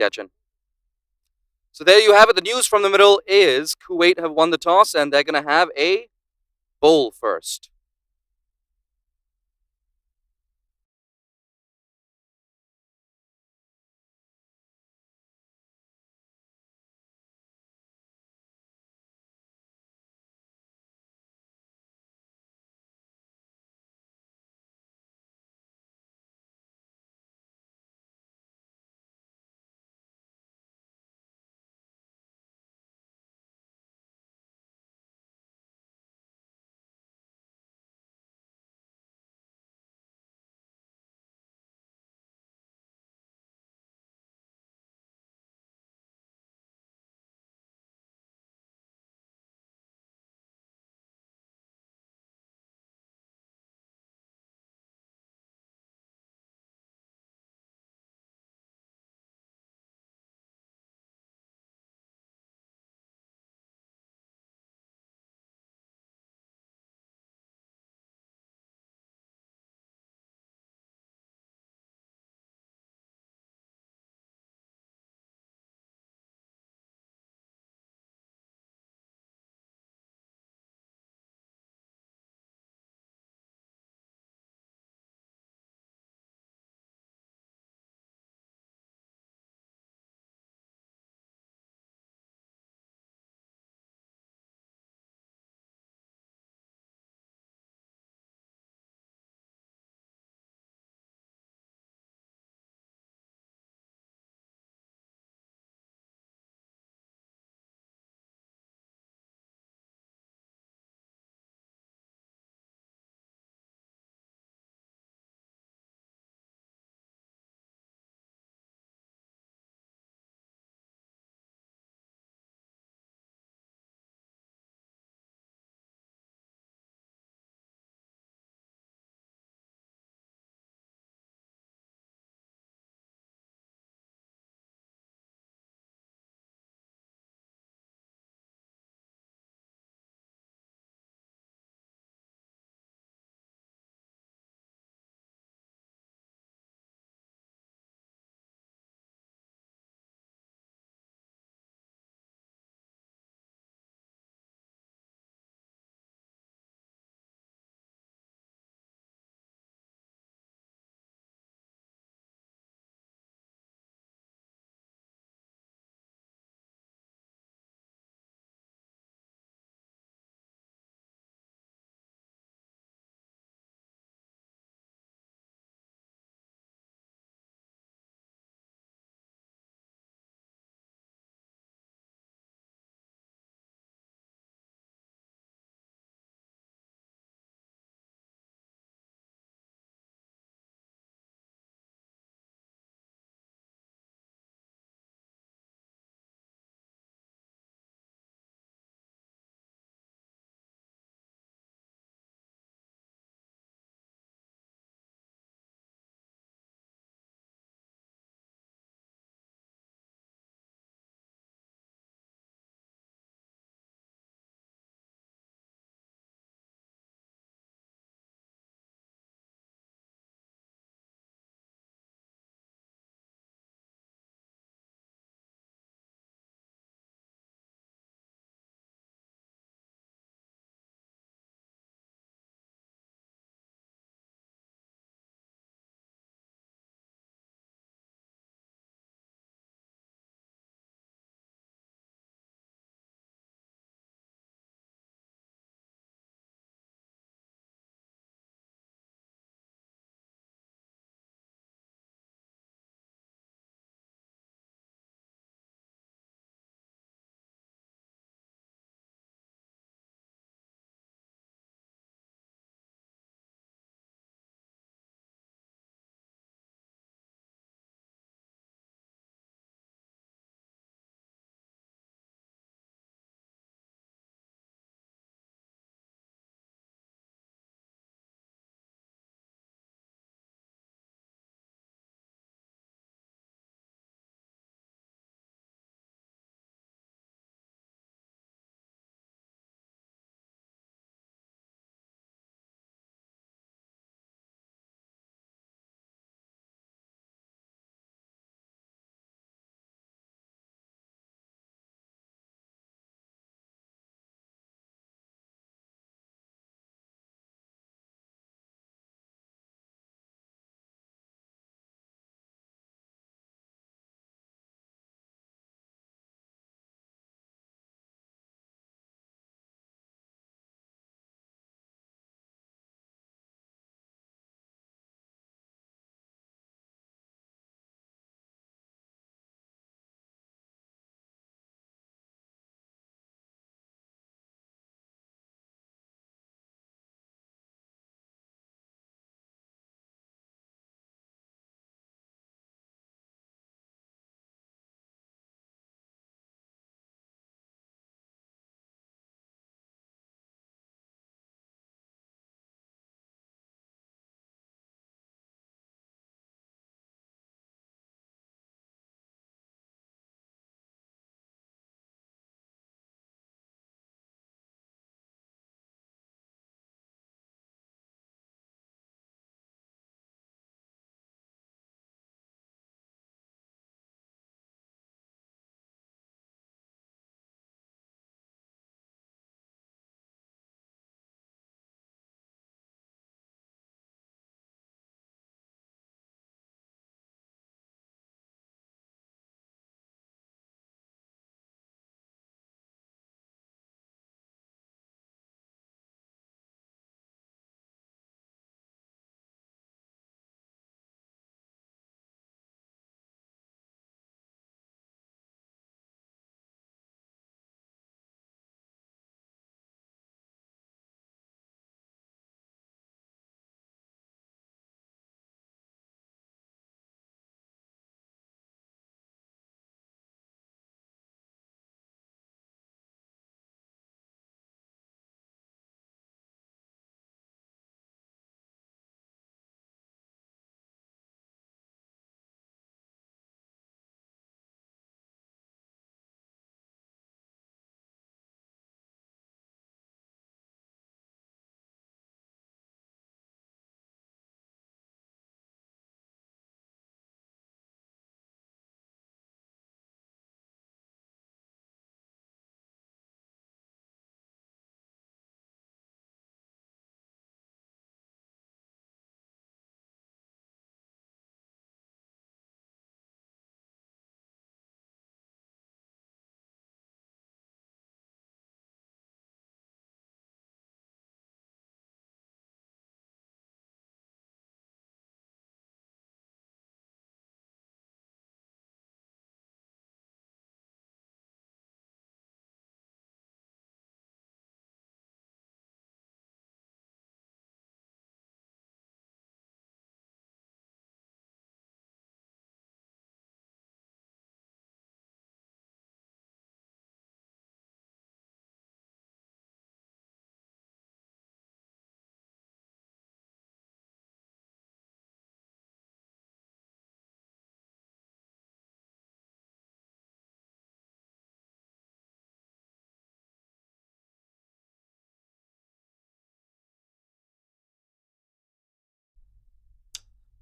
Catching. So there you have it. The news from the middle is Kuwait have won the toss and they're going to have a bowl first.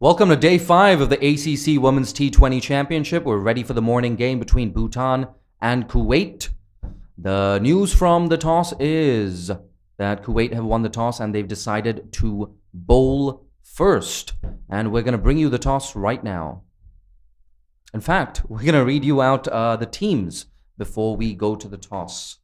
Welcome to day 5 of the ACC Women's T20 Championship. We're ready for the morning game between Bhutan and Kuwait. The news from the toss is that Kuwait have won the toss and they've decided to bowl first. And we're going to bring you the toss right now. In fact, we're going to read you out the teams before we go to the toss.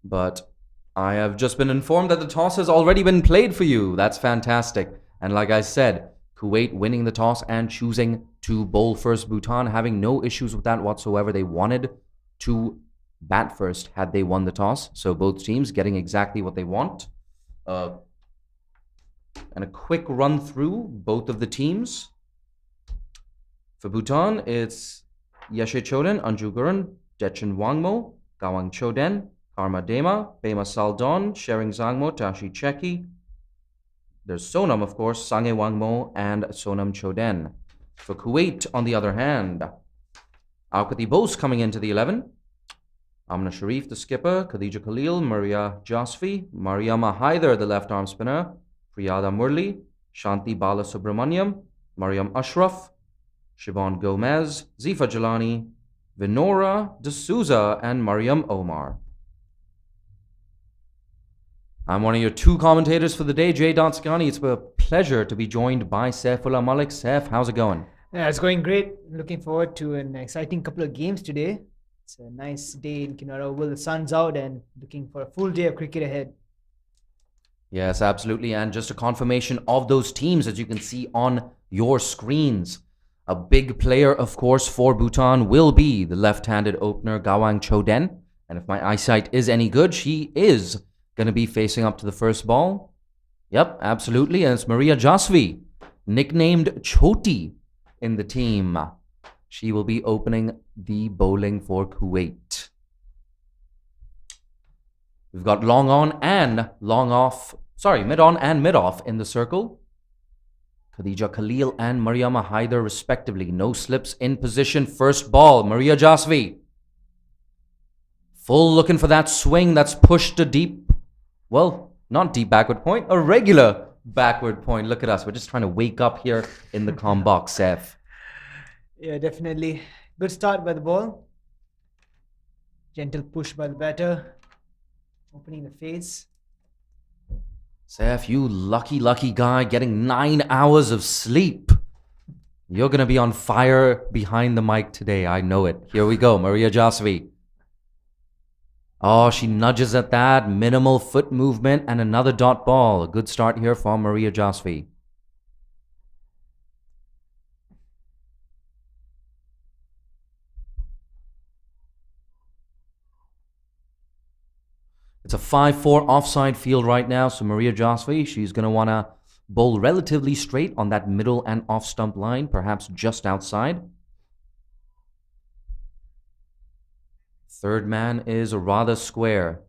But I have just been informed that the toss has already been played for you. That's fantastic. And like I said, Kuwait winning the toss and choosing to bowl first. Bhutan having no issues with that whatsoever. They wanted to bat first had they won the toss. So both teams getting exactly what they want. And a quick run through both of the teams. For Bhutan, it's Yeshe Choden, Anju Gurun, Dechen Wangmo, Gawang Choden, Karma Dema, Bema Saldon, Shering Zangmo, Tashi Cheki. There's Sonam, of course, Sange Wangmo, and Sonam Choden. For Kuwait, on the other hand, Aukati Bose coming into the 11. Amna Sharif, the skipper, Khadija Khalil, Maria Jasfi, Mariama Haider, the left arm spinner, Priyada Murli, Shanti Bala Subramaniam, Mariam Ashraf, Siobhan Gomez, Zifa Jalani, Vinora D'Souza, and Mariam Omar. I'm one of your 2 commentators for the day, Jay Danskani. It's a pleasure to be joined by Saifullah Malik. Saif, how's it going? Yeah, it's going great. Looking forward to an exciting couple of games today. It's a nice day in Kinrara. Well, the sun's out and looking for a full day of cricket ahead. Yes, absolutely. And just a confirmation of those teams, as you can see on your screens. A big player, of course, for Bhutan will be the left-handed opener, Gawang Choden. And if my eyesight is any good, she is going to be facing up to the first ball. Yep, absolutely. And it's Maria Jasvi, nicknamed Choti in the team. She will be opening the bowling for Kuwait. We've got long on and long off. Sorry, mid on and mid off in the circle. Khadija Khalil and Mariama Haider respectively. No slips in position. First ball, Maria Jasvi. Full looking for that swing that's pushed to deep. Well, not deep backward point, a regular backward point. Look at us. We're just trying to wake up here in the comm box, Seth. Yeah, definitely. Good start by the ball. Gentle push by the batter. Opening the face. Seth, you lucky guy getting 9 hours of sleep. You're going to be on fire behind the mic today. I know it. Here we go, Maria Jasvi. Oh, she nudges at that. Minimal foot movement and another dot ball. A good start here for Maria Jasvi. It's a 5-4 offside field right now. So Maria Jasvi, she's going to want to bowl relatively straight on that middle and off stump line, perhaps just outside. Third man is rather square.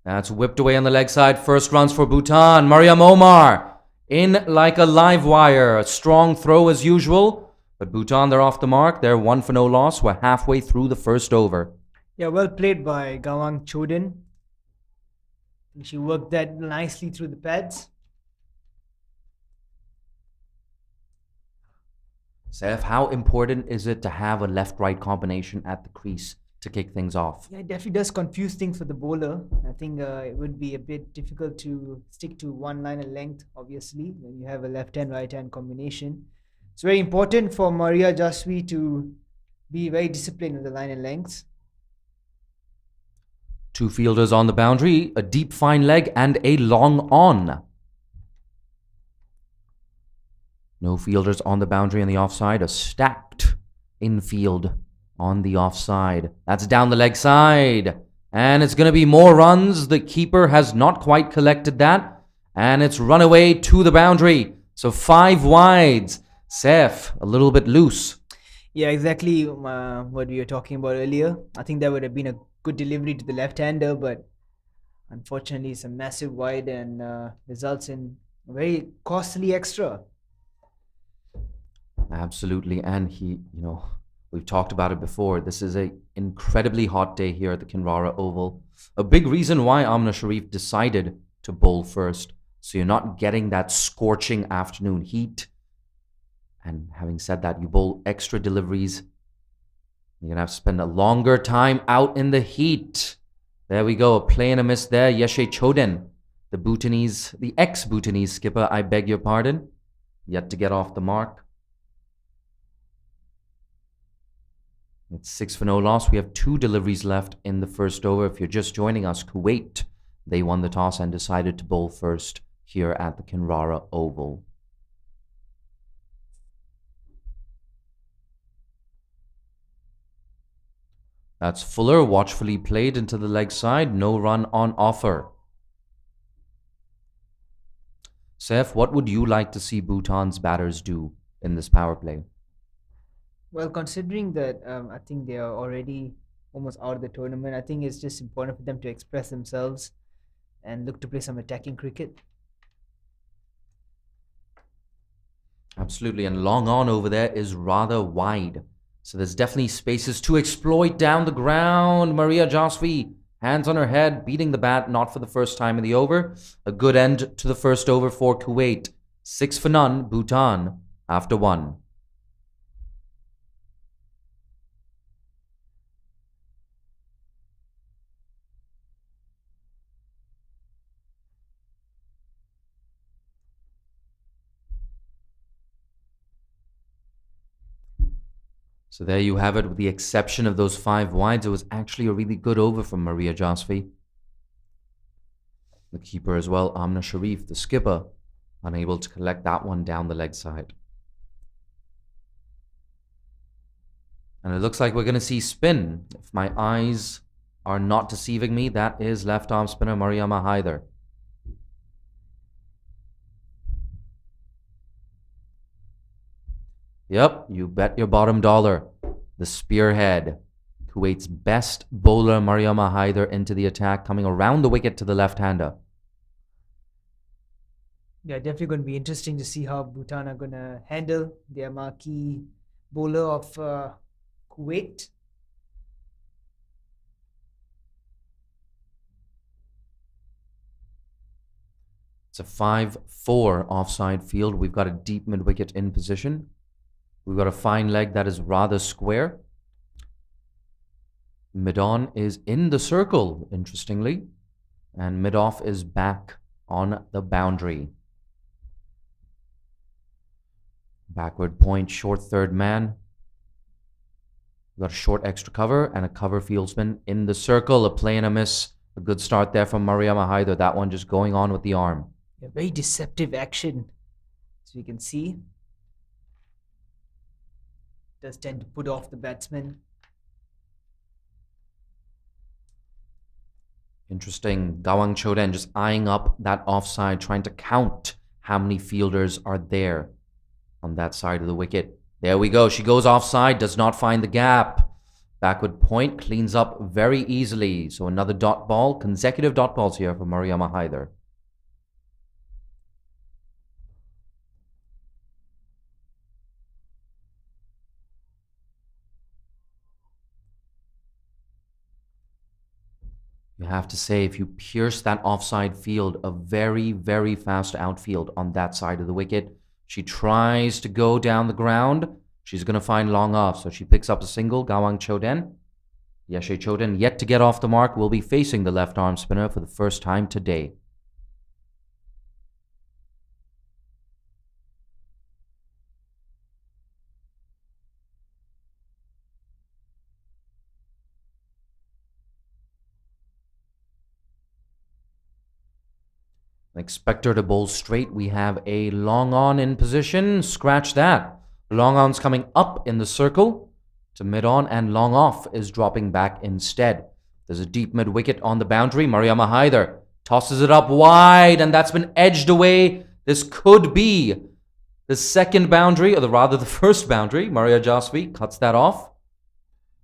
That's whipped away on the leg side. First runs for Bhutan. Mariam Omar in like a live wire. A strong throw as usual. But Bhutan, they're off the mark. They're 1 for no loss. We're halfway through the first over. Yeah, well played by Gawang Choden. She worked that nicely through the pads. Saif, how important is it to have a left-right combination at the crease to kick things off? Yeah, it definitely does confuse things for the bowler. I think it would be a bit difficult to stick to one line of length, obviously, when you have a left-hand, right-hand combination. It's very important for Maria Jasvi to be very disciplined with the line and lengths. 2 fielders on the boundary, a deep fine leg and a long on. No fielders on the boundary and the offside, a stacked infield on the offside. That's down the leg side. And it's going to be more runs. The keeper has not quite collected that. And it's run away to the boundary. So 5 wides. Saif, a little bit loose. Yeah, exactly what we were talking about earlier. I think that would have been a good delivery to the left-hander, but unfortunately it's a massive wide and results in a very costly extra. Absolutely. And we've talked about it before. This is an incredibly hot day here at the Kinrara Oval. A big reason why Amna Sharif decided to bowl first. So you're not getting that scorching afternoon heat. And having said that, you bowl extra deliveries. You're going to have to spend a longer time out in the heat. There we go. A play and a miss there. Yeshe Choden, the ex-Bhutanese skipper, I beg your pardon. Yet to get off the mark. It's 6 for no loss. We have 2 deliveries left in the first over. If you're just joining us, Kuwait, they won the toss and decided to bowl first here at the Kinrara Oval. That's Fuller, watchfully played into the leg side. No run on offer. Saif, what would you like to see Bhutan's batters do in this power play? Well, considering that I think they are already almost out of the tournament, I think it's just important for them to express themselves and look to play some attacking cricket. Absolutely, and long on over there is rather wide. So there's definitely spaces to exploit down the ground. Maria Jasvi, hands on her head, beating the bat, not for the first time in the over. A good end to the first over for Kuwait. 6 for none, Bhutan after 1. So there you have it. With the exception of those 5 wides, it was actually a really good over from Maria Jasvi. The keeper as well, Amna Sharif, the skipper, unable to collect that one down the leg side. And it looks like we're going to see spin. If my eyes are not deceiving me, that is left arm spinner Mariama Haider. Yep, you bet your bottom dollar. The spearhead. Kuwait's best bowler, Mariama Haider, into the attack, coming around the wicket to the left-hander. Yeah, definitely going to be interesting to see how Bhutan are going to handle their marquee bowler of Kuwait. It's a 5-4 offside field. We've got a deep mid-wicket in position. We've got a fine leg that is rather square. Mid-on is in the circle, interestingly. And mid-off is back on the boundary. Backward point, short third man. We've got a short extra cover and a cover fieldsman in the circle. A play and a miss. A good start there from Mariama Haider. That one just going on with the arm. Yeah, very deceptive action, as we can see. Does tend to put off the batsman. Interesting. Gawang Choden just eyeing up that offside, trying to count how many fielders are there on that side of the wicket. There we go. She goes offside, does not find the gap. Backward point cleans up very easily. So another dot ball, consecutive dot balls here for Mariama Haider. You have to say, if you pierce that offside field, a very, very fast outfield on that side of the wicket. She tries to go down the ground. She's going to find long off. So she picks up a single, Gawang Choden. Yeshe Choden, yet to get off the mark, will be facing the left arm spinner for the first time today. Expect her to bowl straight. We have a long on in position. Scratch that. Long on's coming up in the circle to mid on, and long off is dropping back instead. There's a deep mid wicket on the boundary. Mariama Haider tosses it up wide, and that's been edged away. This could be the second boundary, or rather the first boundary. Maria Jasvi cuts that off.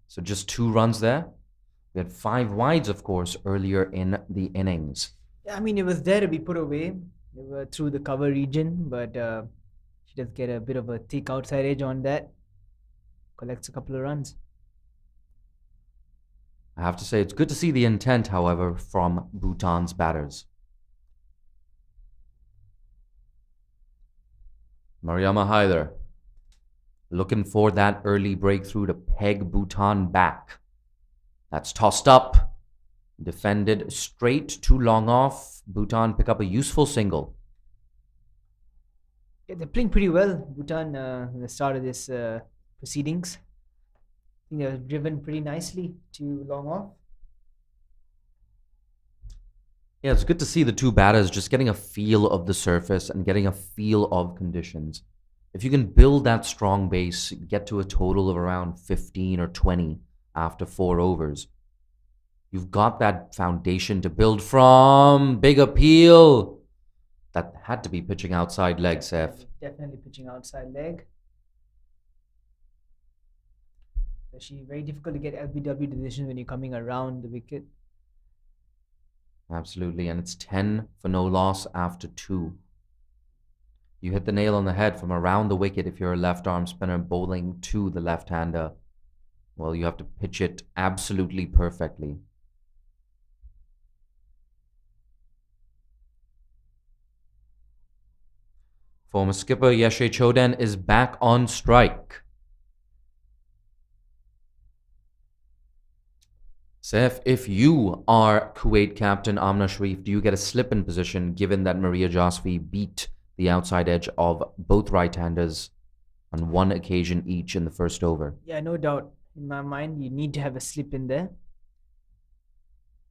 So just 2 runs there. We had 5 wides, of course, earlier in the innings. I mean, it was there to be put away. They were through the cover region, but she does get a bit of a thick outside edge on that. Collects a couple of runs. I have to say, it's good to see the intent, however, from Bhutan's batters. Mariama Haider looking for that early breakthrough to peg Bhutan back. That's tossed up, defended straight to long off. Bhutan pick up a useful single. Yeah, they're playing pretty well, Bhutan, at the start of this proceedings. I think they're driven pretty nicely to long off. Yeah, it's good to see the two batters just getting a feel of the surface and getting a feel of conditions. If you can build that strong base, get to a total of around 15 or 20 after 4 overs, you've got that foundation to build from. Big appeal. That had to be pitching outside leg, Seth. Definitely pitching outside leg. Actually, very difficult to get LBW decisions when you're coming around the wicket. Absolutely, and it's 10 for no loss after 2. You hit the nail on the head from around the wicket if you're a left-arm spinner bowling to the left-hander. Well, you have to pitch it absolutely perfectly. Former skipper Yeshe Choden is back on strike. Saif, if you are Kuwait captain Amna Sharif, do you get a slip-in position given that Maria Jasvi beat the outside edge of both right-handers on one occasion each in the first over? Yeah, no doubt. In my mind, you need to have a slip in there.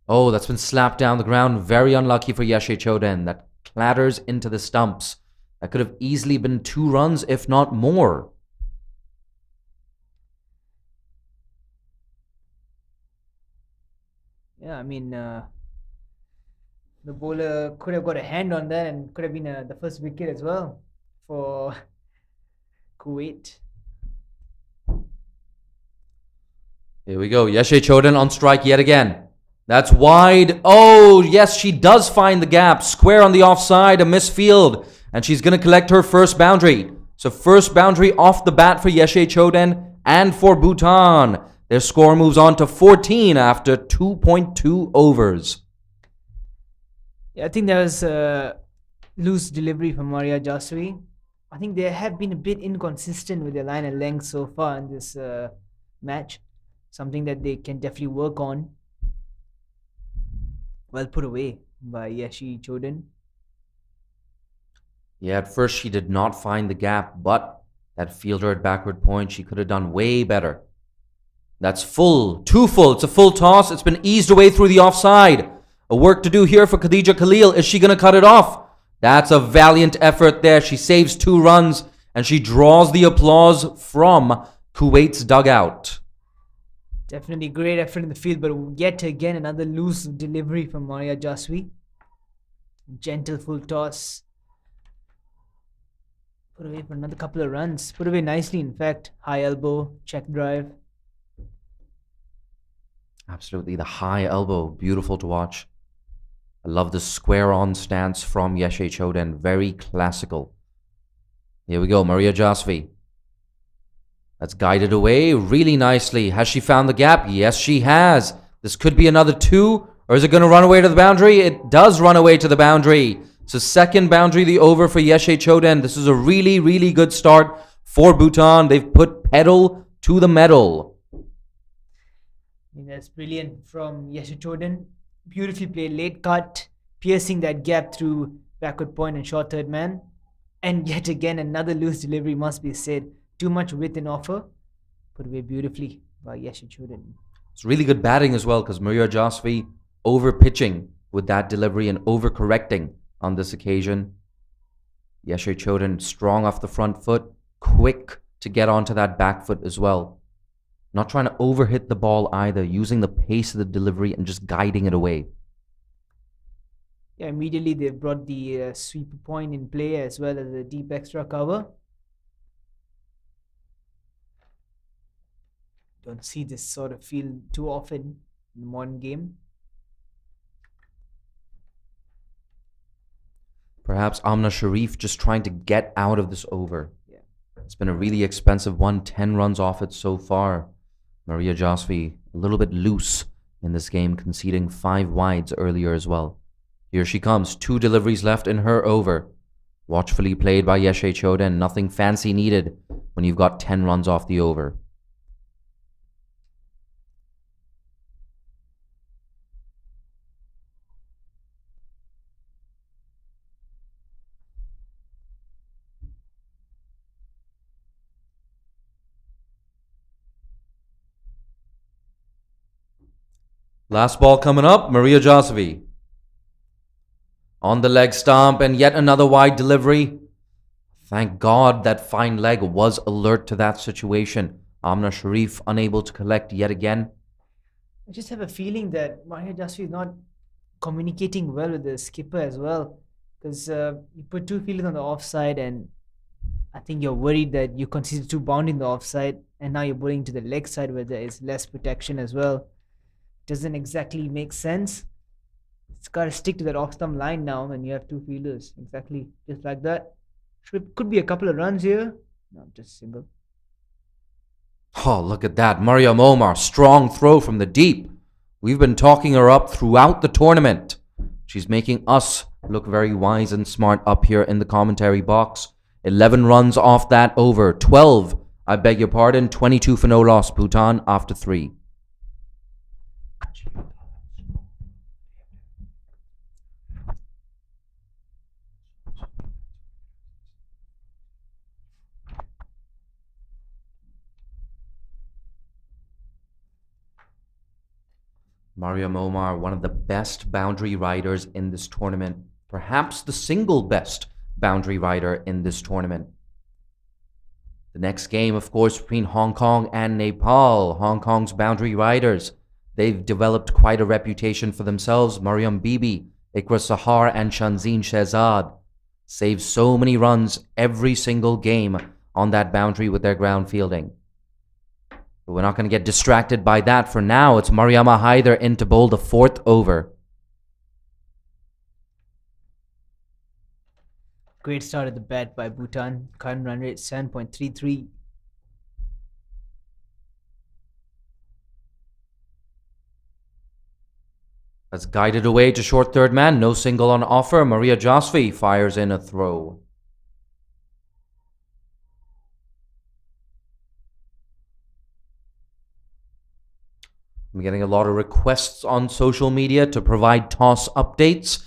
Oh, that's been slapped down the ground. Very unlucky for Yeshe Choden. That clatters into the stumps. That could have easily been 2 runs, if not more. Yeah, I mean, the bowler could have got a hand on that and could have been the first wicket as well for Kuwait. Here we go. Yeshe Choden on strike yet again. That's wide. Oh, yes, she does find the gap. Square on the offside, a misfield. And she's going to collect her first boundary. So first boundary off the bat for Yeshe Choden and for Bhutan. Their score moves on to 14 after 2.2 overs. Yeah, I think there was a loose delivery from Maria Jaswi. I think they have been a bit inconsistent with their line and length so far in this match. Something that they can definitely work on. Well put away by Yeshe Choden. Yeah, at first she did not find the gap, but that fielder at backward point, she could have done way better. That's full, too full. It's a full toss. It's been eased away through the offside. A work to do here for Khadija Khalil. Is she going to cut it off? That's a valiant effort there. She saves 2 runs and she draws the applause from Kuwait's dugout. Definitely great effort in the field, but yet again another loose delivery from Maria Jaswi. Gentle full toss. Put away for another couple of runs. Put away nicely, in fact. High elbow, check drive. Absolutely, the high elbow, beautiful to watch. I love the square on stance from Yeshe Choden, very classical. Here we go, Maria Jasvi. That's guided away really nicely. Has she found the gap? Yes, she has. This could be another 2, or is it going to run away to the boundary? It does run away to the boundary. So second boundary, the over for Yeshe Choden. This is a really, really good start for Bhutan. They've put pedal to the metal. I mean, that's brilliant from Yeshe Choden. Beautifully played, late cut, piercing that gap through backward point and short third man. And yet again, another loose delivery must be said. Too much width in offer. Put away beautifully by Yeshe Choden. It's really good batting as well because Maria Jasvi over pitching with that delivery and overcorrecting on this occasion. Yeshe Choden strong off the front foot, quick to get onto that back foot as well. Not trying to overhit the ball either, using the pace of the delivery and just guiding it away. Yeah, immediately they brought the sweeper point in play as well as the deep extra cover. Don't see this sort of field too often in the modern game. Perhaps Amna Sharif just trying to get out of this over. Yeah. It's been a really expensive one, 10 runs off it so far. Maria Jasvi a little bit loose in this game, conceding 5 wides earlier as well. Here she comes, 2 deliveries left in her over. Watchfully played by Yeshe Choden, nothing fancy needed when you've got 10 runs off the over. Last ball coming up, Maria Josevi. On the leg stump and yet another wide delivery. Thank God that fine leg was alert to that situation. Amna Sharif unable to collect yet again. I just have a feeling that Maria Josevi is not communicating well with the skipper as well, because you put 2 fielders on the offside, and I think you're worried that you conceded 2 bound in the offside, and now you're bowling to the leg side where there is less protection as well. Doesn't exactly make sense. It's got to stick to that off stump line now, and you have 2 fielders. Exactly, just like that. Could be a couple of runs here. No, just single. Oh, look at that. Mariam Omar, strong throw from the deep. We've been talking her up throughout the tournament. She's making us look very wise and smart up here in the commentary box. 11 runs off that over. 12, I beg your pardon, 22 for no loss, Bhutan after 3. Mariam Omar, one of the best boundary riders in this tournament. Perhaps the single best boundary rider in this tournament. The next game, of course, between Hong Kong and Nepal. Hong Kong's boundary riders. They've developed quite a reputation for themselves. Mariam Bibi, Ikra Sahar and Shanzeen Shehzad save so many runs every single game on that boundary with their ground fielding. But we're not going to get distracted by that for now. It's Mariama Haider in to bowl the 4th over. Great start at the bat by Bhutan. Current run rate 7.33. That's guided away to short third man. No single on offer. Maria Josevi fires in a throw. I'm getting a lot of requests on social media to provide toss updates.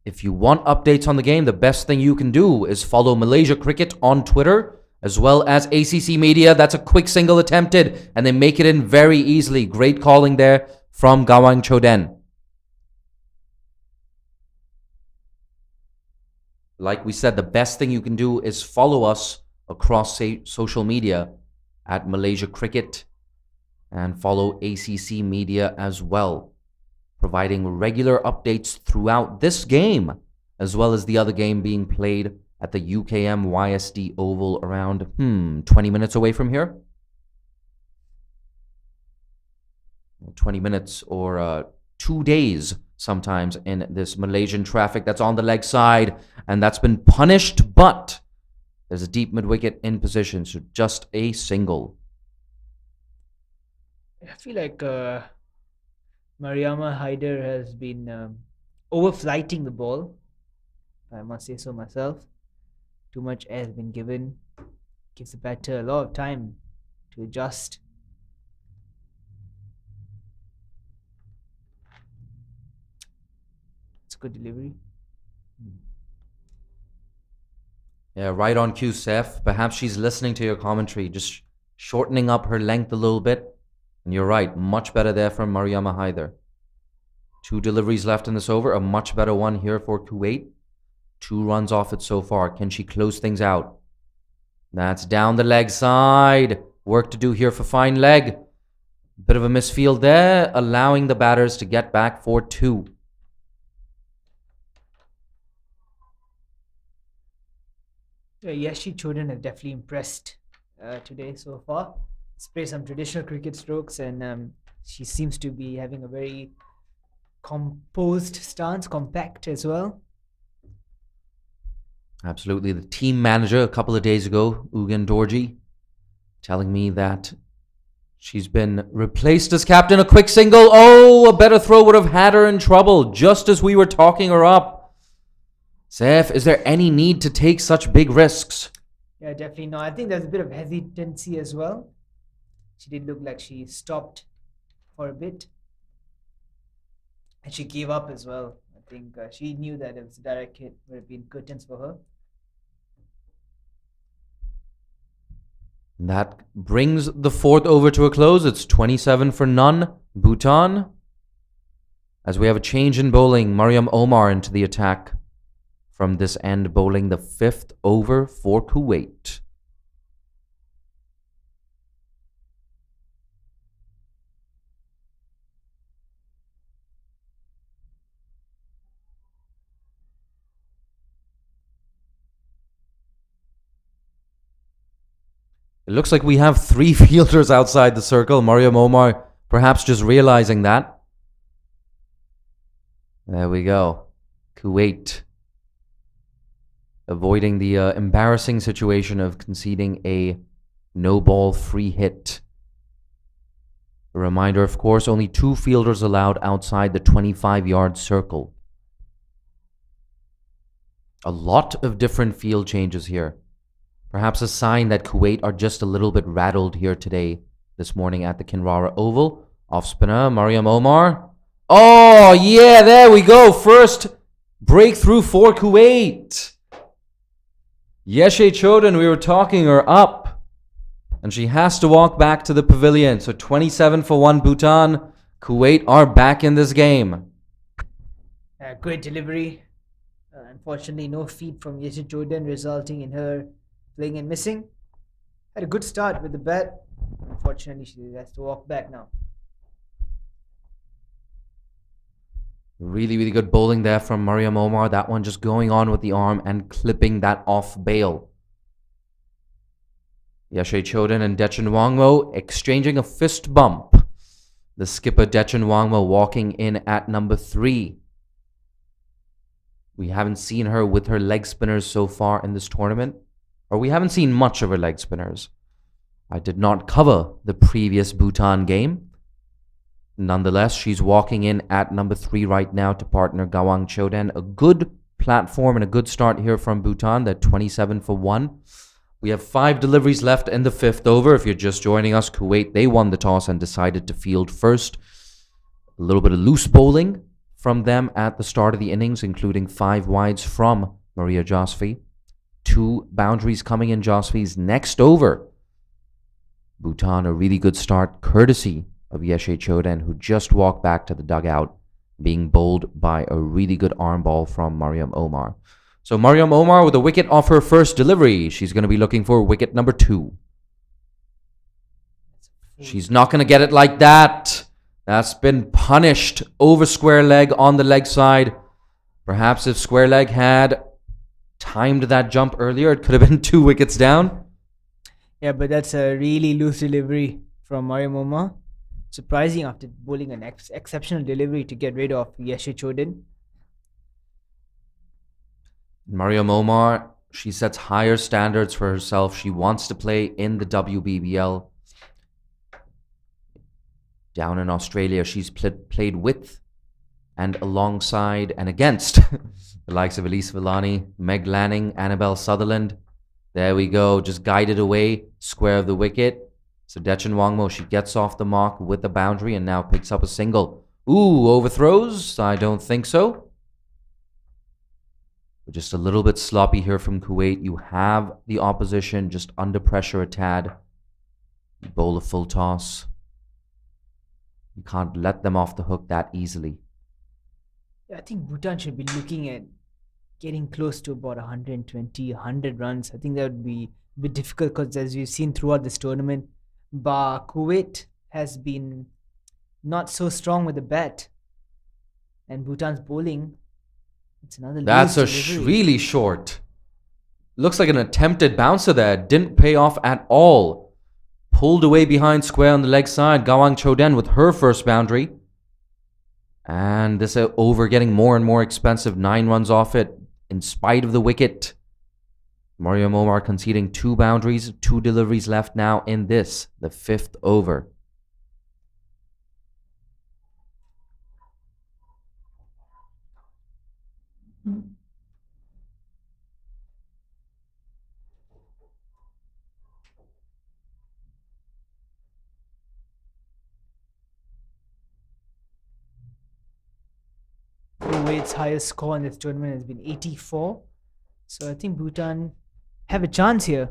If you want updates on the game, the best thing you can do is follow Malaysia Cricket on Twitter, as well as ACC Media. That's a quick single attempted, and they make it in very easily. Great calling there from Gawang Choden. Like we said, the best thing you can do is follow us across social media at Malaysia Cricket, and follow ACC Media as well, providing regular updates throughout this game, as well as the other game being played at the UKM YSD Oval around 20 minutes away from here. 20 minutes or 2 days sometimes in this Malaysian traffic. That's on the leg side, and that's been punished, but there's a deep mid-wicket in position, so just a single. I feel like Mariama Haider has been overflighting the ball. I must say so myself. Too much air has been given. Gives the batter a lot of time to adjust. It's a good delivery. Yeah, right on cue, Seth. Perhaps she's listening to your commentary, just shortening up her length a little bit. And you're right, much better there from Mariama Haider. 2 deliveries left in this over, a much better one here for Kuwait. 2 runs off it so far. Can she close things out? That's down the leg side. Work to do here for fine leg. Bit of a misfield there, allowing the batters to get back for 2. Yashi Choden have definitely impressed today so far. Play some traditional cricket strokes, and she seems to be having a very composed stance, compact as well. Absolutely. The team manager a couple of days ago, Ugan Dorji, telling me that She's been replaced as captain. A quick single. Oh, a better throw would have had her in trouble just as we were talking her up. Saif, is there any need to take such big risks? Yeah, definitely no. I think there's a bit of hesitancy as well. She did look like she stopped for a bit. And she gave up as well. I think she knew that it was a direct hit would have been curtains for her. That brings the fourth over to a close. It's 27 for none. Bhutan. As we have a change in bowling, Mariam Omar into the attack. From this end, bowling the fifth over for Kuwait. It looks like we have 3 fielders outside the circle. Mariam Omar perhaps just realizing that. There we go. Kuwait avoiding the embarrassing situation of conceding a no-ball free hit. A reminder, of course, only 2 fielders allowed outside the 25-yard circle. A lot of different field changes here. Perhaps a sign that Kuwait are just a little bit rattled here today, this morning at the Kinrara Oval. Off spinner, Mariam Omar. Oh, yeah, there we go. First breakthrough for Kuwait. Yeshe Choden, we were talking her up. And she has to walk back to the pavilion. So 27 for 1 Bhutan. Kuwait are back in this game. Great delivery. Unfortunately, no feed from Yeshe Choden, resulting in her playing and missing. Had a good start with the bat. Unfortunately, she has to walk back now. Really, really good bowling there from Mariam Omar. That one just going on with the arm and clipping that off bail. Yeshe Choden and Dechan Wangmo exchanging a fist bump. The skipper Dechan Wangmo walking in at number 3. We haven't seen her with her leg spinners so far in this tournament. Or we haven't seen much of her leg spinners. I did not cover the previous Bhutan game. Nonetheless, she's walking in at number 3 right now to partner Gawang Choden. A good platform and a good start here from Bhutan. They're 27 for 1. We have 5 deliveries left in the 5th over. If you're just joining us, Kuwait, they won the toss and decided to field first. A little bit of loose bowling from them at the start of the innings, including 5 wides from Maria Josfi. 2 boundaries coming in Josfi's next over. Bhutan, a really good start, courtesy of Yeshe Choden, who just walked back to the dugout, being bowled by a really good arm ball from Mariam Omar. So Mariam Omar with a wicket off her first delivery. She's going to be looking for wicket number 2. She's not going to get it like that. That's been punished over square leg on the leg side. Perhaps if square leg had timed that jump earlier, it could have been 2 wickets down. Yeah, but that's a really loose delivery from Mariam Omar. Surprising after bowling an exceptional delivery to get rid of Yeshe Choden. Mariam Omar, she sets higher standards for herself. She wants to play in the WBBL. Down in Australia, she's played with and alongside and against the likes of Elise Villani, Meg Lanning, Annabelle Sutherland. There we go, just guided away, square of the wicket. So Dechan Wangmo, she gets off the mark with the boundary and now picks up a single. Ooh, overthrows? I don't think so. But just a little bit sloppy here from Kuwait. You have the opposition just under pressure a tad. You bowl a full toss. You can't let them off the hook that easily. I think Bhutan should be looking at getting close to about 120, 100 runs. I think that would be a bit difficult because as we've seen throughout this tournament, Kuwait has been not so strong with the bat. And Bhutan's bowling, it's another That's a delivery. really short. Looks like an attempted bouncer there. Didn't pay off at all. Pulled away behind square on the leg side. Gawang Choden with her first boundary. And this over getting more and more expensive. 9 runs off it in spite of the wicket. Mariam Omar conceding 2 boundaries, 2 deliveries left now in this, the 5th over. Kuwait's highest score in this tournament has been 84. So I think Bhutan have a chance here.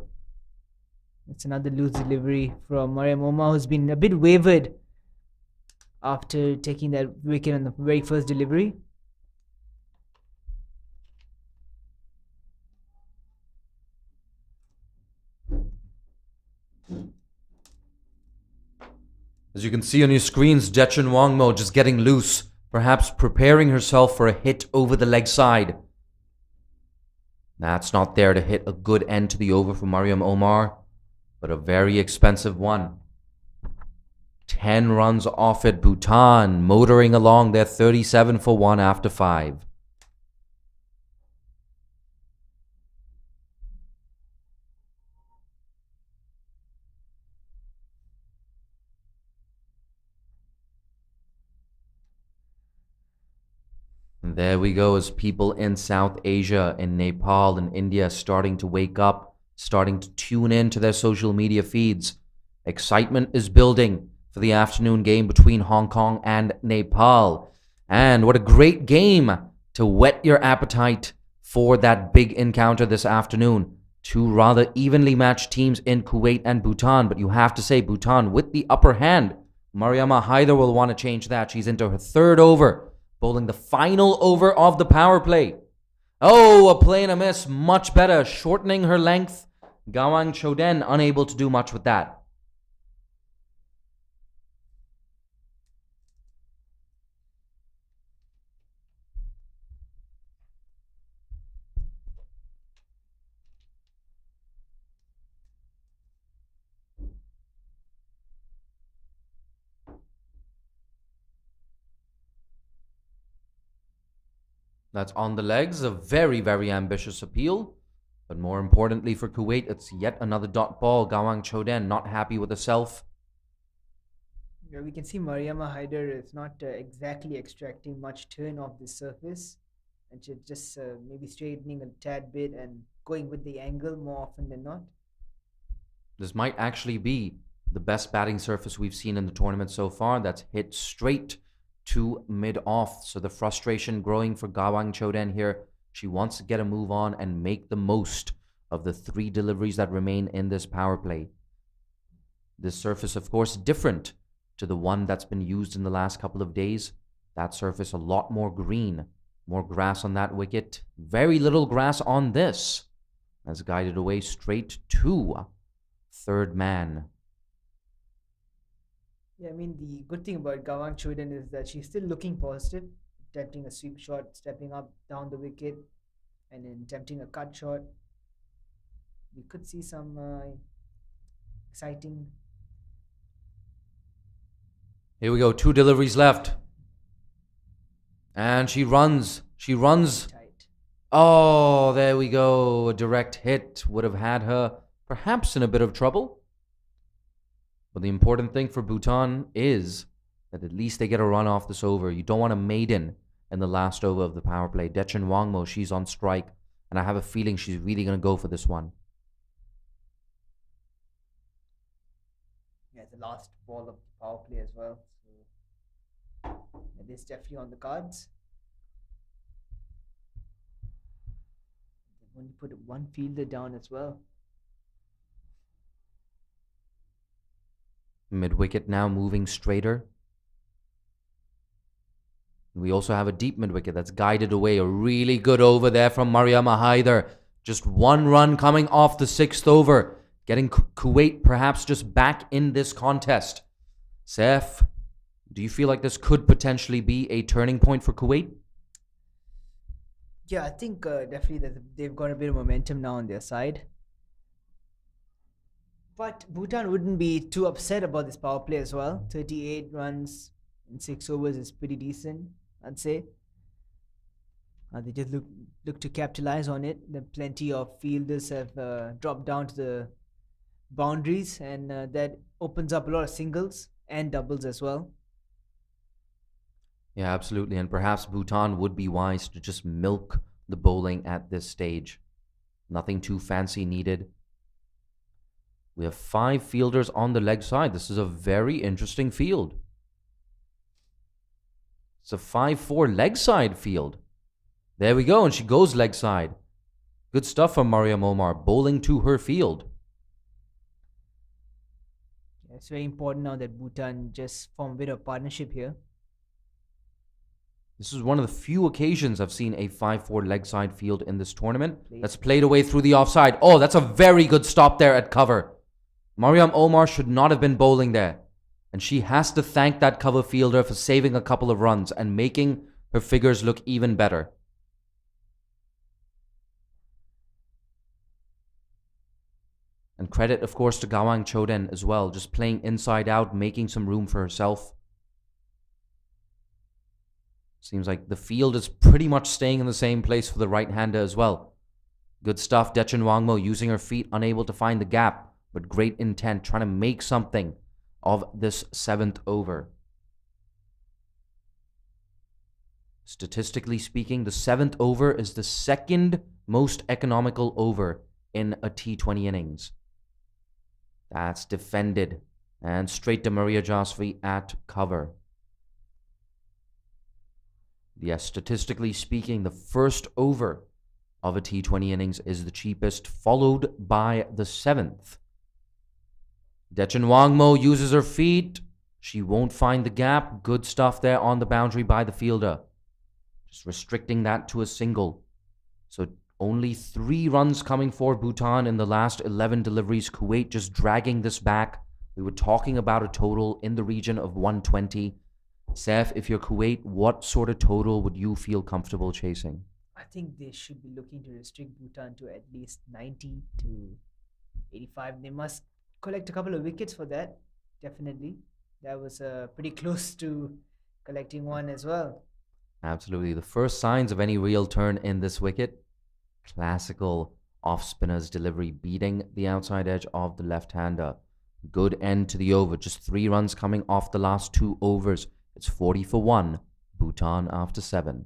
It's another loose delivery from Mariam Omar, who's been a bit wavered after taking that wicket on the very first delivery. As you can see on your screens, Jetchen Wangmo just getting loose, perhaps preparing herself for a hit over the leg side. That's not there to hit a good end to the over for Mariam Omar, but a very expensive one. 10 runs off it, Bhutan motoring along their 37 for 1 after 5. And there we go, as people in South Asia, in Nepal and India starting to wake up, starting to tune in to their social media feeds. Excitement is building for the afternoon game between Hong Kong and Nepal. And what a great game to whet your appetite for that big encounter this afternoon. Two rather evenly matched teams in Kuwait and Bhutan, but you have to say Bhutan with the upper hand. Mariama Haider will want to change that. She's into her third over, bowling the final over of the power play. Oh, a play and a miss, much better, shortening her length. Gawang Choden unable to do much with that. That's on the legs, a very, very ambitious appeal. But more importantly for Kuwait, it's yet another dot ball. Gawang Choden not happy with herself. Yeah, we can see Mariama Haider is not exactly extracting much turn off the surface. And she's just maybe straightening a tad bit and going with the angle more often than not. This might actually be the best batting surface we've seen in the tournament so far. That's hit straight to mid-off. So the frustration growing for Gawang Choden here. She wants to get a move on and make the most of the 3 deliveries that remain in this power play. This surface, of course, different to the one that's been used in the last couple of days. That surface a lot more green, more grass on that wicket. Very little grass on this. As guided away straight to third man. Yeah, I mean, the good thing about Gawang Choden is that she's still looking positive, attempting a sweep shot, stepping up down the wicket, and then attempting a cut shot. We could see some exciting. Here we go, 2 deliveries left. And she runs. She runs. Tight. Oh, there we go. A direct hit would have had her perhaps in a bit of trouble. But the important thing for Bhutan is that at least they get a run off this over. You don't want a maiden in the last over of the power play. Jetchen Wangmo, she's on strike. And I have a feeling she's really going to go for this one. Yeah, the last ball of the power play as well. So it is definitely on the cards. They've only put one fielder down as well. Mid-wicket now moving straighter. We also have a deep mid-wicket that's guided away. A really good over there from Mariama Haider. Just 1 run coming off the 6th over. Getting Kuwait perhaps just back in this contest. Saif, do you feel like this could potentially be a turning point for Kuwait? Yeah, I think definitely that they've got a bit of momentum now on their side. But Bhutan wouldn't be too upset about this power play as well. 38 runs in 6 overs is pretty decent, I'd say. They just look to capitalize on it. Plenty of fielders have dropped down to the boundaries, and that opens up a lot of singles and doubles as well. Yeah, absolutely. And perhaps Bhutan would be wise to just milk the bowling at this stage. Nothing too fancy needed. We have 5 fielders on the leg side. This is a very interesting field. It's a 5-4 leg side field. There we go, and she goes leg side. Good stuff from Mariam Omar, bowling to her field. It's very important now that Bhutan just formed a bit of partnership here. This is one of the few occasions I've seen a 5-4 leg side field in this tournament. That's played away through the offside. Oh, that's a very good stop there at cover. Mariam Omar should not have been bowling there. And she has to thank that cover fielder for saving a couple of runs and making her figures look even better. And credit, of course, to Gawang Choden as well, just playing inside out, making some room for herself. Seems like the field is pretty much staying in the same place for the right-hander as well. Good stuff, Dechen Wangmo using her feet, unable to find the gap, but great intent, trying to make something of this 7th over. Statistically speaking, the 7th over is the second most economical over in a T20 innings. That's defended. And straight to Maria Jasvi at cover. Yes, statistically speaking, the first over of a T20 innings is the cheapest, followed by the 7th. Dechen Wangmo uses her feet. She won't find the gap. Good stuff there on the boundary by the fielder. Just restricting that to a single. So only 3 runs coming for Bhutan in the last 11 deliveries. Kuwait just dragging this back. We were talking about a total in the region of 120. Saif, if you're Kuwait, what sort of total would you feel comfortable chasing? I think they should be looking to restrict Bhutan to at least 90 to 85. They must collect a couple of wickets for that, definitely. That was pretty close to collecting one as well. Absolutely. The first signs of any real turn in this wicket. Classical off-spinner's delivery, beating the outside edge of the left-hander. Good end to the over. Just 3 runs coming off the last 2 overs. It's 40 for 1. Bhutan after 7.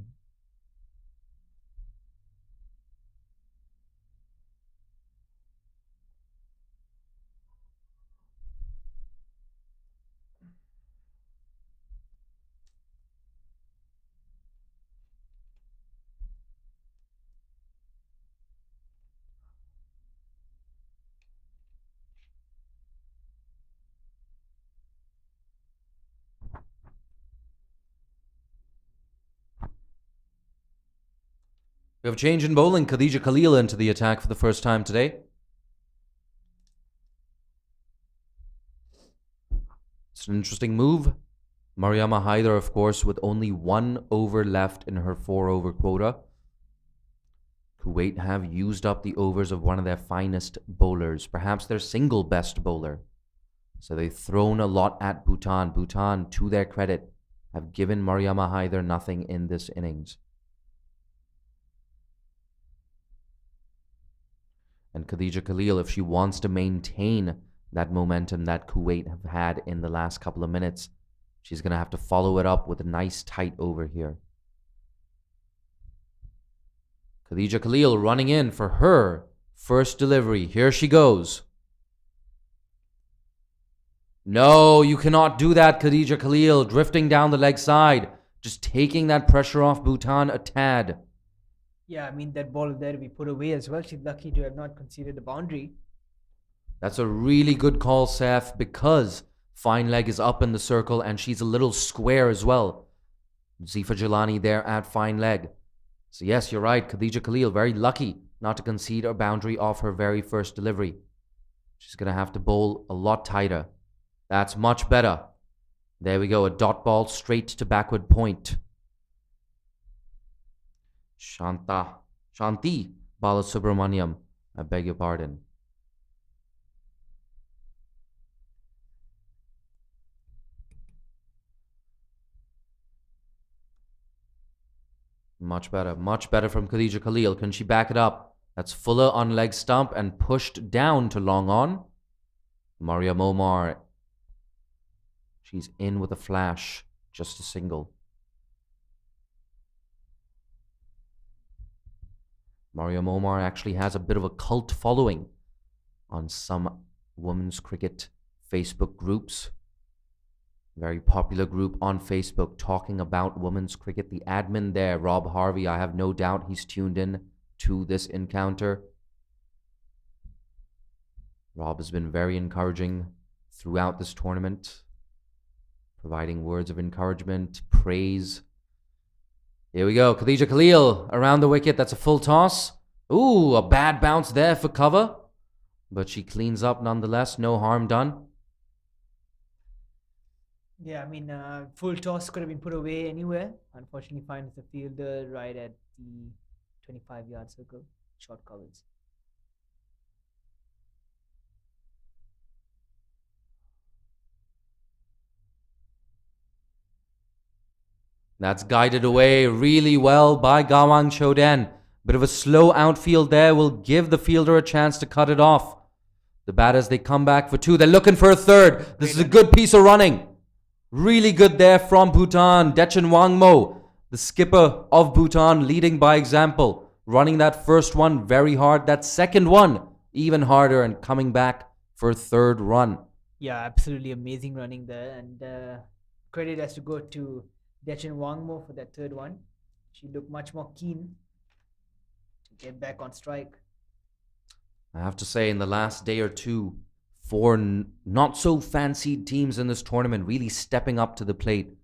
We have a change in bowling. Khadija Khalil into the attack for the first time today. It's an interesting move. Mariama Haider, of course, with only 1 over left in her 4-over quota. Kuwait have used up the overs of one of their finest bowlers, perhaps their single best bowler. So they've thrown a lot at Bhutan. Bhutan, to their credit, have given Mariama Haider nothing in this innings. And Khadija Khalil, if she wants to maintain that momentum that Kuwait have had in the last couple of minutes, she's going to have to follow it up with a nice tight over here. Khadija Khalil running in for her first delivery. Here she goes. No, you cannot do that, Khadija Khalil. Drifting down the leg side. Just taking that pressure off Bhutan a tad. Yeah, I mean, that ball there we put away as well. She's lucky to have not conceded the boundary. That's a really good call, Saif, because fine leg is up in the circle and she's a little square as well. Zifa Jilani there at fine leg. So yes, you're right. Khadija Khalil, very lucky not to concede a boundary off her very first delivery. She's going to have to bowl a lot tighter. That's much better. There we go. A dot ball straight to backward point. Shanti Balasubramaniam. I beg your pardon. Much better from Khadija Khalil. Can she back it up? That's Fuller on leg stump and pushed down to long on. Mariam Omar. She's in with a flash. Just a single. Mariam Omar actually has a bit of a cult following on some women's cricket Facebook groups. Very popular group on Facebook talking about women's cricket. The admin there, Rob Harvey, I have no doubt he's tuned in to this encounter. Rob has been very encouraging throughout this tournament, providing words of encouragement, praise. Here we go. Khadija Khalil around the wicket. That's a full toss. Ooh, a bad bounce there for cover. But she cleans up nonetheless. No harm done. Yeah, I mean, full toss could have been put away anywhere. Unfortunately, finds the fielder right at the 25-yard circle. Short covers. That's guided away really well by Gawang Choden. Bit of a slow outfield there will give the fielder a chance to cut it off. The batters, they come back for two. They're looking for a third. This is a good piece of running. Really good there from Bhutan. Dechen Wangmo, the skipper of Bhutan, leading by example. Running that first one very hard. That second one even harder and coming back for a third run. Yeah, absolutely amazing running there. And credit has to go to Dechen Wangmo for that third one. She looked much more keen to get back on strike. I have to say, in the last day or two, four not so fancied teams in this tournament really stepping up to the plate.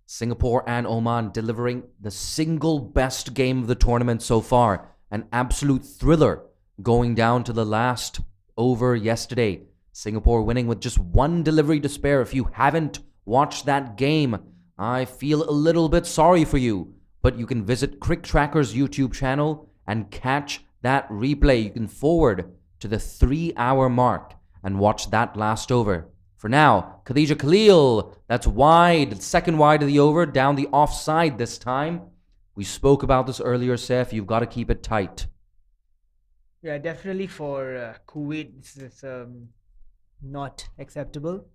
Singapore and Oman delivering the single best game of the tournament so far. An absolute thriller going down to the last over yesterday. Singapore winning with just one delivery to spare. If you haven't watched that game, I feel a little bit sorry for you. But you can visit CricTracker's YouTube channel and catch that replay. You can forward to the 3-hour mark and watch that last over. For now, Khadija Khalil, that's wide, second wide of the over, down the offside this time. We spoke about this earlier, Saif. You've got to keep it tight. Yeah, definitely for Kuwait, this is not acceptable.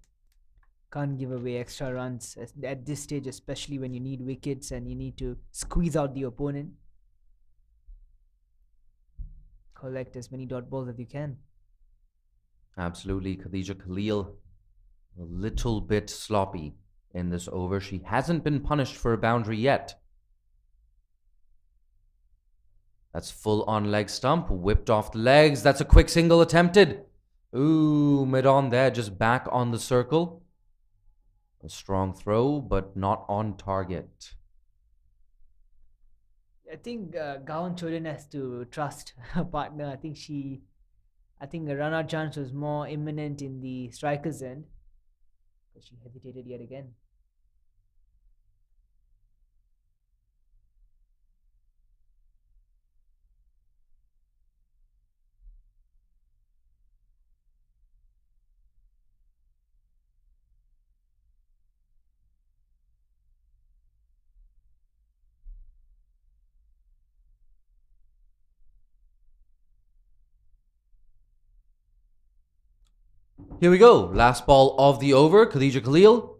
Can't give away extra runs at this stage, especially when you need wickets and you need to squeeze out the opponent. Collect as many dot balls as you can. Absolutely. Khadija Khalil, a little bit sloppy in this over. She hasn't been punished for a boundary yet. That's full on leg stump, whipped off the legs. That's a quick single attempted. Ooh, mid on there, just back on the circle. A strong throw, but not on target. I think Gawan Choden has to trust her partner. I think a run-out chance was more imminent in the striker's end, but she hesitated yet again. Here we go. Last ball of the over. Khadija Khalil.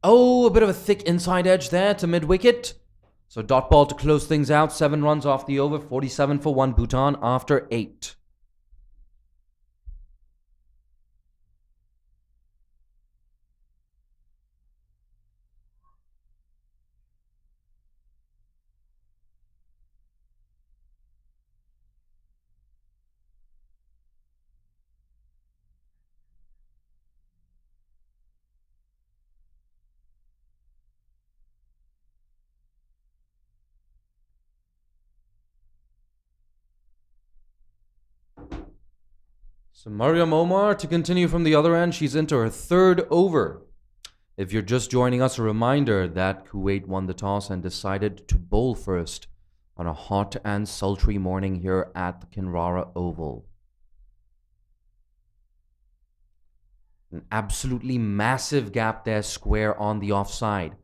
Oh, a bit of a thick inside edge there to mid-wicket. So dot ball to close things out. 7 runs off the over. 47 for 1 Bhutan after 8. So Mariam Omar to continue from the other end. She's into her third over. If you're just joining us, a reminder that Kuwait won the toss and decided to bowl first on a hot and sultry morning here at the Kinrara Oval. An absolutely massive gap there, square on the offside.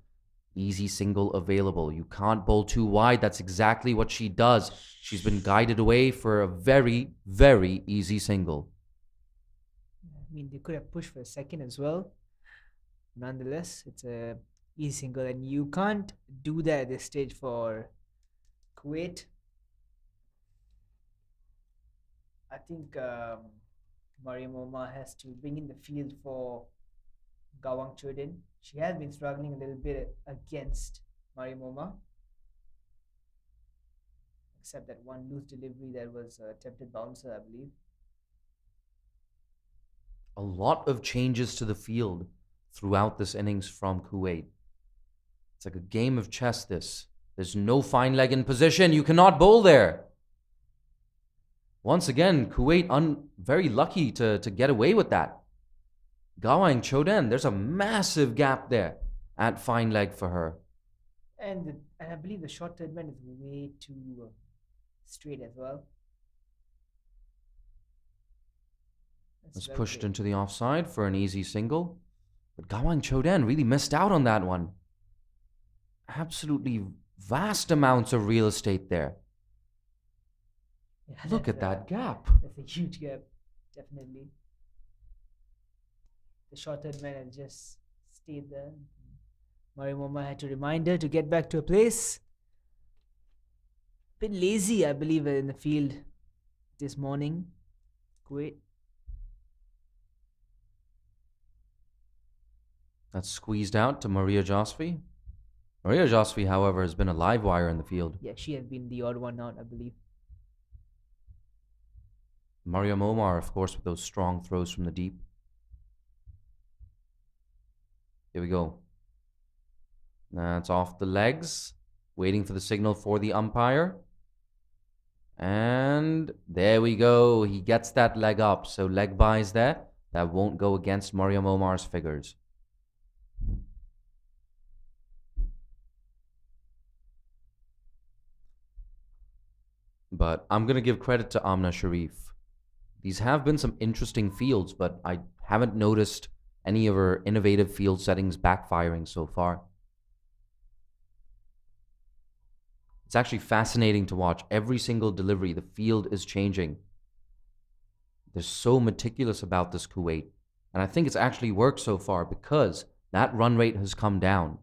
Easy single available. You can't bowl too wide. That's exactly what she does. She's been guided away for a very, very easy single. I mean, they could have pushed for a second as well. Nonetheless, it's a easy single, and you can't do that at this stage for Kuwait. I think Mariam Omar has to bring in the field for Gawang Chodin. She has been struggling a little bit against Marimoma, except that one loose delivery that was attempted bouncer, I believe. A lot of changes to the field throughout this innings from Kuwait. It's like a game of chess, this. There's no fine leg in position. You cannot bowl there. Once again, Kuwait very lucky to get away with that. Gawang Choden, there's a massive gap there at fine leg for her. And I believe the short third man is way too straight as well. Was pushed into the offside for an easy single. But Gawang Choden really missed out on that one. Absolutely vast amounts of real estate there. Yeah, Look at that gap. That's a huge gap, definitely. The short third man had just stayed there. Marimoma had to remind her to get back to her place. Bit lazy, I believe, in the field this morning. Kuwait. That's squeezed out to Maria Josfi. Maria Josfi, however, has been a live wire in the field. Yeah, she has been the odd one out, I believe. Maria Momar, of course, with those strong throws from the deep. Here we go. That's off the legs. Waiting for the signal for the umpire. And there we go. He gets that leg up. So leg buys there. That won't go against Maria Momar's figures. But I'm going to give credit to Amna Sharif. These have been some interesting fields, but I haven't noticed any of her innovative field settings backfiring so far. It's actually fascinating to watch. Every single delivery, the field is changing. They're so meticulous about this Kuwait. And I think it's actually worked so far because that run rate has come down.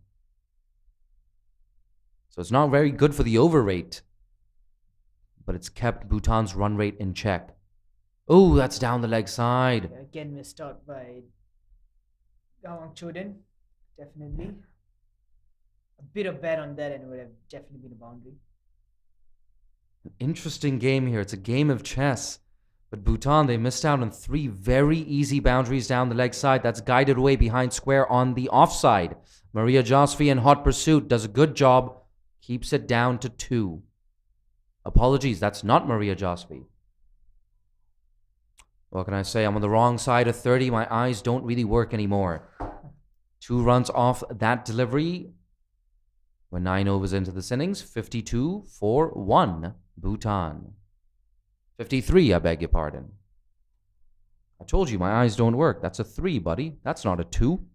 So it's not very good for the over rate, but it's kept Bhutan's run rate in check. Oh, that's down the leg side. Yeah, again, missed out by Gawang Choden. Definitely. A bit of bad on that, and it would have definitely been a boundary. An interesting game here. It's a game of chess. But Bhutan, they missed out on 3 very easy boundaries down the leg side. That's guided away behind square on the offside. Maria Josfi in hot pursuit does a good job. Keeps it down to 2. Apologies, that's not Maria Josfi. What can I say? I'm on the wrong side of 30. My eyes don't really work anymore. 2 runs off that delivery. We're 9 overs into this innings. 52 for 1. Bhutan. 53, I beg your pardon. I told you my eyes don't work. That's a 3, buddy. That's not a 2.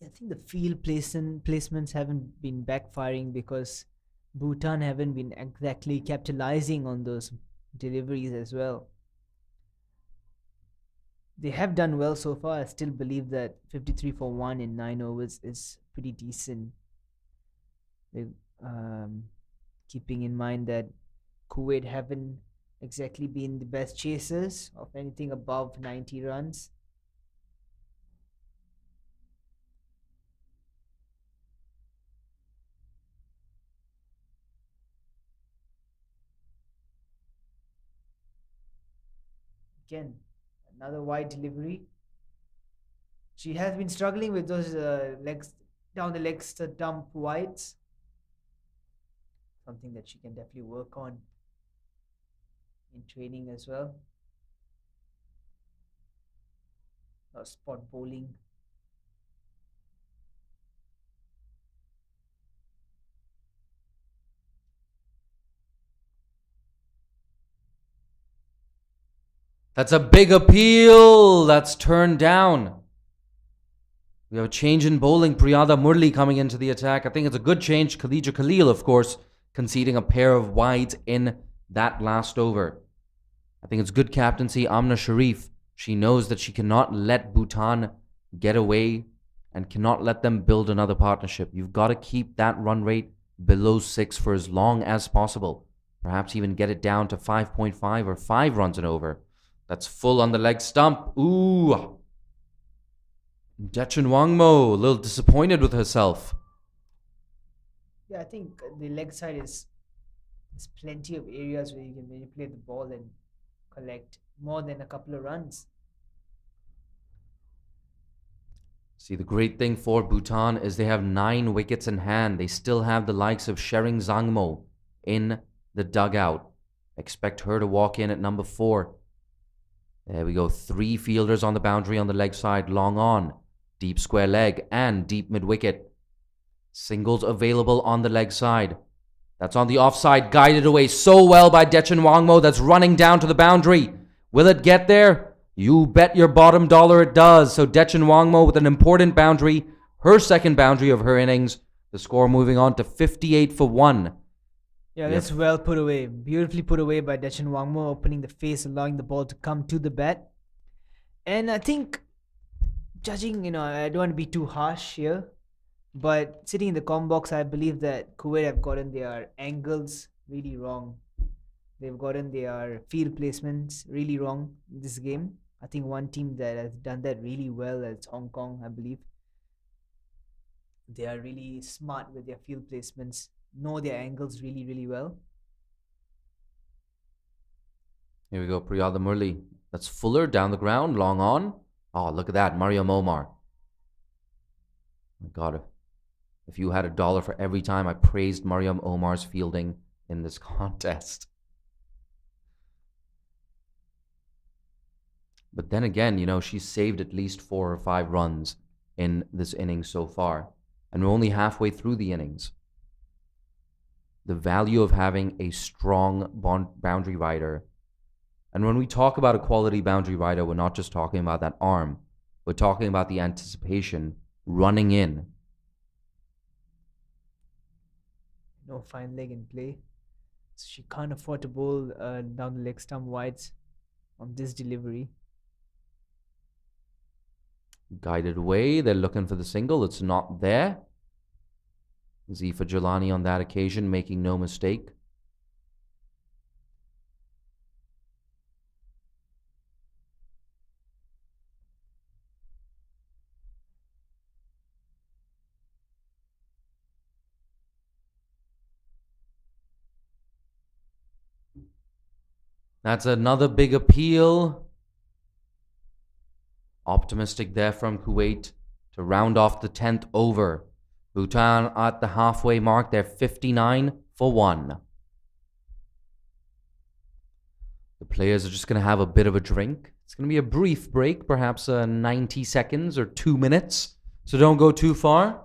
I think the field placements haven't been backfiring because Bhutan haven't been exactly capitalizing on those deliveries as well. They have done well so far. I still believe that 53 for 1 in 9 overs is pretty decent. Keeping in mind that Kuwait haven't exactly been the best chasers of anything above 90 runs. Again, another wide delivery. She has been struggling with those legs down the legs to dump wides. Something that she can definitely work on in training as well. Or spot bowling. That's a big appeal. That's turned down. We have a change in bowling. Priyada Murli coming into the attack. I think it's a good change. Khadija Khalil, of course, conceding a pair of wides in that last over. I think it's good captaincy. Amna Sharif, she knows that she cannot let Bhutan get away and cannot let them build another partnership. You've got to keep that run rate below 6 for as long as possible. Perhaps even get it down to 5.5 or 5 runs and over. That's full on the leg stump. Ooh. Dechen Wangmo, a little disappointed with herself. Yeah, I think the leg side is there's plenty of areas where you can manipulate the ball and collect more than a couple of runs. See, the great thing for Bhutan is they have 9 wickets in hand. They still have the likes of Shering Zangmo in the dugout. Expect her to walk in at number 4. There we go. 3 fielders on the boundary on the leg side. Long on. Deep square leg and deep mid wicket. Singles available on the leg side. That's on the offside. Guided away so well by Dechen Wangmo. That's running down to the boundary. Will it get there? You bet your bottom dollar it does. So Dechen Wangmo with an important boundary. Her second boundary of her innings. The score moving on to 58 for 1. Yeah, that's well put away. Beautifully put away by Dechen Wangmo, opening the face, allowing the ball to come to the bat. And I think, judging, I don't want to be too harsh here, but sitting in the com box, I believe that Kuwait have gotten their angles really wrong. They've gotten their field placements really wrong in this game. I think one team that has done that really well is Hong Kong, I believe. They are really smart with their field placements, know their angles really, really well. Here we go, Priyada Murli. That's Fuller down the ground, long on. Oh, look at that, Mariam Omar. My God, if you had $1 for every time I praised Mariam Omar's fielding in this contest. But then again, she's saved at least 4 or 5 runs in this inning so far. And we're only halfway through the innings. The value of having a strong boundary rider. And when we talk about a quality boundary rider, we're not just talking about that arm. We're talking about the anticipation, running in. No fine leg in play. So she can't afford to bowl down the leg stump wides on this delivery. Guided away. They're looking for the single. It's not there. Zifa Jalani on that occasion making no mistake. That's another big appeal. Optimistic there from Kuwait to round off the 10th over. Bhutan at the halfway mark. They're 59 for 1. The players are just going to have a bit of a drink. It's going to be a brief break, perhaps 90 seconds or 2 minutes. So don't go too far.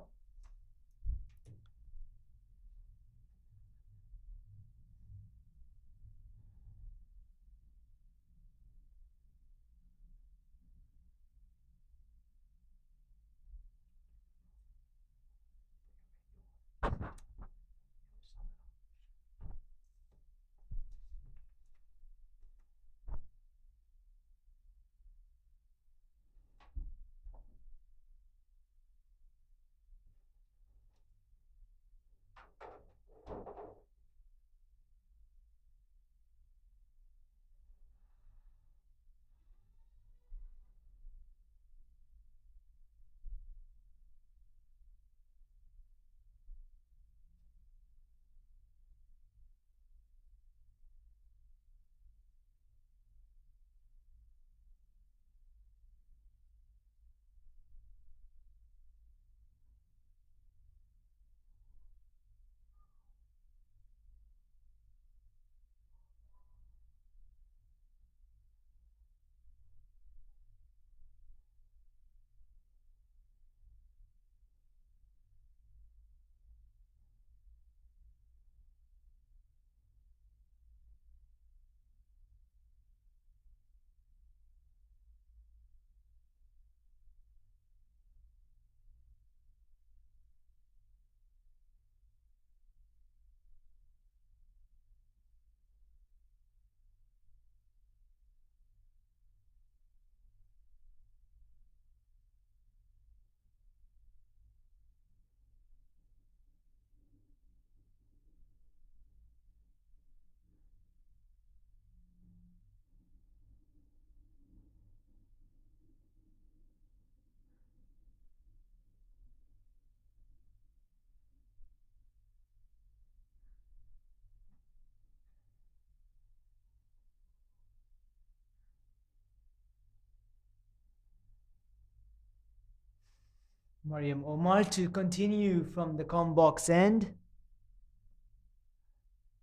Mariam Omar to continue from the com box end.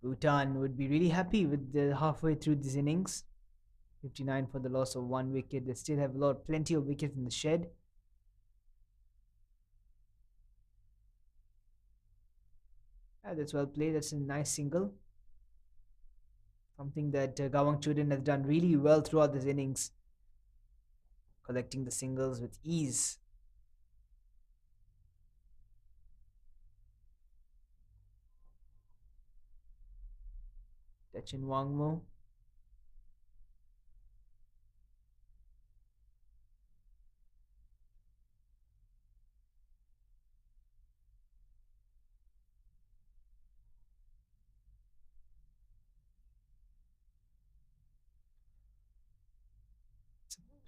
Bhutan would be really happy with the halfway through this innings. 59 for the loss of 1 wicket. They still have plenty of wickets in the shed. That's well played. That's a nice single. Something that Gawang Chuden has done really well throughout this innings. Collecting the singles with ease. Techin Wangmo.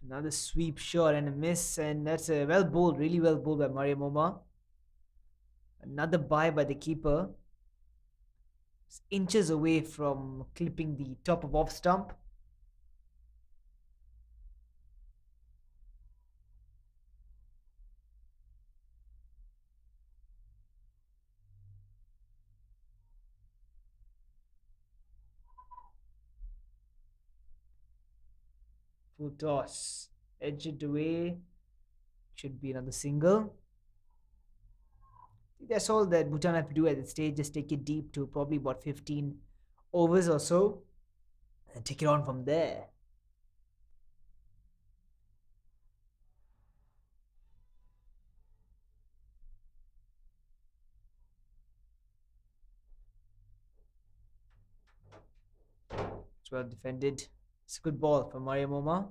Another sweep shot and a miss, and that's a well bowled, really well bowled by Mariam Omar. Another bye by the keeper. It's inches away from clipping the top of off stump. Full toss. Edge it away. Should be another single. That's all that Bhutan have to do at this stage. Just take it deep to probably about 15 overs or so. And take it on from there. It's well defended. It's a good ball for Mariam Omar.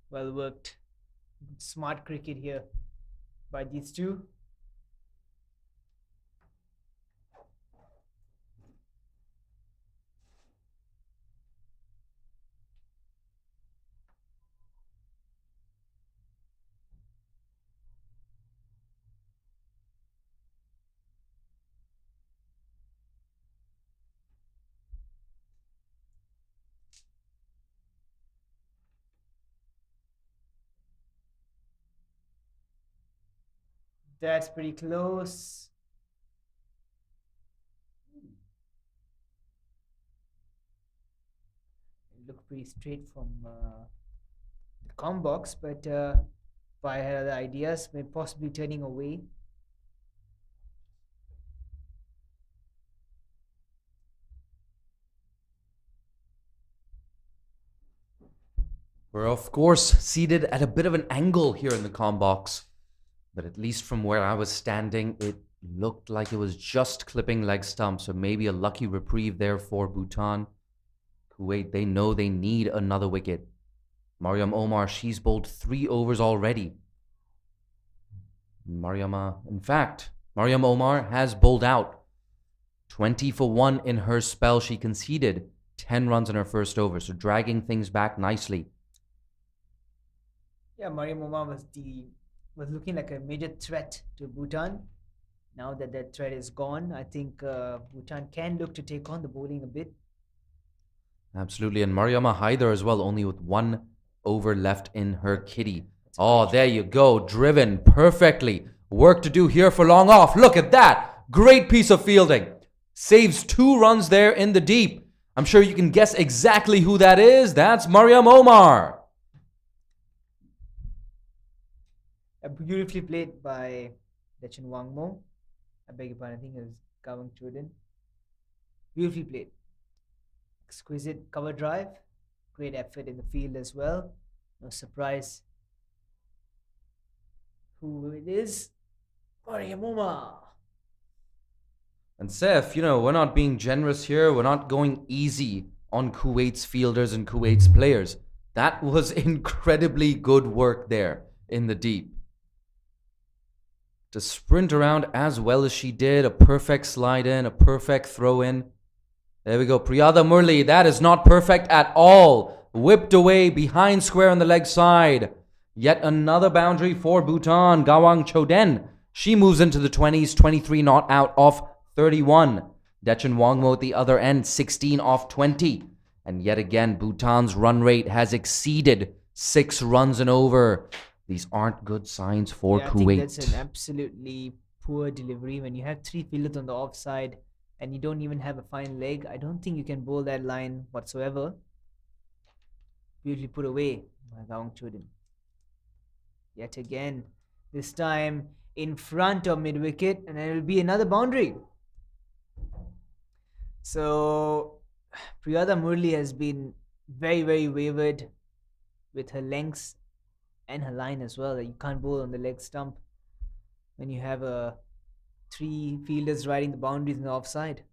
Well worked. Smart cricket here by these two. That's pretty close. It looked pretty straight from the com box, but if I had other ideas, maybe possibly turning away. We're of course seated at a bit of an angle here in the comm box, but at least from where I was standing, it looked like it was just clipping leg stump, so maybe a lucky reprieve there for Bhutan. Kuwait, they know they need another wicket. Mariam Omar, she's bowled 3 overs already. Mariam Omar has bowled out. 20 for 1 in her spell. She conceded 10 runs in her first over, so dragging things back nicely. Yeah, Mariam Omar was looking like a major threat to Bhutan. Now that that threat is gone, I think Bhutan can look to take on the bowling a bit. Absolutely, and Mariama Haider as well, only with 1 over left in her kitty. Oh, there you go, driven perfectly. Work to do here for long off. Look at that, great piece of fielding. Saves 2 runs there in the deep. I'm sure you can guess exactly who that is. That's Mariam Omar. Beautifully played by Techin Wangmo. I beg your pardon, I think it was Gawang Chuden. Beautifully played. Exquisite cover drive. Great effort in the field as well. No surprise who it is. Mariam Omar. And Seth, we're not being generous here. We're not going easy on Kuwait's fielders and Kuwait's players. That was incredibly good work there in the deep. To sprint around as well as she did, a perfect slide in, a perfect throw in. There we go, Priyada Murli, that is not perfect at all. Whipped away behind square on the leg side. Yet another boundary for Bhutan. Gawang Choden. She moves into the 20s, 23 not out of 31. Dechen Wangmo at the other end, 16 off 20. And yet again, Bhutan's run rate has exceeded 6 runs and over. These aren't good signs for Kuwait. I think that's an absolutely poor delivery. When you have 3 fielders on the offside and you don't even have a fine leg, I don't think you can bowl that line whatsoever. Beautifully put away by Gawang Choden. Yet again, this time in front of mid-wicket, and it will be another boundary. So Priyada Murli has been very, very wayward with her lengths and her line as well. You can't bowl on the leg stump when you have 3 fielders riding the boundaries in the offside.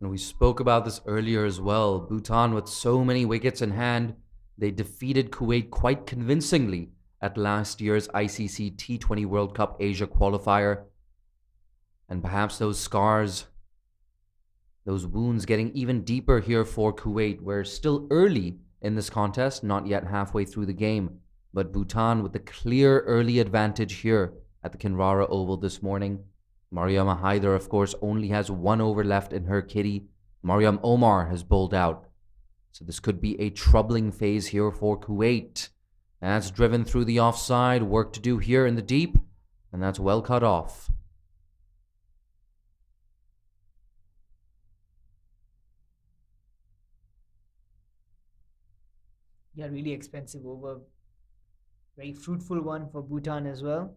And we spoke about this earlier as well. Bhutan, with so many wickets in hand, they defeated Kuwait quite convincingly at last year's ICC T20 World Cup Asia qualifier. And perhaps those scars, those wounds getting even deeper here for Kuwait. We're still early in this contest, not yet halfway through the game. But Bhutan with the clear early advantage here at the Kinrara Oval this morning. Mariam Haider, of course, only has 1 over left in her kitty. Mariam Omar has bowled out. So this could be a troubling phase here for Kuwait. That's driven through the offside. Work to do here in the deep. And that's well cut off. Yeah, really expensive over. Very fruitful one for Bhutan as well.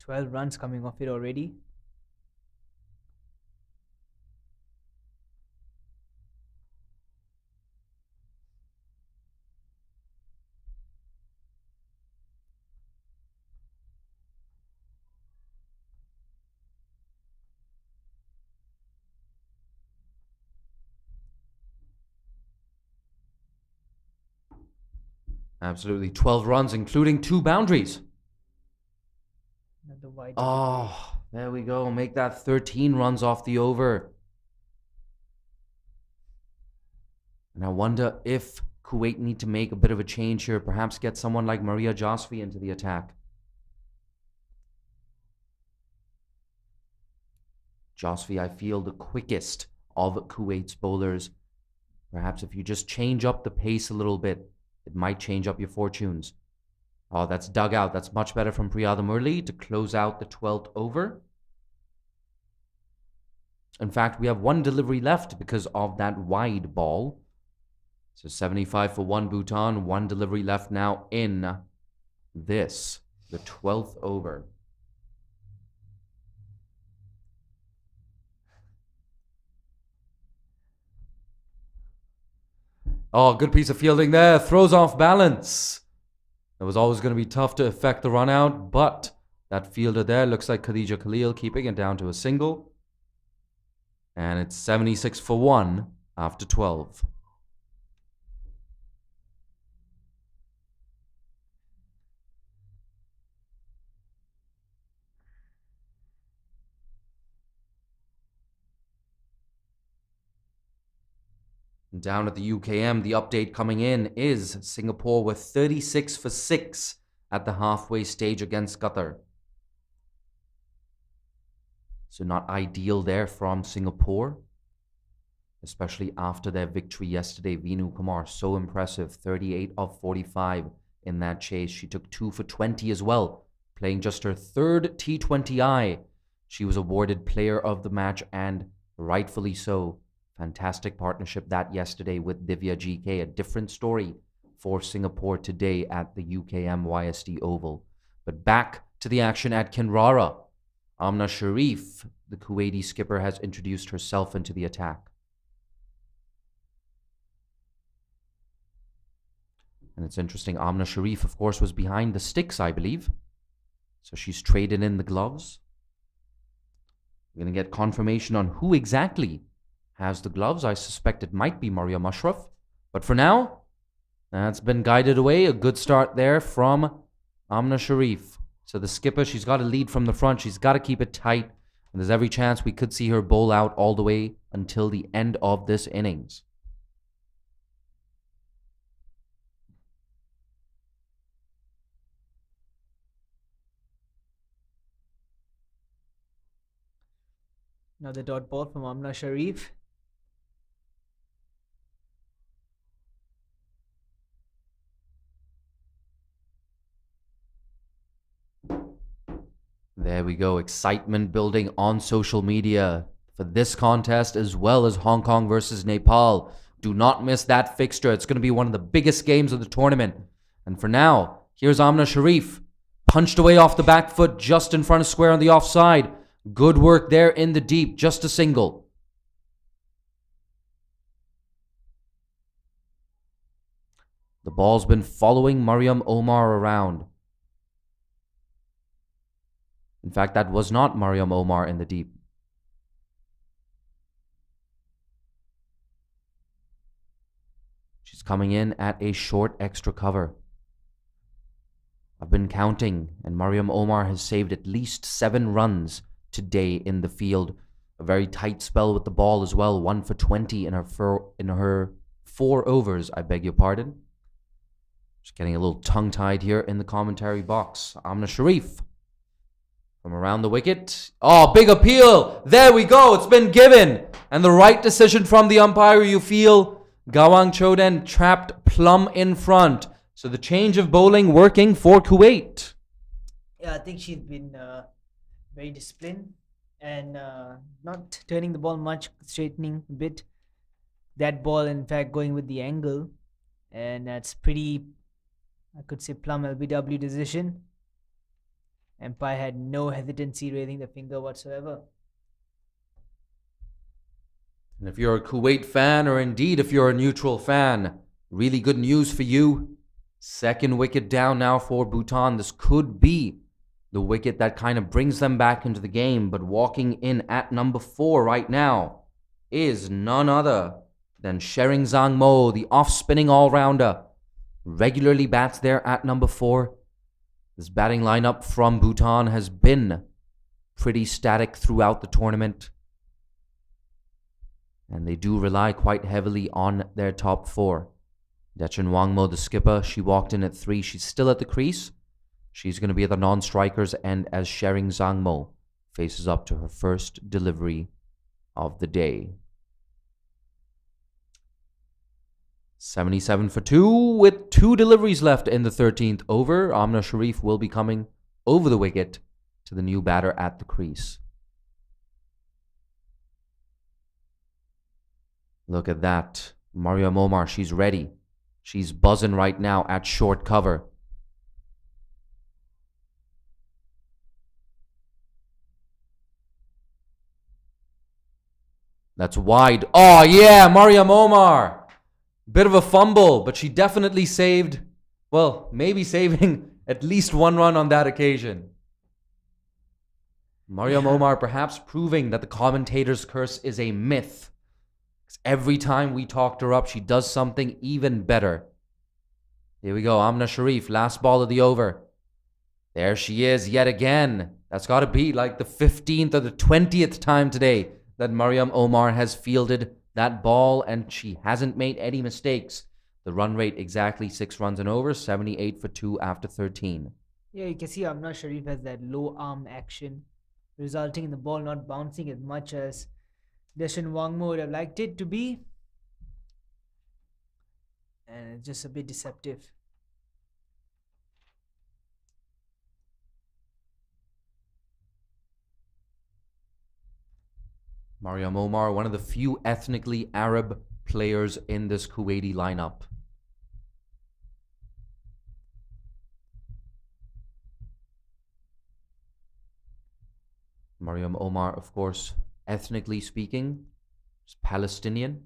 12 runs coming off it already. Absolutely. 12 runs, including 2 boundaries. Another wide. Oh, there we go. Make that 13 runs off the over. And I wonder if Kuwait need to make a bit of a change here. Perhaps get someone like Maria Jasfi into the attack. Jasfi, I feel, the quickest of Kuwait's bowlers. Perhaps if you just change up the pace a little bit, it might change up your fortunes. Oh, that's dug out. That's much better from Priyada Murli to close out the 12th over. In fact, we have 1 delivery left because of that wide ball. So 75 for 1 Bhutan, 1 delivery left now in this, the 12th over. Oh, good piece of fielding there. Throws off balance. It was always going to be tough to effect the run out, but that fielder there looks like Khadija Khalil, keeping it down to a single. And it's 76 for 1 after 12. Down at the UKM, the update coming in is Singapore with 36 for 6 at the halfway stage against Qatar. So not ideal there from Singapore, especially after their victory yesterday. Vinu Kumar, so impressive, 38 of 45 in that chase. She took 2 for 20 as well, playing just her 3rd T20I. She was awarded player of the match, and rightfully so. Fantastic partnership that yesterday with Divya GK. A different story for Singapore today at the UKM YSD Oval. But back to the action at Kinrara. Amna Sharif, the Kuwaiti skipper, has introduced herself into the attack. And it's interesting, Amna Sharif, of course, was behind the sticks, I believe. So she's traded in the gloves. We're going to get confirmation on who exactly has the gloves. I suspect it might be Maria Mushraf. But for now, that's been guided away. A good start there from Amna Sharif. So the skipper, she's got to lead from the front. She's got to keep it tight. And there's every chance we could see her bowl out all the way until the end of this innings. Another dot ball from Amna Sharif. There we go. Excitement building on social media for this contest as well as Hong Kong versus Nepal. Do not miss that fixture. It's going to be one of the biggest games of the tournament. And for now, here's Amna Sharif. Punched away off the back foot just in front of square on the offside. Good work there in the deep. Just a single. The ball's been following Mariam Omar around. In fact, that was not Mariam Omar in the deep. She's coming in at a short extra cover. I've been counting, and Mariam Omar has saved at least 7 runs today in the field. A very tight spell with the ball as well. 1 for 20 in her 4 overs, I beg your pardon. Just getting a little tongue-tied here in the commentary box. Amna Sharif from around the wicket. Oh, big appeal. There we go. It's been given. And the right decision from the umpire, you feel. Gawang Choden trapped plumb in front. So the change of bowling working for Kuwait. Yeah, I think she's been very disciplined and not turning the ball much, straightening a bit. That ball, in fact, going with the angle. And that's pretty, I could say, plumb LBW decision. Empire had no hesitancy raising the finger whatsoever. And if you're a Kuwait fan, or indeed if you're a neutral fan, really good news for you. Second wicket down now for Bhutan. This could be the wicket that kind of brings them back into the game. But walking in at number 4 right now is none other than Shering Zangmo, the off-spinning all-rounder. Regularly bats there at number 4. This batting lineup from Bhutan has been pretty static throughout the tournament. And they do rely quite heavily on their top 4. Dechen Wangmo, the skipper, she walked in at 3. She's still at the crease. She's going to be at the non-strikers end as Shering Zangmo faces up to her first delivery of the day. 77 for 2 with 2 deliveries left in the 13th over. Amna Sharif will be coming over the wicket to the new batter at the crease. Look at that. Mariam Omar, she's ready. She's buzzing right now at short cover. That's wide. Oh yeah, Mariam Omar. Bit of a fumble, but she definitely saved, well, maybe saving at least 1 run on that occasion. Mariam Omar perhaps proving that the commentator's curse is a myth. Every time we talked her up, she does something even better. Here we go, Amna Sharif, last ball of the over. There she is yet again. That's got to be like the 15th or the 20th time today that Mariam Omar has fielded that ball, and she hasn't made any mistakes. The run rate exactly 6 runs and over, 78 for 2 after 13. Yeah, you can see Amna Sharif has that low arm action, resulting in the ball not bouncing as much as Dechen Wangmo would have liked it to be. And it's just a bit deceptive. Mariam Omar, one of the few ethnically Arab players in this Kuwaiti lineup. Mariam Omar, of course, ethnically speaking, is Palestinian.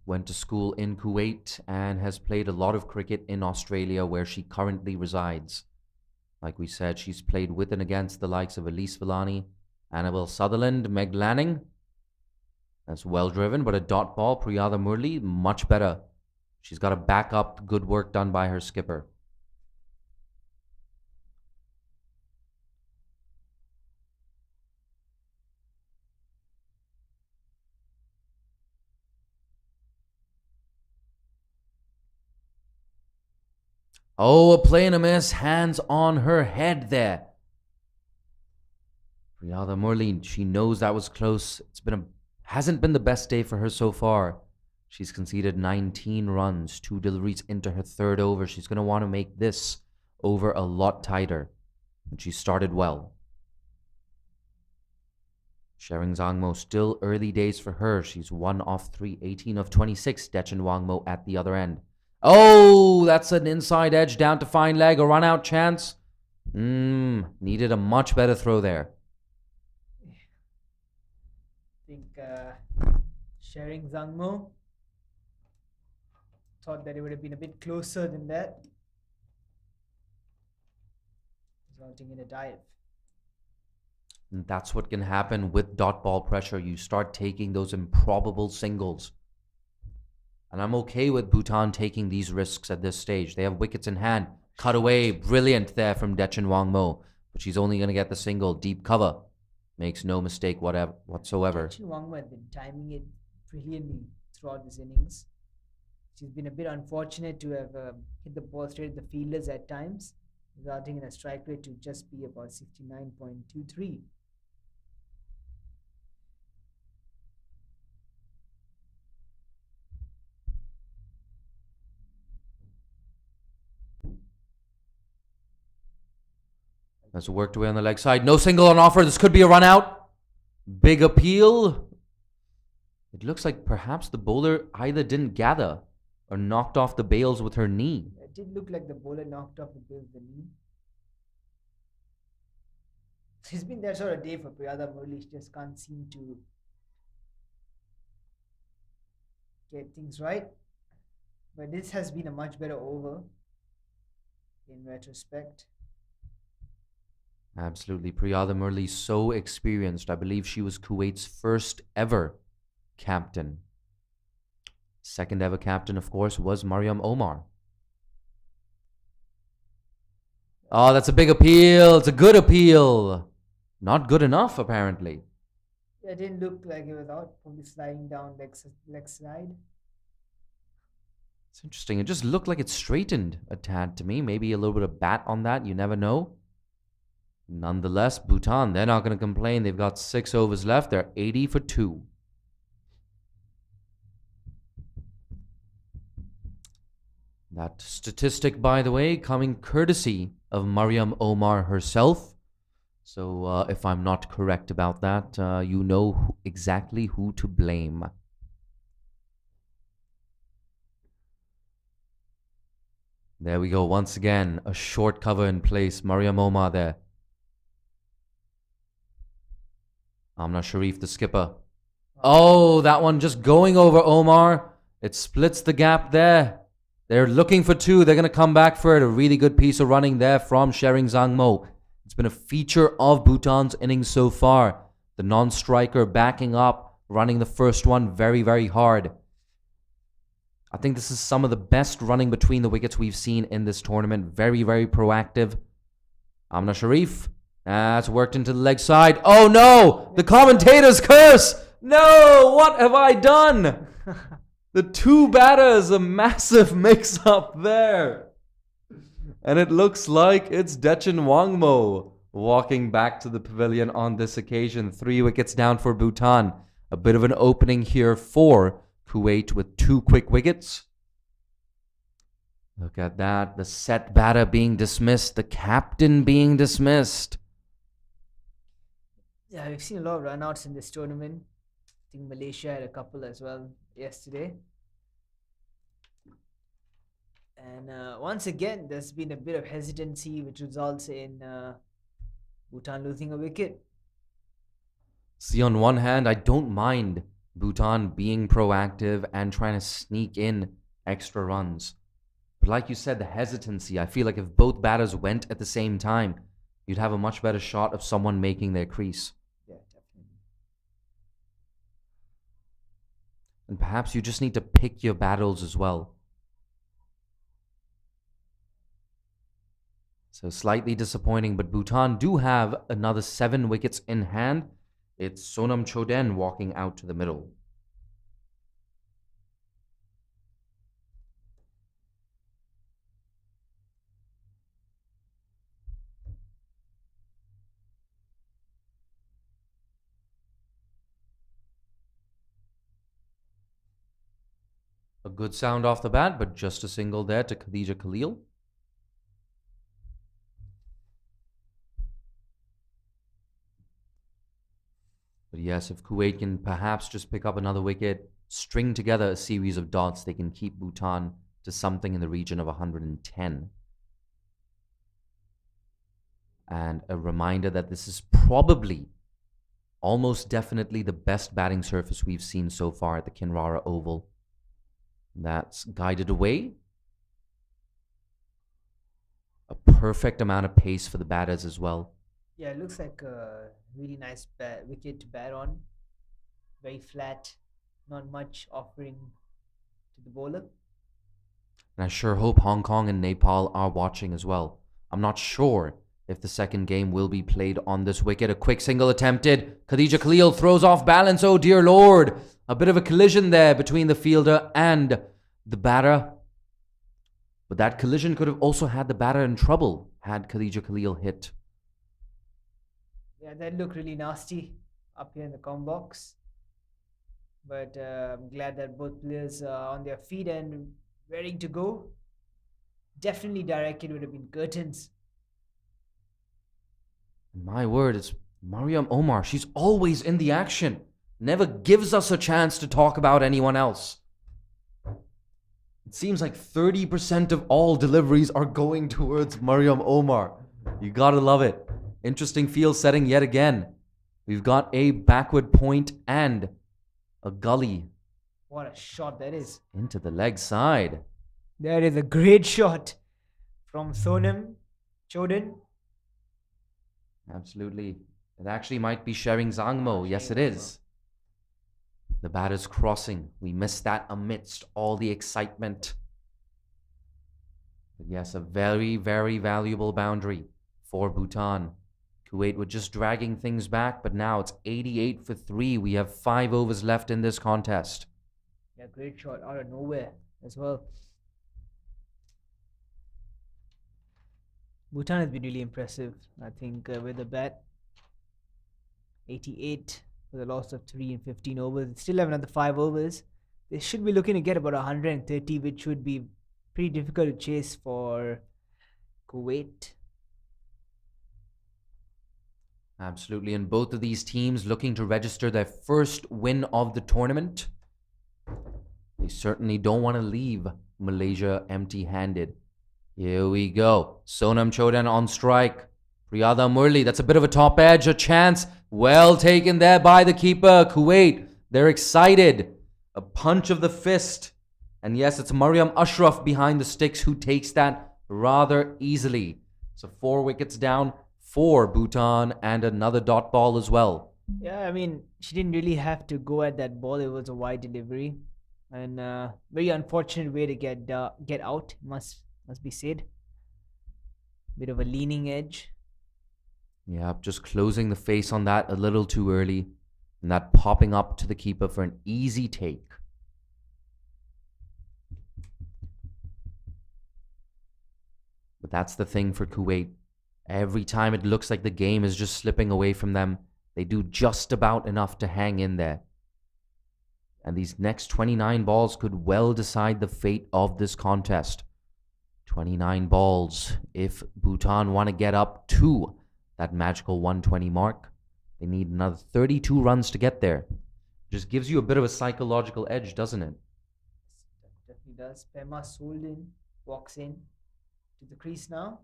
Went to school in Kuwait and has played a lot of cricket in Australia, where she currently resides. Like we said, she's played with and against the likes of Elise Villani, Annabelle Sutherland, Meg Lanning. That's well driven, but a dot ball, Priyada Murli, much better. She's got to back up good work done by her skipper. Oh, a play and a miss, hands on her head there. Priyada Murli, she knows that was close. Hasn't been the best day for her so far. She's conceded 19 runs, 2 deliveries into her third over. She's going to want to make this over a lot tighter. And she started well. Shering Zangmo, still early days for her. She's 1 off 3, 18 of 26. Dechen Wangmo at the other end. Oh, that's an inside edge down to fine leg. A run out chance. Needed a much better throw there. I think Shering Zangmo thought that it would have been a bit closer than that, resulting in a dive. And that's what can happen with dot ball pressure. You start taking those improbable singles. And I'm okay with Bhutan taking these risks at this stage. They have wickets in hand. Cut away. Brilliant there from Dechen Wangmo. But she's only going to get the single. Deep cover. Makes no mistake whatsoever. Dechen Wangmo has been timing it brilliantly throughout this innings. She's been a bit unfortunate to have hit the ball straight at the fielders at times, resulting in a strike rate to just be about 69.23. That's worked away on the leg side. No single on offer. This could be a run out. Big appeal. It looks like perhaps the bowler either didn't gather or knocked off the bails with her knee. It did look like the bowler knocked off the bail with the knee. It's been that sort of day for Priyada Murli. She just can't seem to get things right. But this has been a much better over in retrospect. Absolutely. Priyada Murli, so experienced. I believe she was Kuwait's first ever captain. Second ever captain, of course, was Mariam Omar. Oh, that's a big appeal. It's a good appeal. Not good enough, apparently. Yeah, it didn't look like it was out, probably sliding down leg slide. It's interesting. It just looked like it straightened a tad to me. Maybe a little bit of bat on that. You never know. Nonetheless, Bhutan, they're not going to complain. They've got 6 overs left. They're 80 for 2. That statistic, by the way, coming courtesy of Mariam Omar herself. So if I'm not correct about that, you know exactly who to blame. There we go. Once again, a short cover in place. Mariam Omar there. Amna Sharif, the skipper. Oh, that one just going over Omar. It splits the gap there. They're looking for 2. They're going to come back for it. A really good piece of running there from Shering Zangmo. It's been a feature of Bhutan's innings so far. The non-striker backing up, running the first one very, very hard. I think this is some of the best running between the wickets we've seen in this tournament. Very, very proactive. Amna Sharif. That's worked into the leg side. Oh no! The commentator's curse! No! What have I done? The 2 batters, a massive mix-up there. And it looks like it's Dechen Wangmo walking back to the pavilion on this occasion. 3 wickets down for Bhutan. A bit of an opening here for Kuwait with 2 quick wickets. Look at that. The set batter being dismissed. The captain being dismissed. Yeah, we've seen a lot of runouts in this tournament. I think Malaysia had a couple as well yesterday. And once again, there's been a bit of hesitancy, which results in Bhutan losing a wicket. See, on one hand, I don't mind Bhutan being proactive and trying to sneak in extra runs. But like you said, the hesitancy, I feel like if both batters went at the same time, you'd have a much better shot of someone making their crease. Yeah, definitely. And perhaps you just need to pick your battles as well. So slightly disappointing, but Bhutan do have another 7 wickets in hand. It's Sonam Choden walking out to the middle. A good sound off the bat, but just a single there to Khadija Khalil. But yes, if Kuwait can perhaps just pick up another wicket, string together a series of dots, they can keep Bhutan to something in the region of 110. And a reminder that this is probably, almost definitely, the best batting surface we've seen so far at the Kinrara Oval. That's guided away. A perfect amount of pace for the batters as well. Yeah, it looks like a really nice wicket to bat on. Very flat, not much offering to the bowler. And I sure hope Hong Kong and Nepal are watching as well. I'm not sure if the second game will be played on this wicket. A quick single attempted. Khadija Khalil throws off balance. Oh dear Lord. A bit of a collision there between the fielder and the batter. But that collision could have also had the batter in trouble had Khadija Khalil hit. Yeah, that looked really nasty up here in the com box. But I'm glad that both players are on their feet and ready to go. Definitely directed would have been curtains. My word, it's Mariam Omar. She's always in the action. Never gives us a chance to talk about anyone else. It seems like 30% of all deliveries are going towards Mariam Omar. You gotta love it. Interesting field setting yet again. We've got a backward point and a gully. What a shot that is. Into the leg side. That is a great shot from Sonam Chodan. Absolutely. It actually might be Shering Zangmo. Yes, it is. The batter's crossing. We missed that amidst all the excitement. But yes, a very, very valuable boundary for Bhutan. Kuwait were just dragging things back, but now it's 88 for 3. We have 5 overs left in this contest. Yeah, great shot out of nowhere as well. Bhutan has been really impressive, I think, with the bat. 88 for the loss of 3 in 15 overs. They still have another 5 overs. They should be looking to get about 130, which would be pretty difficult to chase for Kuwait. Absolutely. And both of these teams looking to register their first win of the tournament. They certainly don't want to leave Malaysia empty-handed. Here we go. Sonam Chodan on strike. Priyada Murli, that's a bit of a top edge, a chance. Well taken there by the keeper. Kuwait, they're excited. A punch of the fist. And yes, it's Mariam Ashraf behind the sticks who takes that rather easily. So 4 wickets down for Bhutan and another dot ball as well. Yeah, I mean, she didn't really have to go at that ball. It was a wide delivery. And very unfortunate way to get out, must be said. Bit of a leaning edge. Yeah, just closing the face on that a little too early. And that popping up to the keeper for an easy take. But that's the thing for Kuwait. Every time it looks like the game is just slipping away from them, they do just about enough to hang in there. And these next 29 balls could well decide the fate of this contest. 29 balls. If Bhutan want to get up to that magical 120 mark, they need another 32 runs to get there. Just gives you a bit of a psychological edge, doesn't it? Definitely does. Pema Solden walks in to the crease now.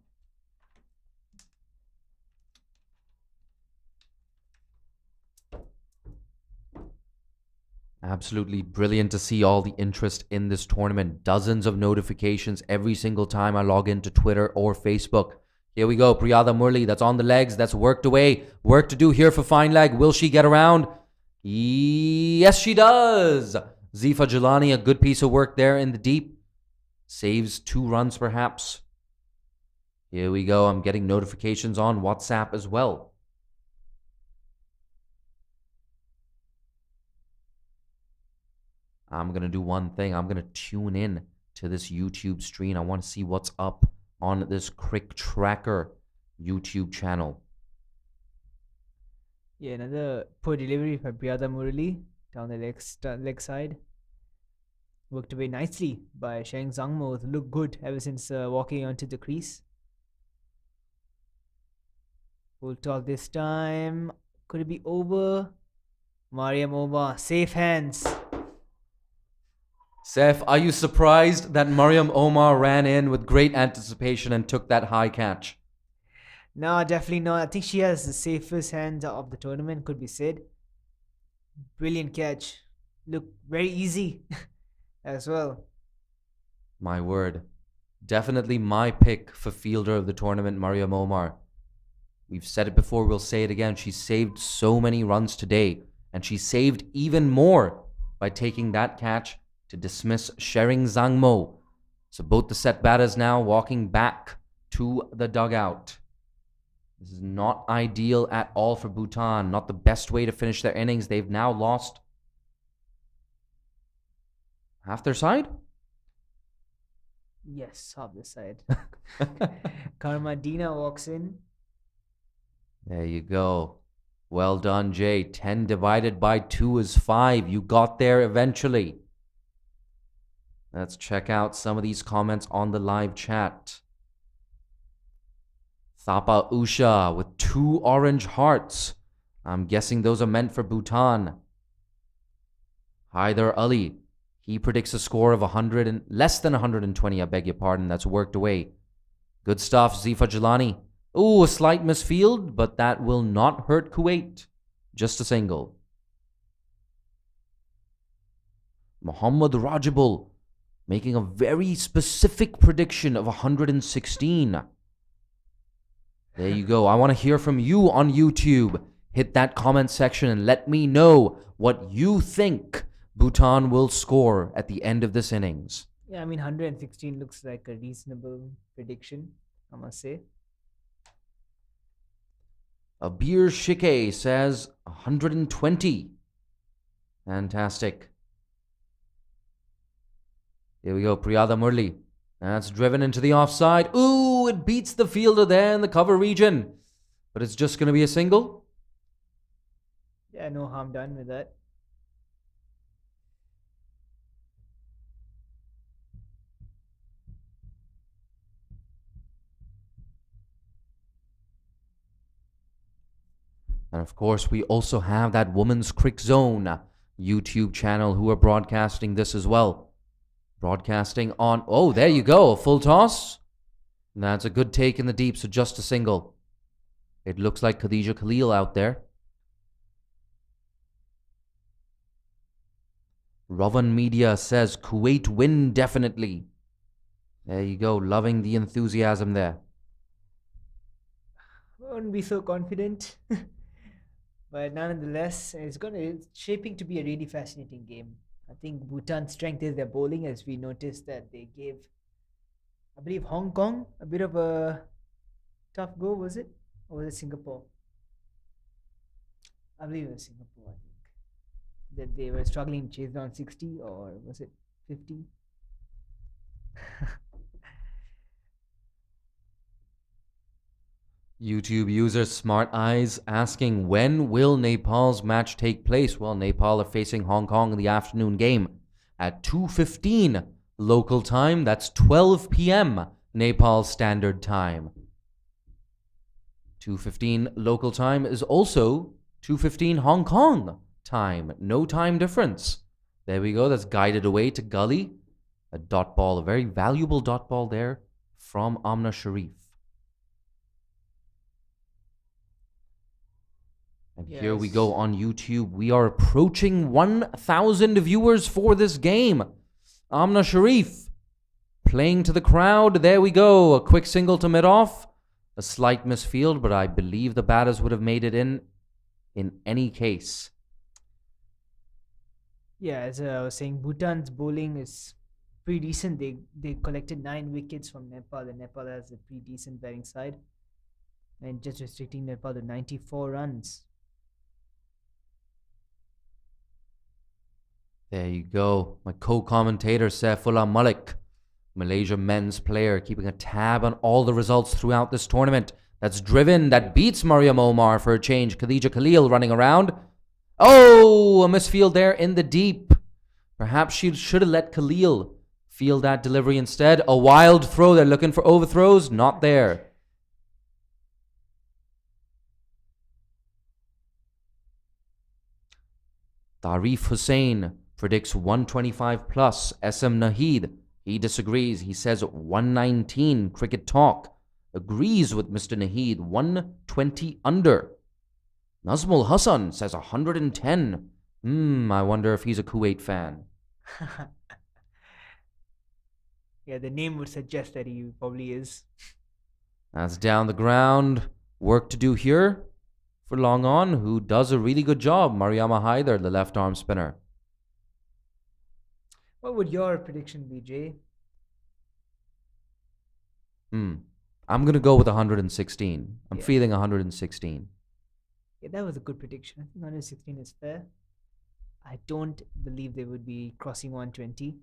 Absolutely brilliant to see all the interest in this tournament. Dozens of notifications every single time I log into Twitter or Facebook. Here we go. Priyada Murli, that's on the legs. That's worked away. Work to do here for fine leg. Will she get around? Yes, she does. Zifa Jalani, a good piece of work there in the deep. Saves 2 runs perhaps. Here we go. I'm getting notifications on WhatsApp as well. I'm going to do one thing. I'm going to tune in to this YouTube stream. I want to see what's up on this CricTracker YouTube channel. Yeah, another poor delivery for Priyada Murali down the leg side. Worked away nicely by Sheng Zhangmo. Looked good ever since walking onto the crease. Full toss this time. Could it be over? Mariam Omar, safe hands. Seth, are you surprised that Mariam Omar ran in with great anticipation and took that high catch? No, definitely not. I think she has the safest hands of the tournament, could be said. Brilliant catch. Look, very easy as well. My word. Definitely my pick for fielder of the tournament, Mariam Omar. We've said it before, we'll say it again. She saved so many runs today, and she saved even more by taking that catch to dismiss Shering Zhangmo. So both the set batters now walking back to the dugout. This is not ideal at all for Bhutan. Not the best way to finish their innings. They've now lost half their side? Yes, half the side. Karmadina walks in. There you go. Well done, Jay. 10 divided by 2 is 5. You got there eventually. Let's check out some of these comments on the live chat. Thapa Usha with 2 orange hearts. I'm guessing those are meant for Bhutan. Haider Ali. He predicts a score of 100 and less than 120, I beg your pardon. That's worked away. Good stuff, Zifa Jalani. Ooh, a slight misfield, but that will not hurt Kuwait. Just a single. Muhammad Rajabul making a very specific prediction of 116. There you go. I want to hear from you on YouTube. Hit that comment section and let me know what you think Bhutan will score at the end of this innings. Yeah, I mean, 116 looks like a reasonable prediction, I must say. Abir Shike says 120. Fantastic. Here we go, Priyada Murli. That's driven into the offside. Ooh, it beats the fielder there in the cover region. But it's just going to be a single. Yeah, no harm done with that. And of course, we also have that Women's Crick Zone YouTube channel who are broadcasting this as well. Broadcasting on... Oh, there you go. Full toss. That's a good take in the deep, so just a single. It looks like Khadija Khalil out there. Rovan Media says Kuwait win definitely. There you go. Loving the enthusiasm there. I wouldn't be so confident. But nonetheless, it's shaping to be a really fascinating game. I think Bhutan's strength is their bowling, as we noticed that they gave, I believe, Hong Kong a bit of a tough go, was it? Or was it Singapore? I believe it was Singapore, I think. That they were struggling to chase down 60, or was it 50? YouTube user Smart Eyes asking, when will Nepal's match take place? Well, Nepal are facing Hong Kong in the afternoon game at 2:15 local time. That's 12 p.m. Nepal Standard Time. 2:15 local time is also 2:15 Hong Kong time. No time difference. There we go. That's guided away to Gully. A dot ball, a very valuable dot ball there from Amna Sharif. And here we go on YouTube. We are approaching 1,000 viewers for this game. Amna Sharif playing to the crowd. There we go. A quick single to mid-off. A slight misfield, but I believe the batters would have made it in any case. Yeah, as I was saying, Bhutan's bowling is pretty decent. They collected 9 wickets from Nepal, and Nepal has a pretty decent batting side. And just restricting Nepal to 94 runs. There you go. My co-commentator, Saifullah Malik, Malaysia men's player, keeping a tab on all the results throughout this tournament. That's driven, that beats Mariam Omar for a change. Khadija Khalil running around. Oh, a misfield there in the deep. Perhaps she should have let Khalil field that delivery instead. A wild throw. They're looking for overthrows. Not there. Tarif Hussain predicts 125 plus. SM Nahid, he disagrees. He says 119. Cricket Talk agrees with Mr. Nahid. 120 under. Nazmul Hassan says 110. I wonder if he's a Kuwait fan. Yeah, the name would suggest that he probably is. That's down the ground. Work to do here for Long On, who does a really good job. Mariama Haider, the left arm spinner. What would your prediction be, Jay? I'm going to go with 116. I'm Yeah. feeling 116. Yeah, that was a good prediction. I think 116 is fair. I don't believe they would be crossing 120.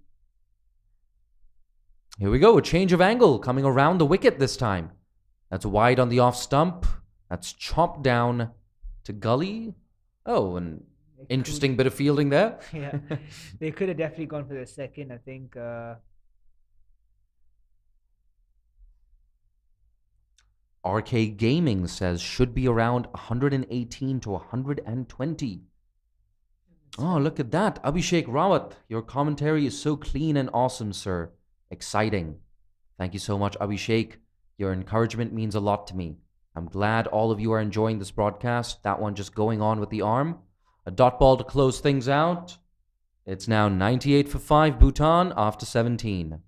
Here we go. A change of angle coming around the wicket this time. That's wide on the off stump. That's chopped down to gully. Oh, an interesting bit of fielding there. Yeah, they could have definitely gone for the second, I think. RK Gaming says should be around 118 to 120. Oh, look at that. Abhishek Rawat, your commentary is so clean and awesome, sir. Exciting. Thank you so much, Abhishek. Your encouragement means a lot to me. I'm glad all of you are enjoying this broadcast. That one just going on with the arm. A dot ball to close things out. It's now 98 for 5 Bhutan after 17.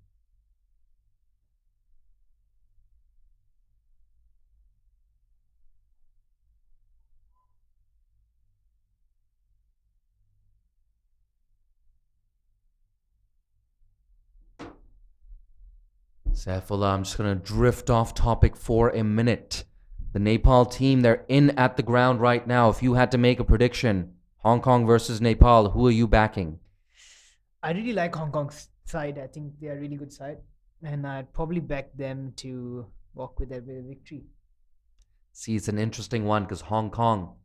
Saifullah, I'm just going to drift off topic for a minute. The Nepal team, they're in at the ground right now. If you had to make a prediction, Hong Kong versus Nepal, who are you backing? I really like Hong Kong's side. I think they are a really good side. And I'd probably back them to walk with their victory. See, it's an interesting one because Hong Kong,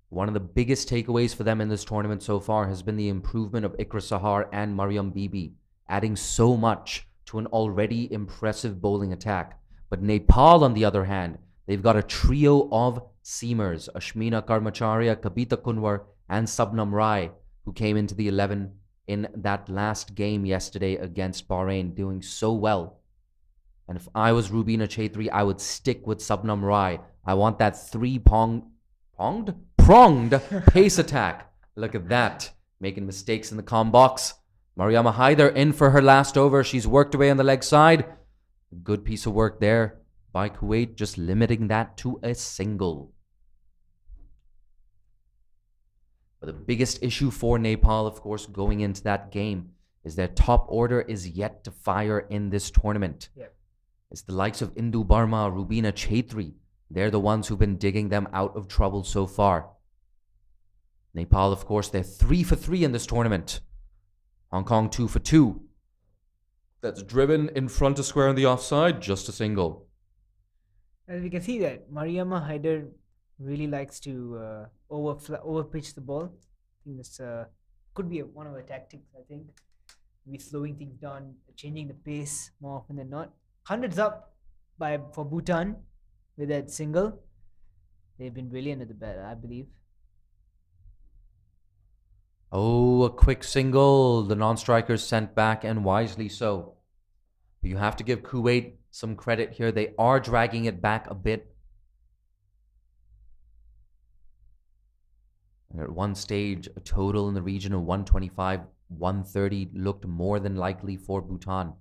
one of the biggest takeaways for them in this tournament so far has been the improvement of Ikra Sahar and Mariam Bibi, adding so much to an already impressive bowling attack. But Nepal, on the other hand, they've got a trio of seamers, Ashmina Karmacharya, Kabita Kunwar, and Sabnam Rai, who came into the 11 in that last game yesterday against Bahrain, doing so well. And if I was Rubina Chaitri, I would stick with Sabnam Rai. I want that pronged pace attack. Look at that. Making mistakes in the comm box. Mariama Haider in for her last over. She's worked away on the leg side. Good piece of work there by Kuwait, just limiting that to a single. But the biggest issue for Nepal, of course, going into that game is their top order is yet to fire in this tournament. Yep. It's the likes of Indu Barma, Rubina Chaitri. They're the ones who've been digging them out of trouble so far. Nepal, of course, they're 3 for 3 in this tournament. Hong Kong 2 for 2. That's driven in front of square on the offside, just a single. As we can see that Mariama Haider really likes to overpitch the ball. I think this could be one of her tactics, I think. Maybe slowing things down, changing the pace more often than not. 100s up for Bhutan with that single. They've been brilliant at the bat, I believe. Oh, a quick single. The non-strikers sent back, and wisely so. You have to give Kuwait some credit here. They are dragging it back a bit. And at one stage, a total in the region of 125, 130 looked more than likely for Bhutan.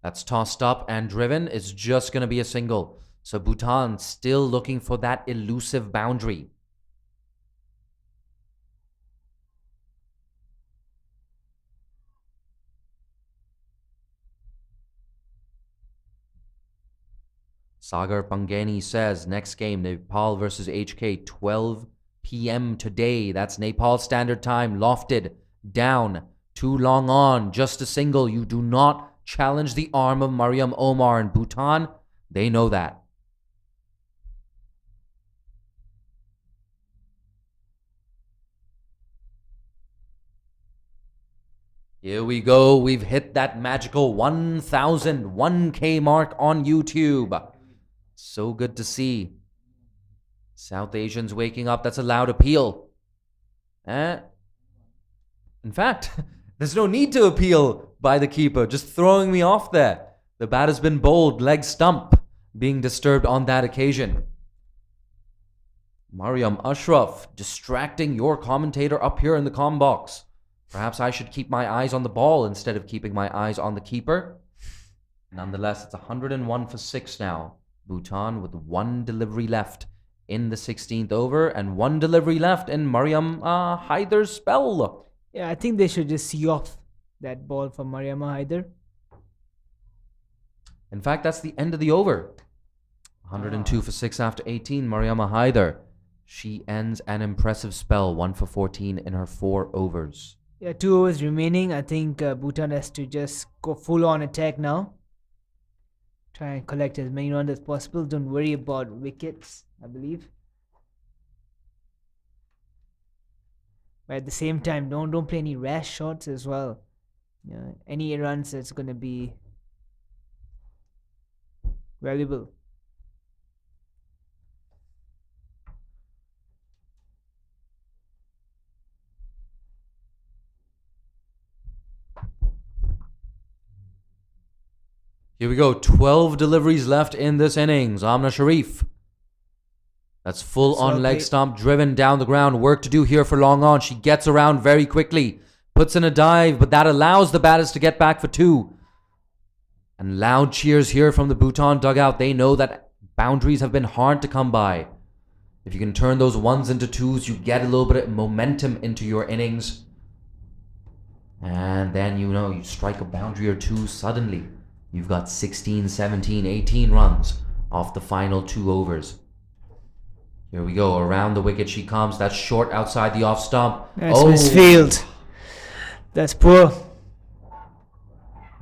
That's tossed up and driven. It's just going to be a single. So Bhutan still looking for that elusive boundary. Sagar Pangeni says, next game, Nepal versus HK, 12 p.m. today. That's Nepal Standard Time, lofted, down, too long on, just a single. You do not challenge the arm of Mariam Omar in Bhutan. They know that. Here we go. We've hit that magical 1,000, 1K mark on YouTube. So good to see. South Asians waking up. That's a loud appeal. In fact, there's no need to appeal by the keeper. Just throwing me off there. The bat has been bowled, leg stump, being disturbed on that occasion. Mariam Ashraf distracting your commentator up here in the comm box. Perhaps I should keep my eyes on the ball instead of keeping my eyes on the keeper. Nonetheless, it's 101 for 6 now. Bhutan with 1 delivery left in the 16th over and 1 delivery left in Mariam Haider's spell. Yeah, I think they should just see off that ball for Mariam Haider. In fact, that's the end of the over. 102 for 6 after 18. Mariam Haider. She ends an impressive spell, 1 for 14 in her 4 overs. Yeah, 2 overs remaining. I think Bhutan has to just go full on attack now. Try and collect as many runs as possible. Don't worry about wickets, I believe. But at the same time, don't play any rash shots as well. Any runs that's gonna be valuable. Here we go. 12 deliveries left in this innings. Amna Sharif. That's full on leg stump, driven down the ground. Work to do here for long on. She gets around very quickly. Puts in a dive, but that allows the batters to get back for 2. And loud cheers here from the Bhutan dugout. They know that boundaries have been hard to come by. If you can turn those 1s into 2s, you get a little bit of momentum into your innings. And then, you strike a boundary or 2 suddenly. You've got 16, 17, 18 runs off the final 2 overs. Here we go. Around the wicket she comes. That's short outside the off stump. That's misfield. That's poor.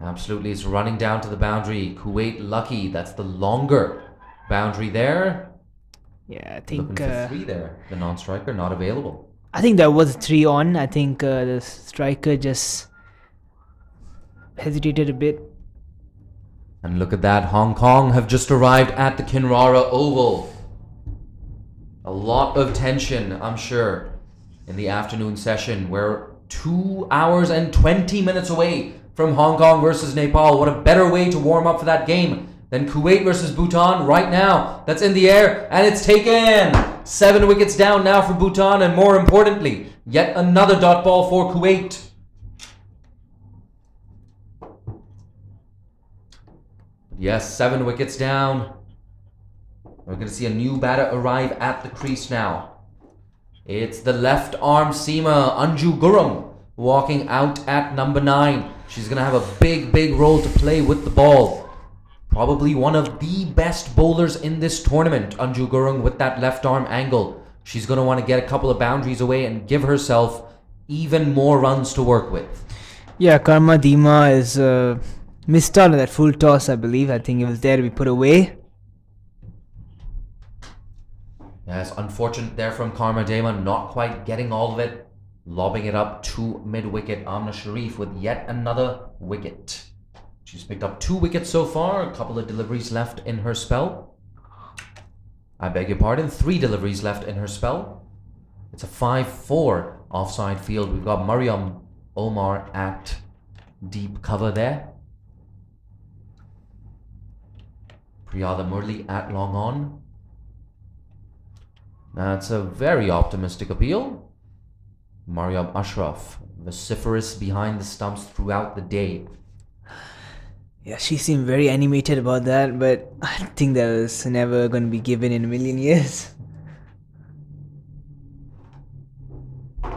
Absolutely. It's running down to the boundary. Kuwait lucky. That's the longer boundary there. Yeah, I think... Looking for 3 there. The non-striker not available. I think that was 3 on. I think the striker just hesitated a bit. And look at that. Hong Kong have just arrived at the Kinrara Oval. A lot of tension, I'm sure, in the afternoon session. We're 2 hours and 20 minutes away from Hong Kong versus Nepal. What a better way to warm up for that game than Kuwait versus Bhutan right now. That's in the air, and it's taken. 7 wickets down now for Bhutan, and more importantly, yet another dot ball for Kuwait. Yes, 7 wickets down. We're going to see a new batter arrive at the crease now. It's the left arm seamer, Anju Gurung, walking out at number 9. She's going to have a big role to play with the ball. Probably one of the best bowlers in this tournament, Anju Gurung, with that left arm angle. She's going to want to get a couple of boundaries away and give herself even more runs to work with. Yeah, Karma Dima is missed out on that full toss, I believe. I think it was there to be put away. Yes, unfortunate there from Karma Dema, not quite getting all of it. Lobbing it up to mid-wicket. Amna Sharif with yet another wicket. She's picked up 2 wickets so far. A couple of deliveries left in her spell. I beg your pardon, 3 deliveries left in her spell. It's a 5-4 offside field. We've got Mariam Omar at deep cover there. Priyada Murli at long on. That's a very optimistic appeal. Mariam Ashraf, vociferous behind the stumps throughout the day. Yeah, she seemed very animated about that, but I think that was never going to be given in a million years. I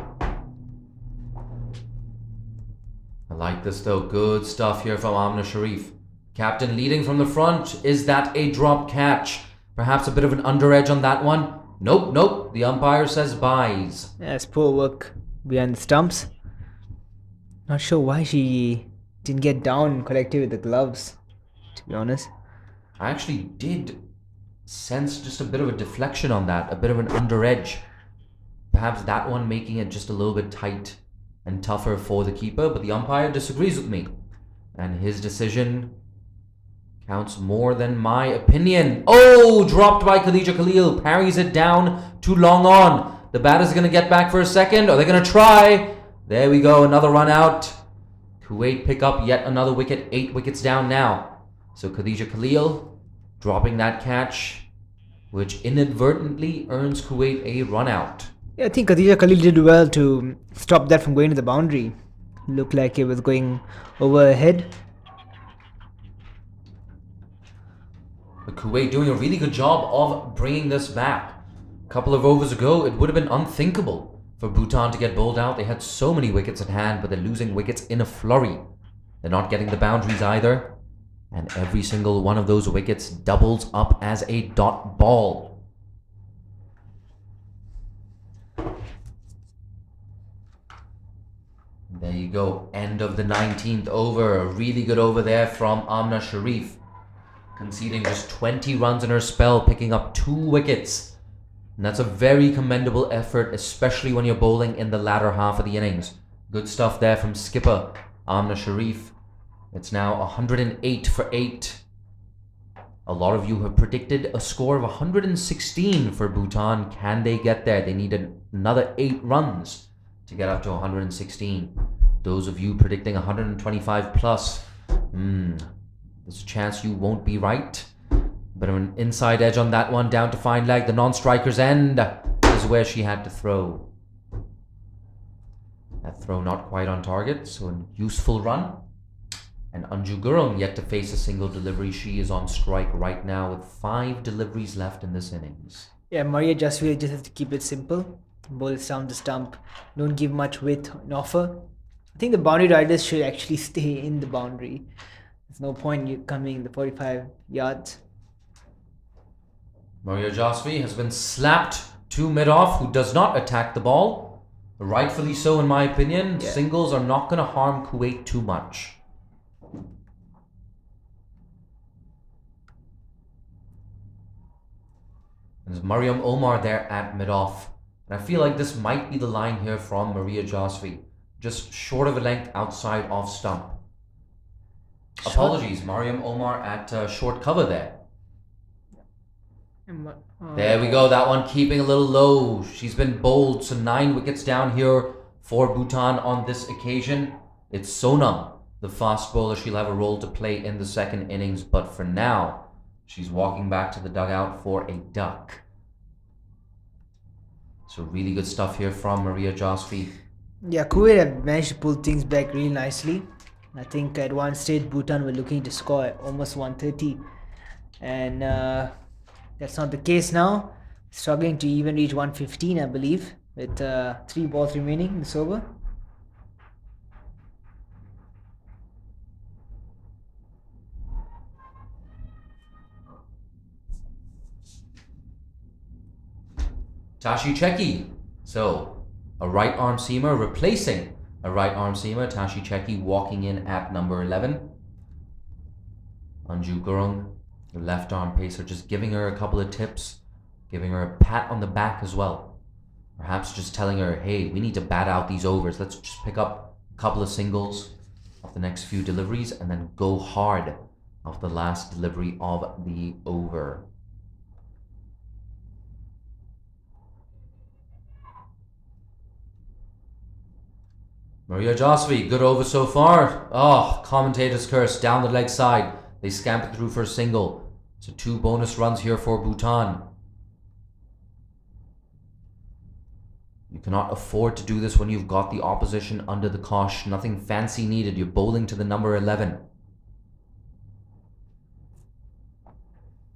like this though. Good stuff here from Amna Sharif. Captain leading from the front. Is that a drop catch? Perhaps a bit of an under edge on that one. Nope. The umpire says byes. Yeah, it's poor work behind the stumps. Not sure why she didn't get down collectively with the gloves, to be honest. I actually did sense just a bit of a deflection on that. A bit of an under edge. Perhaps that one making it just a little bit tight and tougher for the keeper, but the umpire disagrees with me. And his decision counts more than my opinion. Oh, dropped by Khadija Khalil. Parries it down to long on. The batter's going to get back for a second. Are they going to try? There we go. Another run out. Kuwait pick up yet another wicket. 8 wickets down now. So Khadija Khalil dropping that catch, which inadvertently earns Kuwait a run out. Yeah, I think Khadija Khalil did well to stop that from going to the boundary. Looked like it was going over her head. But Kuwait doing a really good job of bringing this back. A couple of overs ago, it would have been unthinkable for Bhutan to get bowled out. They had so many wickets at hand, but they're losing wickets in a flurry. They're not getting the boundaries either. And every single one of those wickets doubles up as a dot ball. There you go. End of the 19th over. A really good over there from Amna Sharif. Conceding just 20 runs in her spell, picking up 2 wickets. And that's a very commendable effort, especially when you're bowling in the latter half of the innings. Good stuff there from skipper Amna Sharif. It's now 108 for 8. A lot of you have predicted a score of 116 for Bhutan. Can they get there? They need another 8 runs to get up to 116. Those of you predicting 125 plus, there's a chance you won't be right. But an inside edge on that one, down to fine leg. The non-striker's end is where she had to throw. That throw not quite on target, so a useful run. And Anju Gurung yet to face a single delivery. She is on strike right now with 5 deliveries left in this innings. Yeah, Maria Jaswal just has to keep it simple. Bowl it down the stump. Don't give much width in offer. I think the boundary riders should actually stay in the boundary. There's no point you coming the 45 yards. Maria Jasvi has been slapped to mid-off, who does not attack the ball. Rightfully so, in my opinion. Yeah. Singles are not going to harm Kuwait too much. There's Mariam Omar there at mid-off. And I feel like this might be the line here from Maria Jasvi. Just short of a length outside off stump. Apologies, Mariam Omar at short cover there. There we go, that one keeping a little low. She's been bowled, so 9 wickets down here for Bhutan on this occasion. It's Sonam, the fast bowler. She'll have a role to play in the second innings, but for now, she's walking back to the dugout for a duck. So really good stuff here from Maria Jasvi. Yeah, Kuwait have managed to pull things back really nicely. I think at one stage Bhutan were looking to score at almost 130. And that's not the case now. Struggling to even reach 115, I believe, with 3 balls remaining in this over. Tashi Cheki. So, a right arm seamer replacing a right arm seamer. Tashi Cheki walking in at number 11. Anju Gurung, the left arm pacer, just giving her a couple of tips, giving her a pat on the back as well. Perhaps just telling her, hey, we need to bat out these overs. Let's just pick up a couple of singles of the next few deliveries and then go hard off the last delivery of the over. Maria Jasvi, good over so far. Oh, commentator's curse, down the leg side. They scampered through for a single. So 2 bonus runs here for Bhutan. You cannot afford to do this when you've got the opposition under the cosh. Nothing fancy needed. You're bowling to the number 11.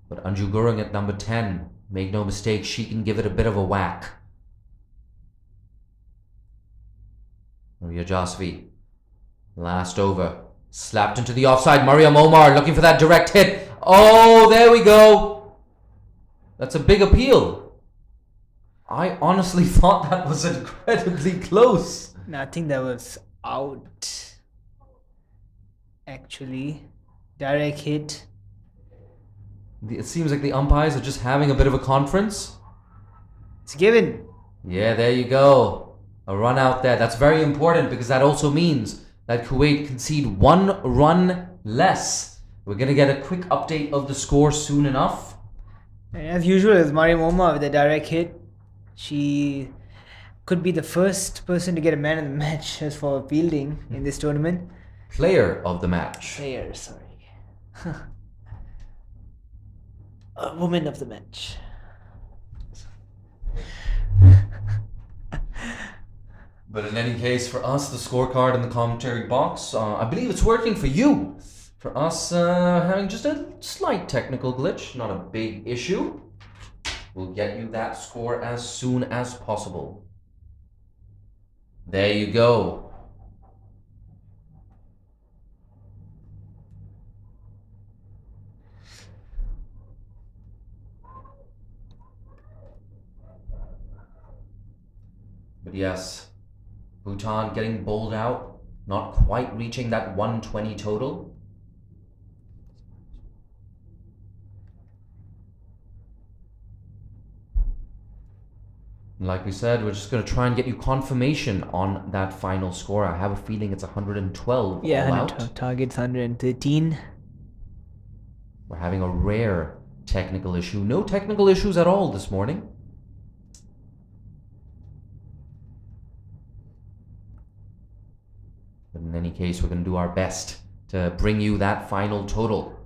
But Anju Gurung at number 10. Make no mistake, she can give it a bit of a whack. Maria Jasvi, last over, slapped into the offside. Mariam Omar looking for that direct hit. Oh, there we go. That's a big appeal. I honestly thought that was incredibly close. No, I think that was out. Actually, direct hit. It seems like the umpires are just having a bit of a conference. It's given. Yeah, there you go. A run out there. That's very important because that also means that Kuwait concede 1 run less. We're going to get a quick update of the score soon enough. And as usual, it's Mariam Omar with a direct hit. She could be the first person to get a man of the match as for fielding in this tournament. Player of the match. Player, sorry. A woman of the match. But in any case, for us, the scorecard in the commentary box, I believe it's working for you. For us, having just a slight technical glitch, not a big issue. We'll get you that score as soon as possible. There you go. But yes, Bhutan getting bowled out, not quite reaching that 120 total. And like we said, we're just going to try and get you confirmation on that final score. I have a feeling it's 112 Yeah, all out. target's 113. We're having a rare technical issue. No technical issues at all this morning. But in any case, we're going to do our best to bring you that final total.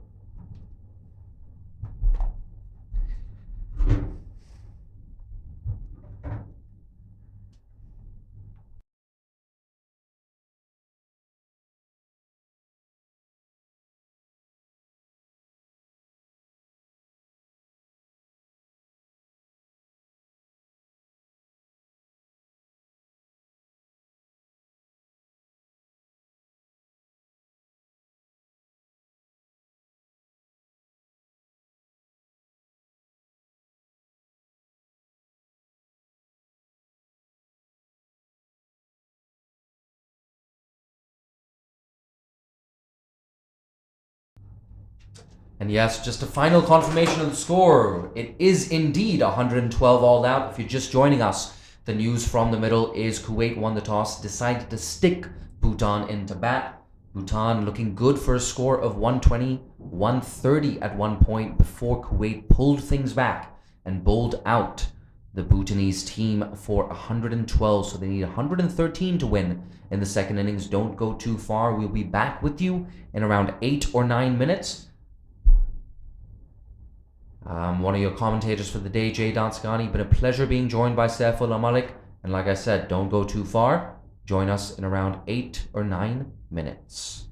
And yes, just a final confirmation of the score. It is indeed 112 all out. If you're just joining us, the news from the middle is Kuwait won the toss, decided to stick Bhutan into bat. Bhutan looking good for a score of 120, 130 at one point before Kuwait pulled things back and bowled out the Bhutanese team for 112. So they need 113 to win in the second innings. Don't go too far. We'll be back with you in around 8 or 9 minutes. One of your commentators for the day, Jay Danskani. Been a pleasure being joined by Saifullah Malik. And like I said, don't go too far. Join us in around 8 or 9 minutes.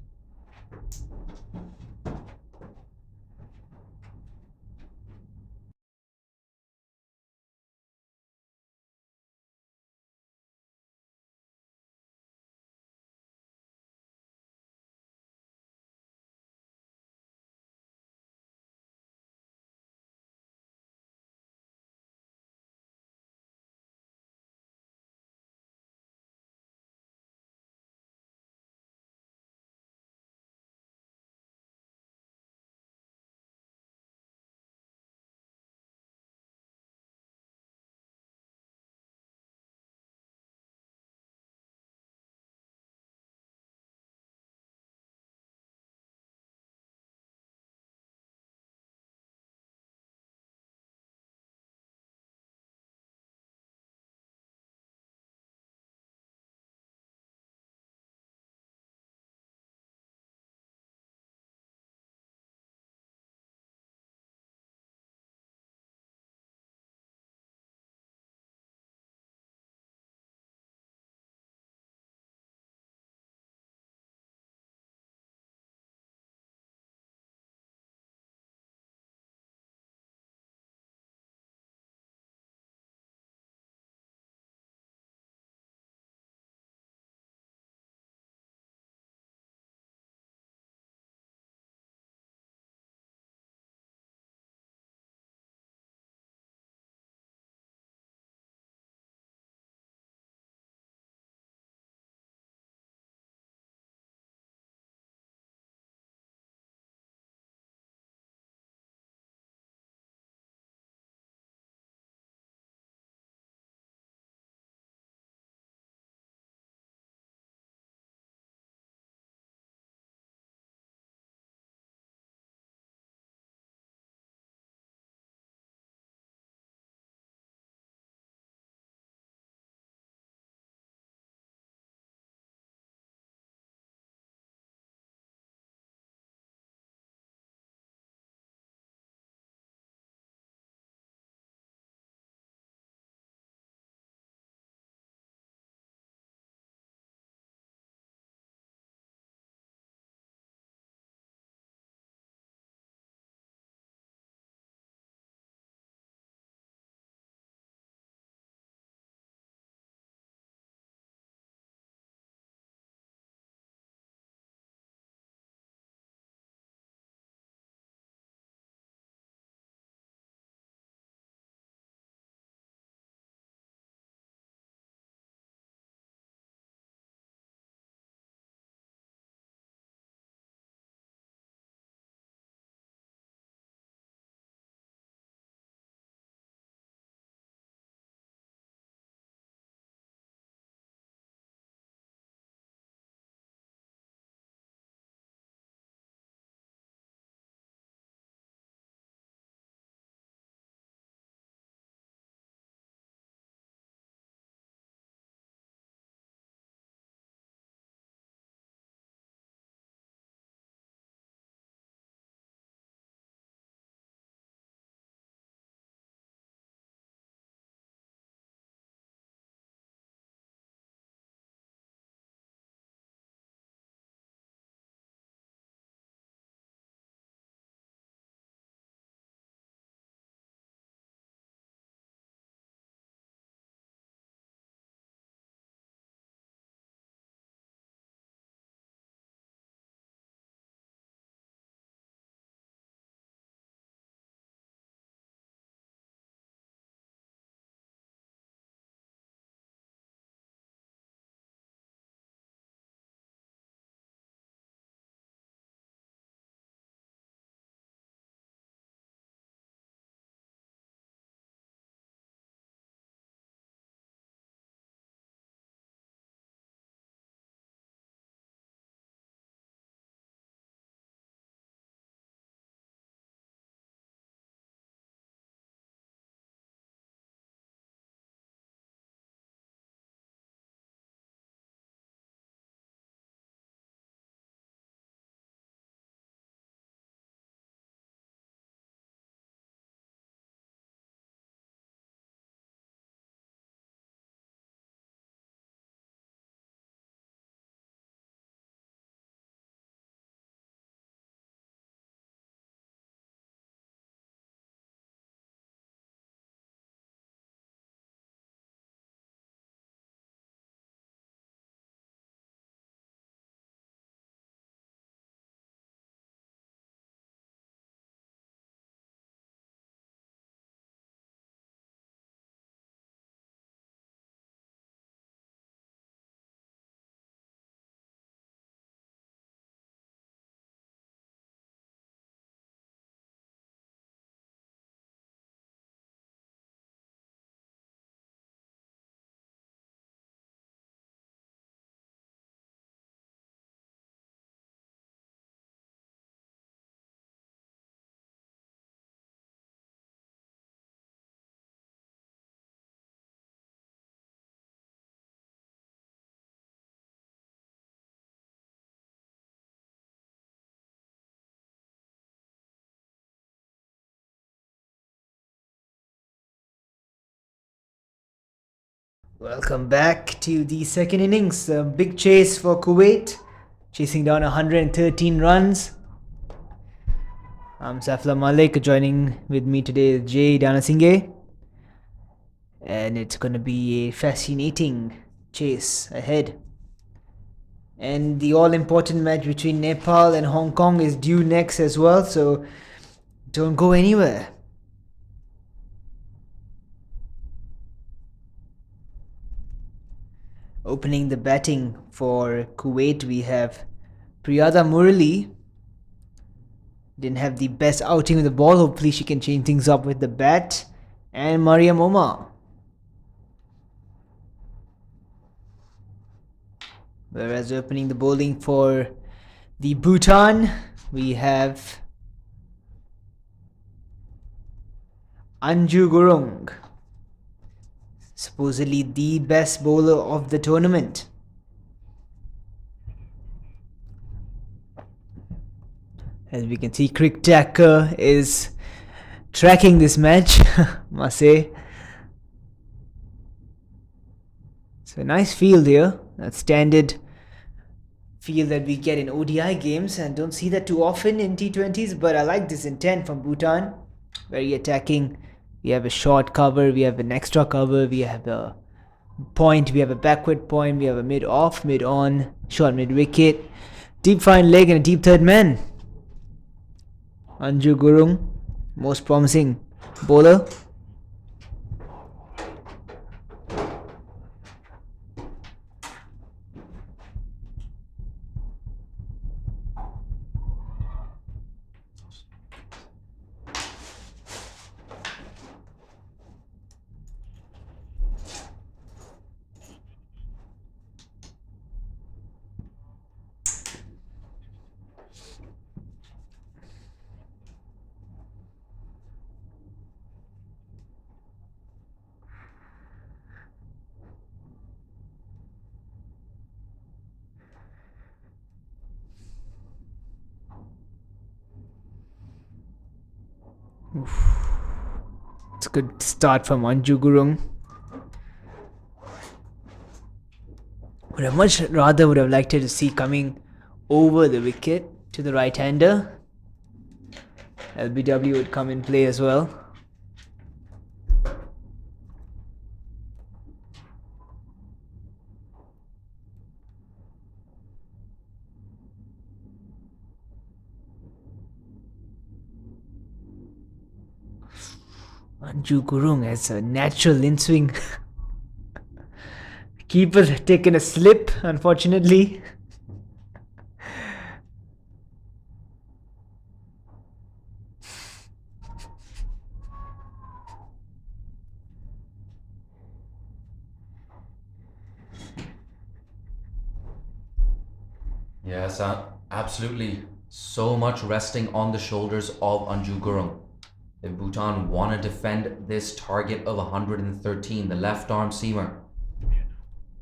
Welcome back to the second innings. A big chase for Kuwait, chasing down 113 runs. I'm Safla Malik. Joining with me today is Jay Danasinghe. And it's going to be a fascinating chase ahead. And the all-important match between Nepal and Hong Kong is due next as well, so don't go anywhere. Opening the batting for Kuwait, we have Priyada Murali. Didn't have the best outing with the ball. Hopefully she can change things up with the bat. And Mariam Omar. Whereas opening the bowling for the Bhutan, we have Anju Gurung, supposedly the best bowler of the tournament. As we can see, CricTracker is tracking this match, must say. So a nice field here. That's standard field that we get in ODI games and don't see that too often in T20s, but I like this intent from Bhutan. Very attacking. We have a short cover, we have an extra cover, we have a point, we have a backward point, we have a mid-off, mid-on, short mid-wicket, deep fine leg and a deep third man. Anju Gurung, most promising bowler. It's a good start from Anju Gurung. Would have much rather would have liked to see coming over the wicket to the right-hander. LBW would come in play as well. Anju Gurung has a natural in-swing. Keeper taken a slip, unfortunately. Yes, absolutely. So much resting on the shoulders of Anju Gurung. If Bhutan want to defend this target of 113, the left arm seamer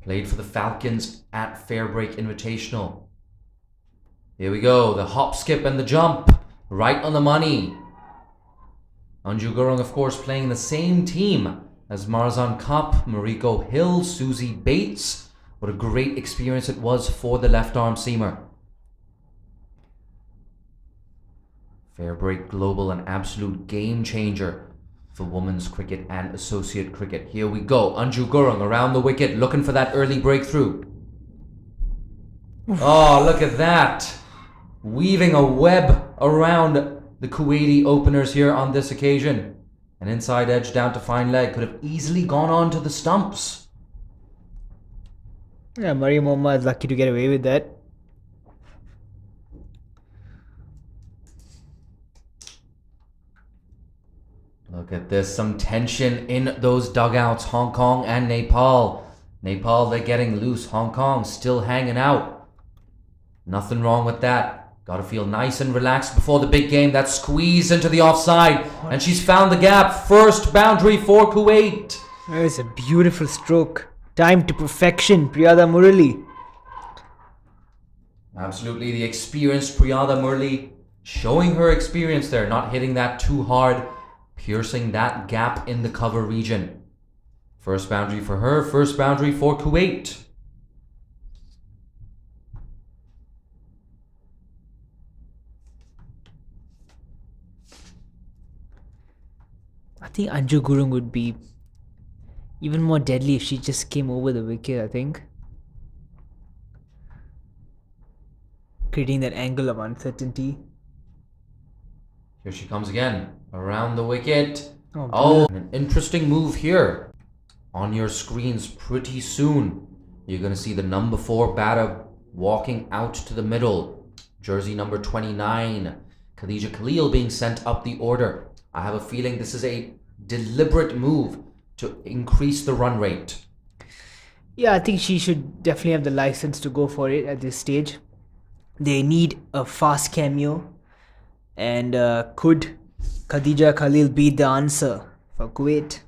played for the Falcons at Fairbreak Invitational. Here we go, the hop, skip and the jump, right on the money. Anju Gurung, of course, playing the same team as Marzan Kapp, Mariko Hill, Susie Bates. What a great experience it was for the left arm seamer. Fairbreak Global, an absolute game changer for women's cricket and associate cricket. Here we go. Anju Gurung around the wicket, looking for that early breakthrough. Oh, look at that. Weaving a web around the Kuwaiti openers here on this occasion. An inside edge down to fine leg. Could have easily gone on to the stumps. Yeah, Mariam Omar is lucky to get away with that. Look at this, some tension in those dugouts, Hong Kong and Nepal. Nepal, they're getting loose. Hong Kong still hanging out. Nothing wrong with that. Got to feel nice and relaxed before the big game. That squeeze into the offside. And she's found the gap. First boundary for Kuwait. It's a beautiful stroke. Time to perfection, Priyada Murali. Absolutely, the experienced Priyada Murali showing her experience there. Not hitting that too hard. Piercing that gap in the cover region. First boundary for her, first boundary for Kuwait. I think Anju Gurung would be even more deadly if she just came over the wicket, I think. Creating that angle of uncertainty. Here she comes again, around the wicket. Oh, An interesting move here. On your screens pretty soon, you're going to see the number 4 batter walking out to the middle. Jersey number 29, Khadija Khalil being sent up the order. I have a feeling this is a deliberate move to increase the run rate. Yeah, I think she should definitely have the license to go for it at this stage. They need a fast cameo. And could Khadija Khalil be the answer for Kuwait?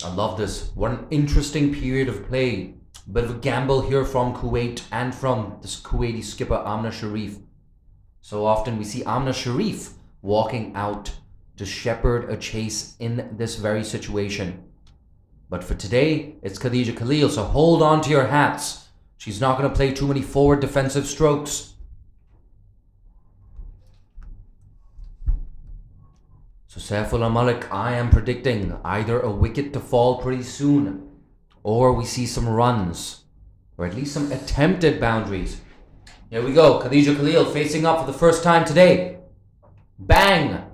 I love this. What an interesting period of play. Bit of a gamble here from Kuwait and from this Kuwaiti skipper Amna Sharif. So often we see Amna Sharif walking out to shepherd a chase in this very situation. But for today, it's Khadija Khalil, so hold on to your hats. She's not going to play too many forward defensive strokes. So Saifullah Malik, I am predicting either a wicket to fall pretty soon, or we see some runs, or at least some attempted boundaries. Here we go, Khadija Khalil facing up for the first time today. Bang!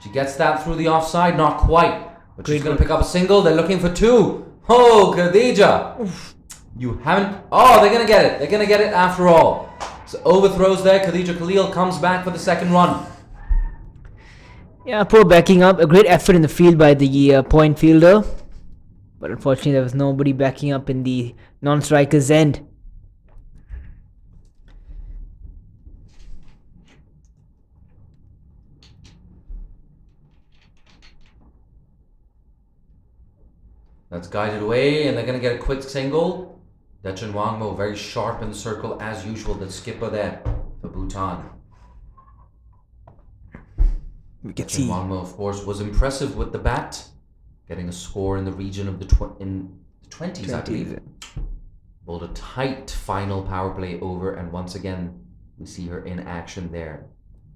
She gets that through the offside, not quite. But she's going to pick up a single, they're looking for 2. Oh, Khadija! Oof. You haven't... Oh, they're going to get it. They're going to get it after all. So overthrows there, Khadija Khalil comes back for the second run. Yeah, poor backing up. A great effort in the field by the point fielder. But unfortunately, there was nobody backing up in the non-striker's end. That's guided away, and they're going to get a quick single. Dechan Wangmo very sharp in the circle as usual. The skipper there for Bhutan. We can see Wangmo, of course, was impressive with the bat, getting a score in the region of the 20s, I believe. Bowled a tight final power play over, and once again, we see her in action there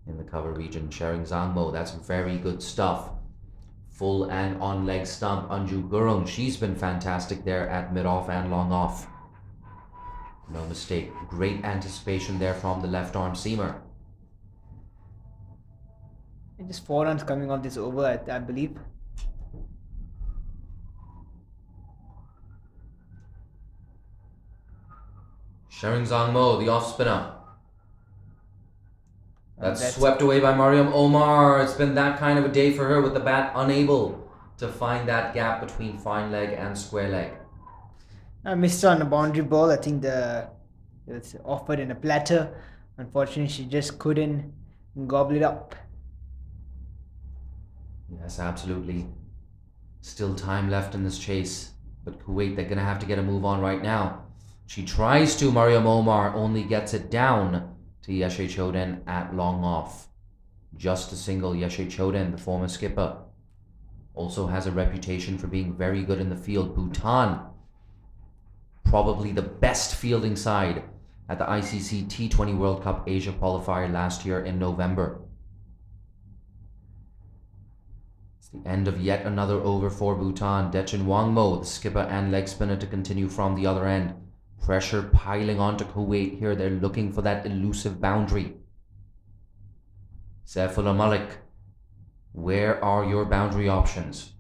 in the cover region. Sharing Zangmo, that's very good stuff. Full and on leg stump. Anju Gurung, she's been fantastic there at mid-off and long off. No mistake. Great anticipation there from the left arm seamer. and just 4 runs coming off this over, I believe. Sharing Zangmo, the off spinner. That's swept away by Mariam Omar. It's been that kind of a day for her with the bat unable to find that gap between fine leg and square leg. I missed on a boundary ball. I think it was offered in a platter. Unfortunately, she just couldn't gobble it up. Yes, absolutely. Still time left in this chase. But Kuwait, they're going to have to get a move on right now. She tries to. Mariam Omar only gets it down to Yeshe Choden at long off. Just a single. Yeshe Choden, the former skipper, also has a reputation for being very good in the field. Bhutan, probably the best fielding side at the ICC T20 World Cup Asia qualifier last year in November. It's the end of yet another over for Bhutan. Dechan Wangmo, the skipper and leg spinner, to continue from the other end. Pressure piling onto Kuwait here. They're looking for that elusive boundary. Saifullah Malik, where are your boundary options?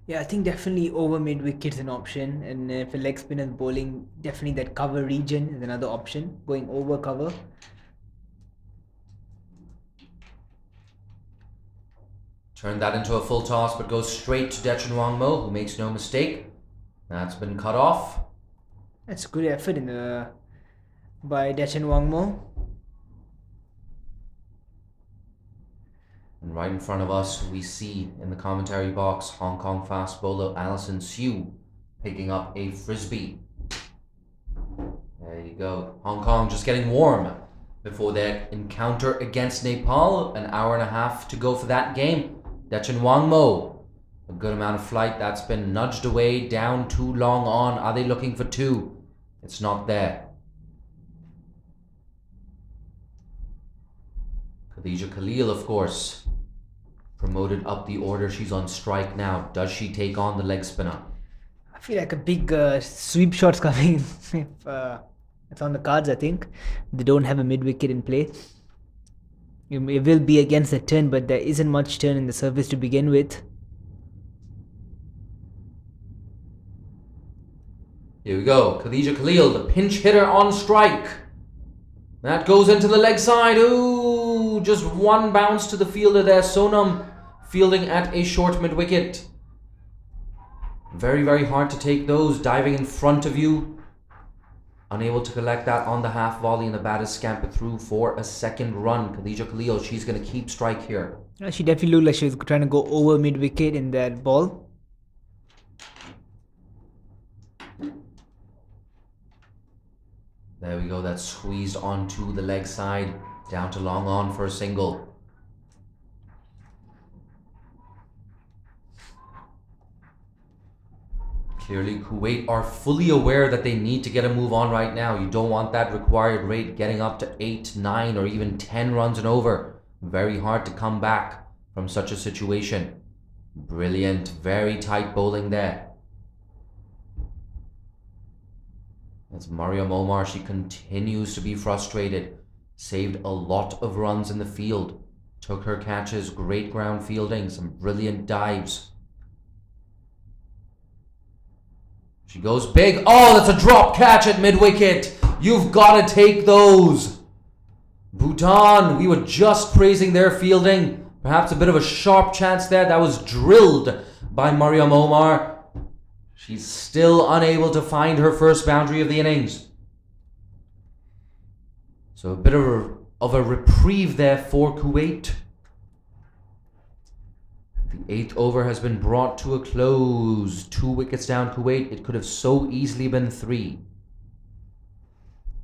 Yeah, I think definitely over mid wicket is an option, and if a leg spinner is bowling, definitely that cover region is another option, going over cover. Turn that into a full toss, but goes straight to Dechan Wangmo, who makes no mistake. That's been cut off. That's a good effort by Dechan Wangmo. And right in front of us, we see in the commentary box Hong Kong fast bowler Alison Siu picking up a frisbee. There you go. Hong Kong just getting warm before their encounter against Nepal. An hour and a half to go for that game. Dechan Wangmo A good amount of flight. That's been nudged away, down too long on. Are they looking for 2? It's not there. Khadija Khalil, of course, promoted up the order. She's on strike now. Does she take on the leg spinner? I feel like a big sweep shot's coming if it's on the cards, I think. They don't have a mid-wicket in play. It will be against the turn, but there isn't much turn in the surface to begin with. Here we go. Khadija Khalil, the pinch hitter on strike. That goes into the leg side. Ooh, just one bounce to the fielder there. Sonam fielding at a short mid-wicket. Very, very hard to take those. Diving in front of you. Unable to collect that on the half volley, and the bat is scampered through for a second run. Khadija Khalil, she's going to keep strike here. She definitely looked like she was trying to go over mid-wicket in that ball. There we go. That's squeezed onto the leg side. Down to long on for a single. Clearly, Kuwait are fully aware that they need to get a move on right now. You don't want that required rate getting up to 8, 9, or even 10 runs and over. Very hard to come back from such a situation. Brilliant, very tight bowling there. That's Mariam Omar. She continues to be frustrated. Saved a lot of runs in the field. Took her catches, great ground fielding, some brilliant dives. She goes big. Oh, that's a drop catch at mid-wicket. You've got to take those. Bhutan, we were just praising their fielding. Perhaps a bit of a sharp chance there. That was drilled by Mariam Omar. She's still unable to find her first boundary of the innings. So a bit of a reprieve there for Kuwait. The 8th over has been brought to a close. 2 wickets down Kuwait. It could have so easily been 3.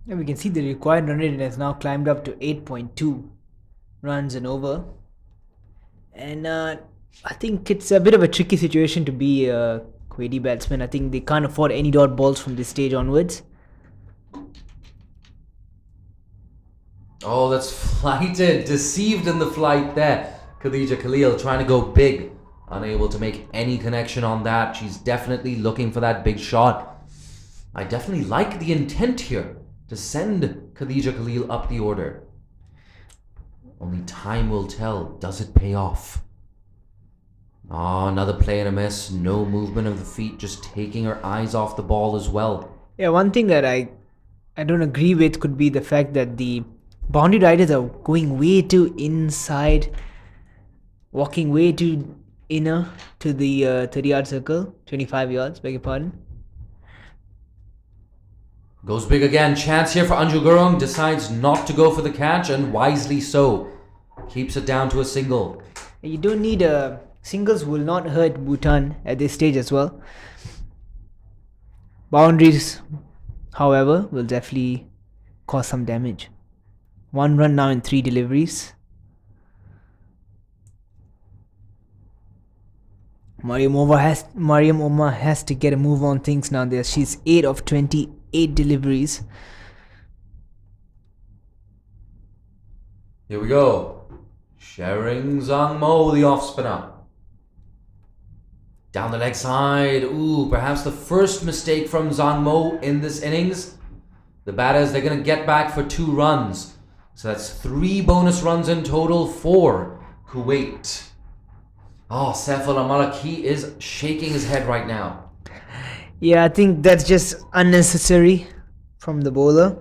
And we can see the required run rate has now climbed up to 8.2 runs and over. And I think it's a bit of a tricky situation to be a Kuwaiti batsman. I think they can't afford any dot balls from this stage onwards. Oh, that's flighted. Deceived in the flight there. Khadija Khalil trying to go big. Unable to make any connection on that. She's definitely looking for that big shot. I definitely like the intent here to send Khadija Khalil up the order. Only time will tell. Does it pay off? Oh, another play and a miss. No movement of the feet. Just taking her eyes off the ball as well. Yeah, one thing that I don't agree with could be the fact that the boundary riders are going way too inside, walking way too inner to the 30-yard circle, 25 yards, beg your pardon. Goes big again. Chance here for Anju Gurung. Decides not to go for the catch, and wisely so. Keeps it down to a single. You don't need a... Singles will not hurt Bhutan at this stage as well. Boundaries, however, will definitely cause some damage. 1 run now in 3 deliveries. Mariam Omar has to get a move on things now. She's 8 of 28 deliveries. Here we go. Shering Zhangmo, the off spinner. Down the leg side. Ooh, perhaps the first mistake from Zhangmo in this innings. The batters, they're going to get back for 2 runs. So that's 3 bonus runs in total for Kuwait. Oh, Saif al-Malaki is shaking his head right now. Yeah, I think that's just unnecessary from the bowler.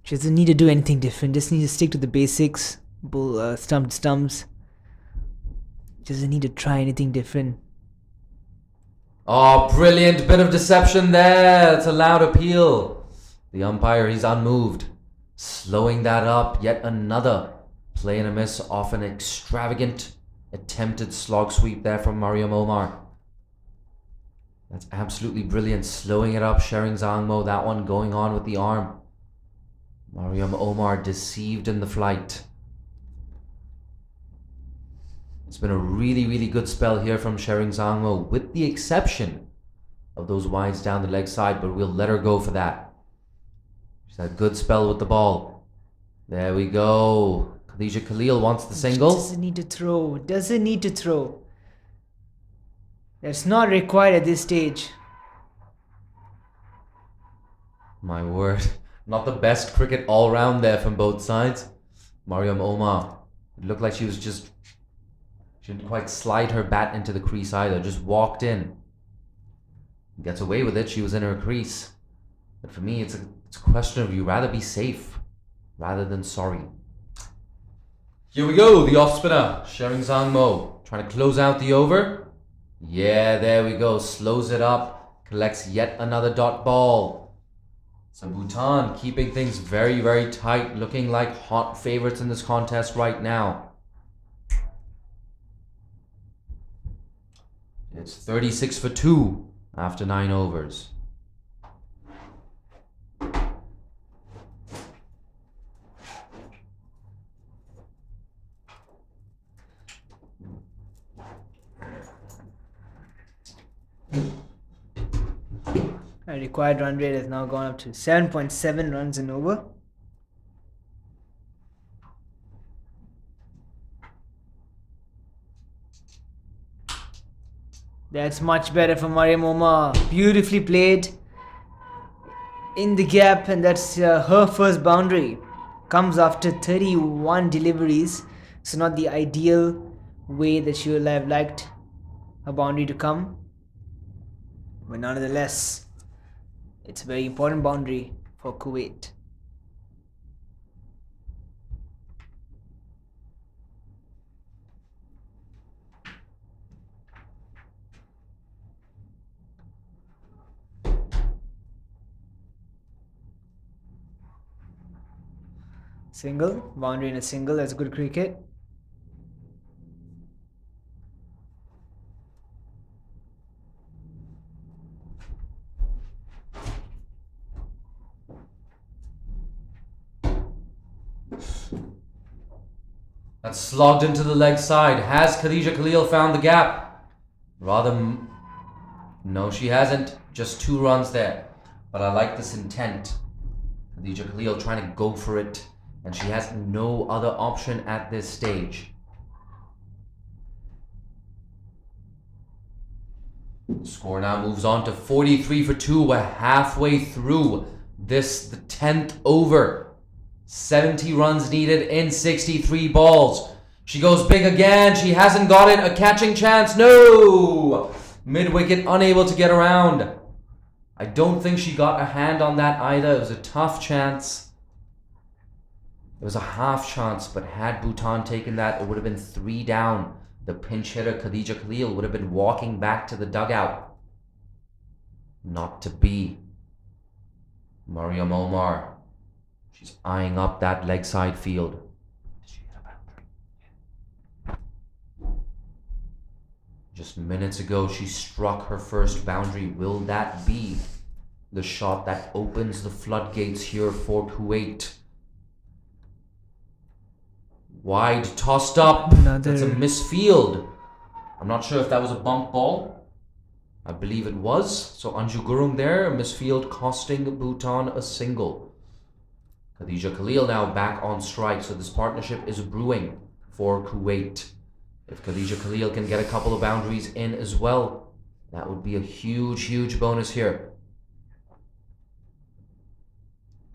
She doesn't need to do anything different. Just need to stick to the basics. Bowl stump stumps. Doesn't need to try anything different. Oh, brilliant bit of deception there. It's a loud appeal. The umpire, he's unmoved. Slowing that up. Yet another play and a miss off an extravagant attempted slog sweep there from Mariam Omar. That's absolutely brilliant. Slowing it up. Shering Zhangmo. That one going on with the arm. Mariam Omar deceived in the flight. It's been a really good spell here from Shering Zangmo, with the exception of those wides down the leg side, but we'll let her go for that. She's had a good spell with the ball. There we go. Khadija Khalil wants the single. Doesn't need to throw. Doesn't need to throw. That's not required at this stage. My word. Not the best cricket all round there from both sides. Mariam Omar. It looked like she didn't quite slide her bat into the crease either. Just walked in. Gets away with it. She was in her crease. But for me, it's a question of you rather be safe rather than sorry. Here we go. The off spinner. Shering Zangmo. Trying to close out the over. Yeah, there we go. Slows it up. Collects yet another dot ball. So Bhutan keeping things very tight, looking like hot favorites in this contest right now. It's 36 for 2 after 9 overs. Our required run rate has now gone up to 7.7 runs an over. That's much better for Mariam Omar. Beautifully played in the gap, and that's her first boundary. Comes after 31 deliveries, so not the ideal way that she would have liked her boundary to come. But nonetheless, it's a very important boundary for Kuwait. Single, boundary in a single, that's good cricket. That's slogged into the leg side. Has Khadija Khalil found the gap? No, she hasn't. Just 2 runs there. But I like this intent. Khadija Khalil trying to go for it, and she has no other option at this stage. The score now moves on to 43 for 2. We're halfway through the 10th over. 70 runs needed in 63 balls. She goes big again. She hasn't got it. A catching chance. No! Mid-wicket, unable to get around. I don't think she got a hand on that either. It was a tough chance. It was a half chance, but had Bhutan taken that, it would have been 3 down. The pinch hitter, Khadija Khalil, would have been walking back to the dugout. Not to be. Mariam Omar. She's eyeing up that leg side field. Did she hit a boundary? Just minutes ago, she struck her first boundary. Will that be the shot that opens the floodgates here for Kuwait? Wide, tossed up. That's a misfield. I'm not sure if that was a bump ball. I believe it was. So Anju Gurung there, a misfield costing Bhutan a single. Khadija Khalil now back on strike, so this partnership is brewing for Kuwait. If Khadija Khalil can get a couple of boundaries in as well, that would be a huge bonus here.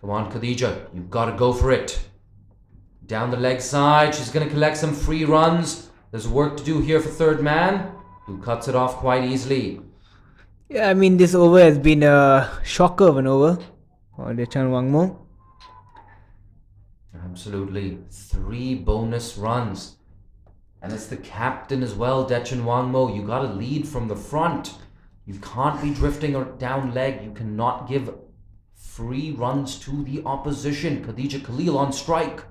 Come on, Khadija, you've got to go for it. Down the leg side, she's going to collect some free runs. There's work to do here for third man, who cuts it off quite easily. Yeah, I mean, this over has been a shocker of an over for Dechan Wangmo. Absolutely. 3 bonus runs. And it's the captain as well, Dechan Wangmo. You got to lead from the front. You can't be drifting down leg. You cannot give free runs to the opposition. Khadija Khalil on strike.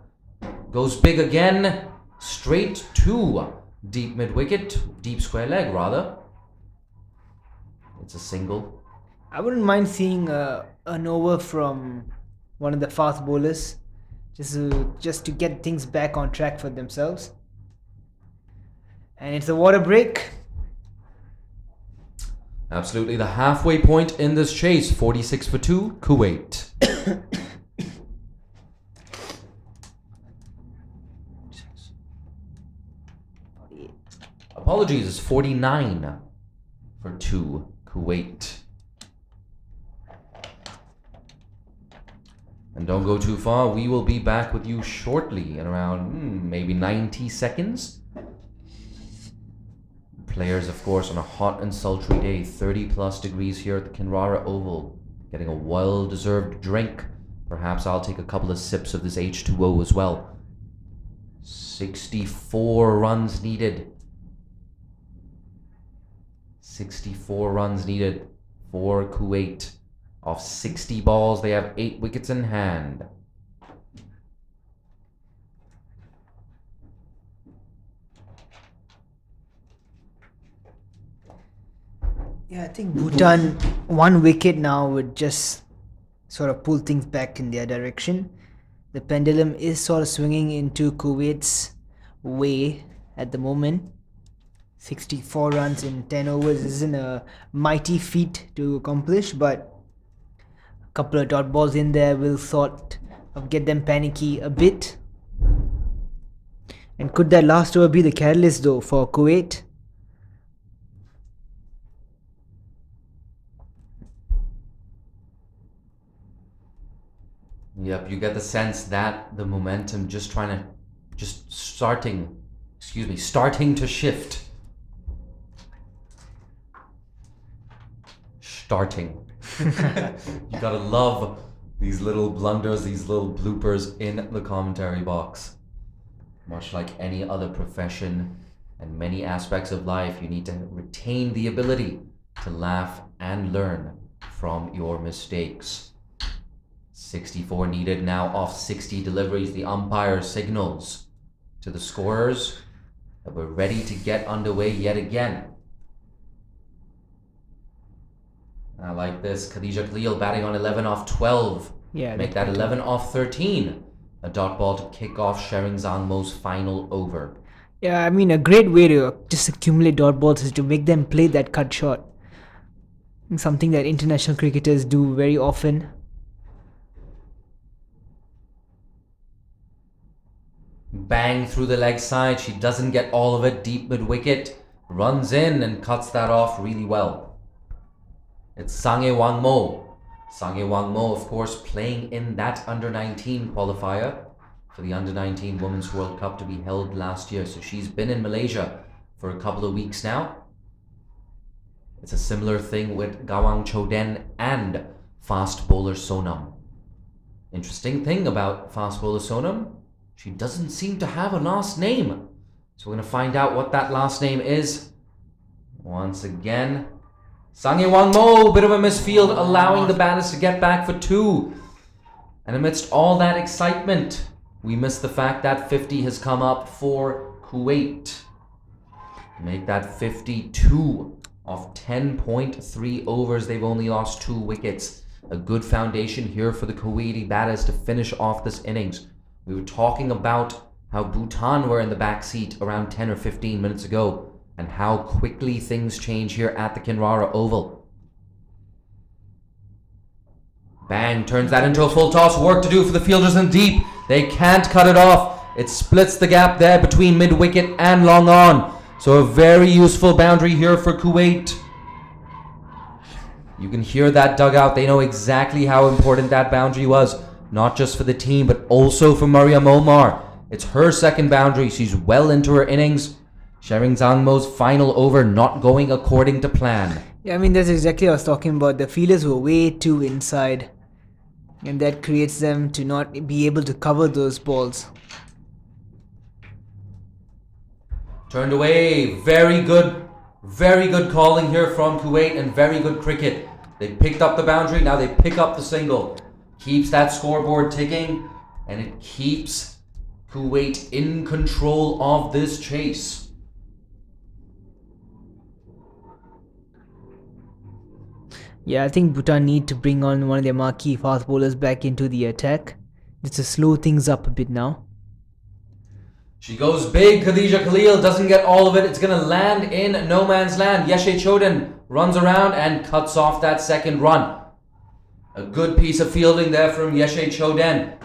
Goes big again. Straight to deep mid-wicket. Deep square leg, rather. It's a single. I wouldn't mind seeing an over from one of the fast bowlers. Just to get things back on track for themselves. And it's a water break. Absolutely the halfway point in this chase. 46 for 2, Kuwait. Apologies, it's 49 for 2, Kuwait. And don't go too far, we will be back with you shortly in around maybe 90 seconds. Players, of course, on a hot and sultry day, 30 plus degrees here at the Kinrara Oval, getting a well-deserved drink. Perhaps I'll take a couple of sips of this H2O as well. 64 runs needed. 64 runs needed for Kuwait. Off 60 balls, they have 8 wickets in hand. Yeah, I think Bhutan, 1 wicket now would just sort of pull things back in their direction. The pendulum is sort of swinging into Kuwait's way at the moment. 64 runs in 10 overs isn't a mighty feat to accomplish, but a couple of dot balls in there will sort of get them panicky a bit. And could that last over be the catalyst though for Kuwait? Yep, you get the sense that the momentum starting to shift. Starting. You gotta love these little blunders, these little bloopers in the commentary box. Much like any other profession and many aspects of life, you need to retain the ability to laugh and learn from your mistakes. 64 needed now off 60 deliveries. The umpire signals to the scorers that we're ready to get underway yet again. I like this. Khadija Khalil batting on 11 off 12. Yeah, make that 11 off 13. A dot ball to kick off Shering Zangmo's final over. Yeah, I mean, a great way to just accumulate dot balls is to make them play that cut shot. Something that international cricketers do very often. Bang through the leg side. She doesn't get all of it. Deep mid-wicket. Runs in and cuts that off really well. It's Sange Wangmo. Sange Wangmo, of course, playing in that under-19 qualifier for the under-19 Women's World Cup to be held last year. So she's been in Malaysia for a couple of weeks now. It's a similar thing with Gawang Choden and fast bowler Sonam. Interesting thing about fast bowler Sonam, she doesn't seem to have a last name. So we're going to find out what that last name is. Once again, Sange Wangmo, bit of a misfield, allowing the batters to get back for 2. And amidst all that excitement, we missed the fact that 50 has come up for Kuwait. Make that 52 off 10.3 overs. They've only lost 2 wickets. A good foundation here for the Kuwaiti batters to finish off this innings. We were talking about how Bhutan were in the back seat around 10 or 15 minutes ago, and how quickly things change here at the Kinrara Oval. Bang, turns that into a full toss. Work to do for the fielders in deep. They can't cut it off. It splits the gap there between mid-wicket and long on. So a very useful boundary here for Kuwait. You can hear that dugout. They know exactly how important that boundary was. Not just for the team, but also for Mariam Omar. It's her second boundary. She's well into her innings. Shering Zangmo's final over not going according to plan. Yeah, I mean, that's exactly what I was talking about. The fielders were way too inside. And that creates them to not be able to cover those balls. Turned away. Very good calling here from Kuwait and very good cricket. They picked up the boundary. Now they pick up the single. Keeps that scoreboard ticking, and it keeps Kuwait in control of this chase. Yeah, I think Bhutan need to bring on one of their marquee fast bowlers back into the attack, just to slow things up a bit now. She goes big. Khadija Khalil doesn't get all of it. It's going to land in no man's land. Yeshe Choden runs around and cuts off that second run. A good piece of fielding there from Yeshe Choden.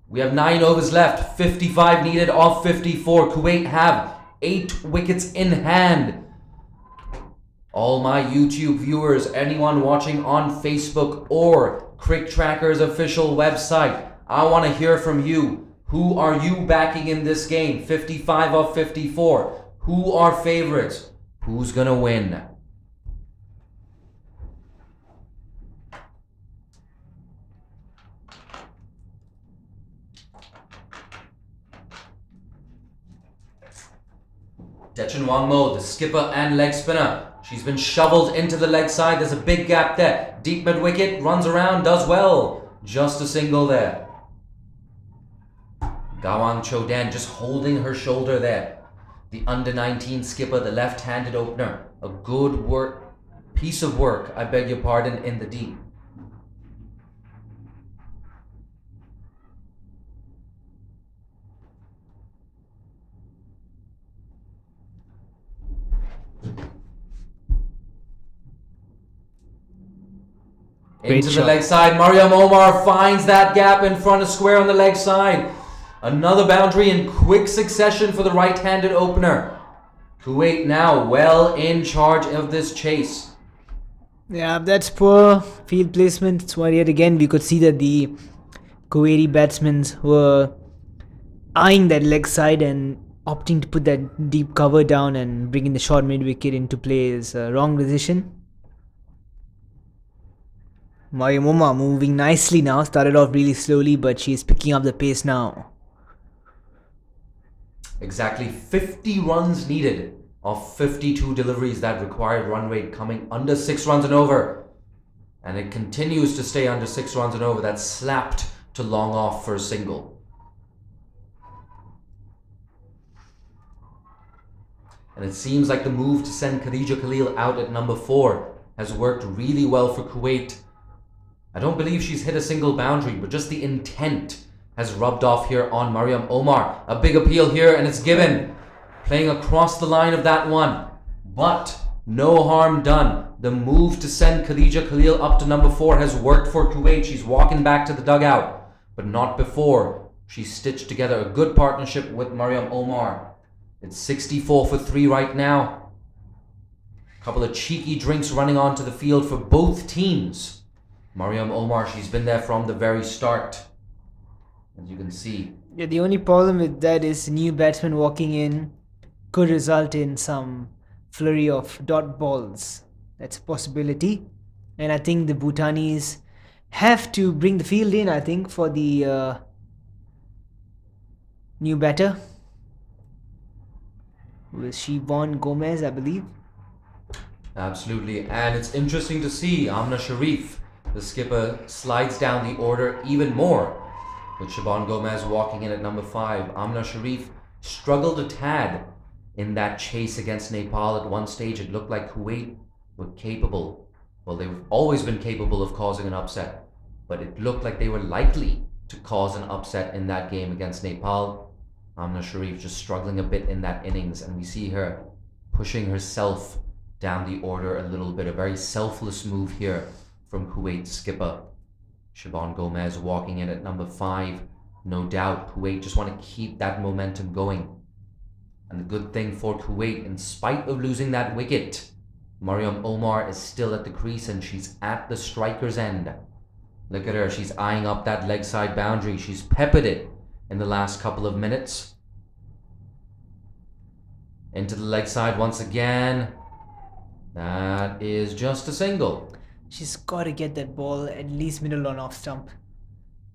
We have 9 overs left. 55 needed off 54. Kuwait have 8 wickets in hand. All my YouTube viewers, anyone watching on Facebook or CricTracker's official website, I want to hear from you. Who are you backing in this game? 55 of 54. Who are favorites? Who's gonna win? Dechan Wangmo, the skipper and leg spinner. She's been shoveled into the leg side. There's a big gap there. Deep mid wicket, runs around, does well. Just a single there. Gawang Choden just holding her shoulder there. The under-19 skipper, the left-handed opener. A good piece of work, I beg your pardon, in the deep. Into the leg side. Mariam Omar finds that gap in front of square on the leg side. Another boundary in quick succession for the right-handed opener. Kuwait now well in charge of this chase. Yeah, that's poor field placement. So yet again, we could see that the Kuwaiti batsmen were eyeing that leg side and opting to put that deep cover down and bringing the short mid-wicket into play is a wrong decision. Mariam Omar moving nicely now. Started off really slowly, but she's picking up the pace now. Exactly 50 runs needed of 52 deliveries. That required run rate coming under 6 runs and over. And it continues to stay under 6 runs and over. That's slapped to long off for a single. And it seems like the move to send Khadija Khalil out at number 4 has worked really well for Kuwait. I don't believe she's hit a single boundary, but just the intent has rubbed off here on Mariam Omar. A big appeal here, and it's given. Playing across the line of that one. But no harm done. The move to send Khadija Khalil up to number 4 has worked for Kuwait. She's walking back to the dugout, but not before she stitched together a good partnership with Mariam Omar. It's 64 for 3 right now. A couple of cheeky drinks running onto the field for both teams. Mariam Omar, she's been there from the very start, as you can see. Yeah, the only problem with that is new batsmen walking in could result in some flurry of dot balls. That's a possibility. And I think the Bhutanis have to bring the field in, I think, for the new batter. Who is she? Siobhan Gomez, I believe. Absolutely. And it's interesting to see Amna Sharif, the skipper, slides down the order even more, with Siobhan Gomez walking in at number 5. Amna Sharif struggled a tad in that chase against Nepal. At one stage, it looked like Kuwait were capable. Well, they've always been capable of causing an upset, but it looked like they were likely to cause an upset in that game against Nepal. Amna Sharif just struggling a bit in that innings, and we see her pushing herself down the order a little bit. A very selfless move here from Kuwait's skipper. Siobhan Gomez walking in at number 5. No doubt Kuwait just want to keep that momentum going. And the good thing for Kuwait, in spite of losing that wicket, Mariam Omar is still at the crease and she's at the striker's end. Look at her, she's eyeing up that leg side boundary. She's peppered it in the last couple of minutes. Into the leg side once again. That is just a single. She's got to get that ball at least middle on off stump.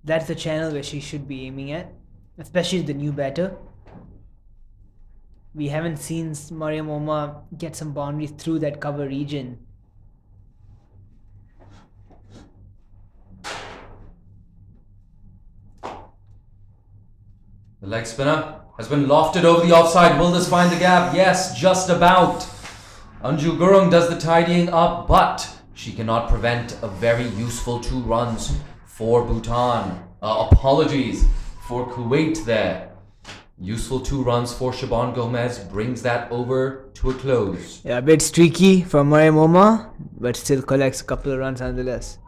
That's the channel where she should be aiming at, especially the new batter. We haven't seen Mariam Omar get some boundaries through that cover region. The leg spinner has been lofted over the offside. Will this find the gap? Yes, just about. Anju Gurung does the tidying up, but she cannot prevent a very useful 2 runs for Bhutan. Apologies for Kuwait there. Useful 2 runs for Shaban Gomez brings that over to a close. Yeah, a bit streaky from Mariam Omar, but still collects a couple of runs nonetheless.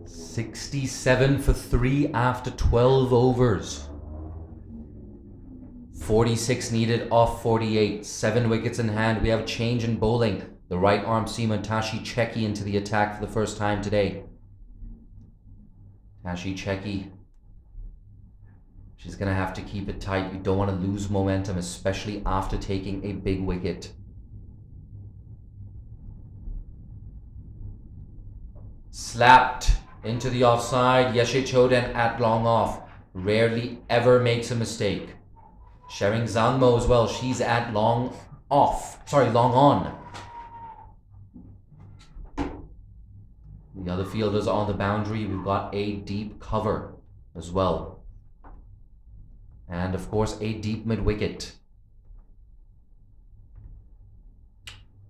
$67 for 3 after 12 overs. 46 needed off 48. 7 wickets in hand. We have a change in bowling. The right arm seamer Tashi Cheki into the attack for the first time today. Tashi Cheki. She's going to have to keep it tight. You don't want to lose momentum, especially after taking a big wicket. Slapped into the offside. Yeshe Choden at long off. Rarely ever makes a mistake. Shering Zangmo as well. She's at long off. Sorry, long on. The other fielders on the boundary. We've got a deep cover as well. And of course, a deep mid-wicket.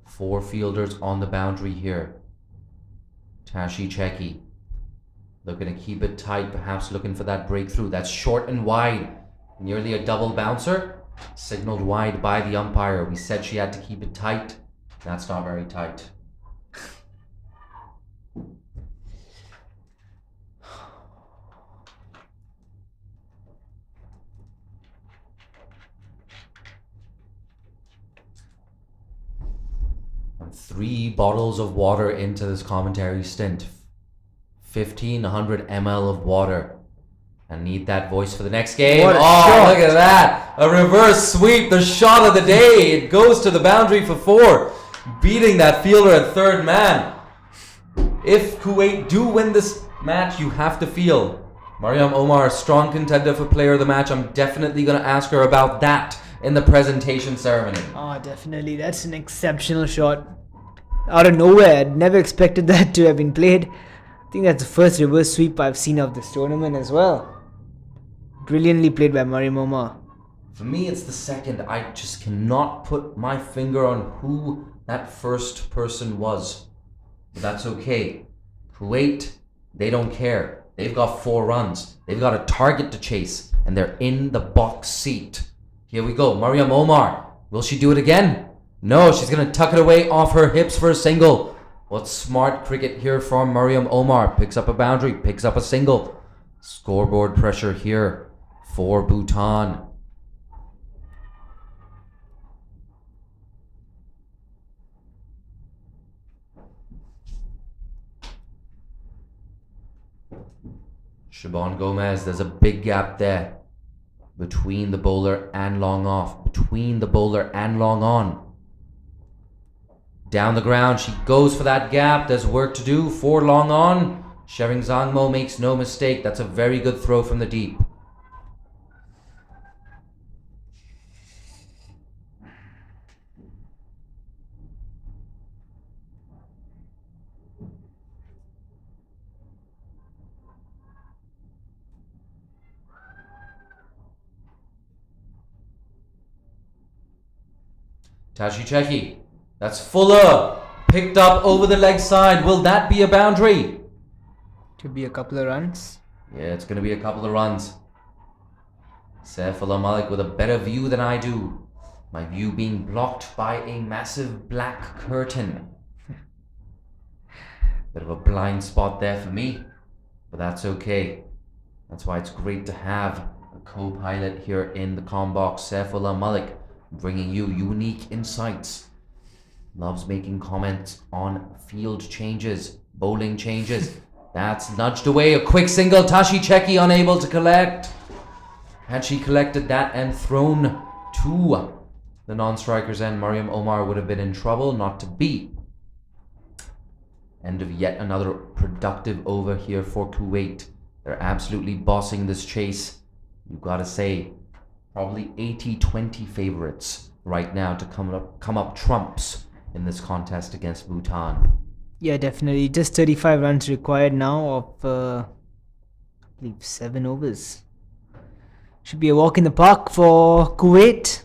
4 fielders on the boundary here. Tashi Cheki looking to keep it tight, perhaps looking for that breakthrough. That's short and wide. Nearly a double bouncer. Signaled wide by the umpire. We said she had to keep it tight. That's not very tight. I'm 3 bottles of water into this commentary stint. 1,500 ml of water. I need that voice for the next game. What a Oh, shot. look at that. A reverse sweep. The shot of the day. It goes to the boundary for 4. Beating that fielder at third man. If Kuwait do win this match, you have to feel Mariam Omar, strong contender for player of the match. I'm definitely going to ask her about that in the presentation ceremony. Oh, definitely. That's an exceptional shot. Out of nowhere. I'd never expected that to have been played. I think that's the first reverse sweep I've seen of this tournament as well. Brilliantly played by Mariam Omar. For me, it's the second. I just cannot put my finger on who that first person was. But that's okay. Kuwait, they don't care. They've got 4 runs. They've got a target to chase. And they're in the box seat. Here we go. Mariam Omar. Will she do it again? No, she's going to tuck it away off her hips for a single. What smart cricket here from Mariam Omar. Picks up a boundary. Picks up a single. Scoreboard pressure here for Bhutan. Shaban Gomez, there's a big gap there between the bowler and long off, between the bowler and long on. Down the ground, she goes for that gap. There's work to do for long on. Shering Zangmo makes no mistake. That's a very good throw from the deep. Tashi Cheki. That's Fuller. Picked up over the leg side. Will that be a boundary? Could be a couple of runs. Yeah, it's going to be a couple of runs. Saifullah Malik with a better view than I do. My view being blocked by a massive black curtain. Bit of a blind spot there for me. But that's okay. That's why it's great to have a co-pilot here in the comm box. Saifullah Malik bringing you unique insights. Loves making comments on field changes, bowling changes. That's nudged away. A quick single. Tashi Cheki unable to collect. Had she collected that and thrown to the non-strikers end, Mariam Omar would have been in trouble. Not to be. End of yet another productive over here for Kuwait. They're absolutely bossing this chase. You've got to say, probably 80-20 favorites right now to come up trumps in this contest against Bhutan. Yeah, definitely. Just 35 runs required now of, I believe, 7 overs. Should be a walk in the park for Kuwait.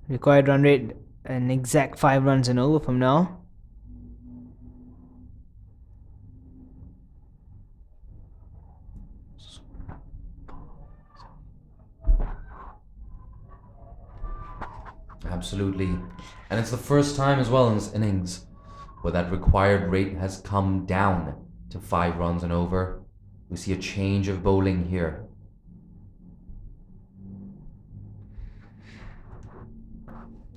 Required run rate an exact 5 runs an over from now. Absolutely. And it's the first time as well in this innings where that required rate has come down to 5 runs and over. We see a change of bowling here.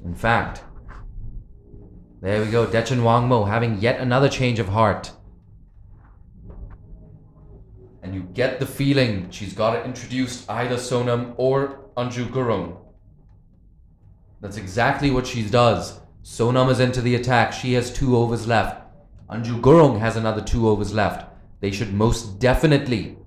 In fact, there we go, Dechan Wangmo having yet another change of heart. And you get the feeling she's got to introduce either Sonam or Anju Gurung. That's exactly what she does. Sonam is into the attack. She has 2 overs left. Anju Gurung has another 2 overs left. They should most definitely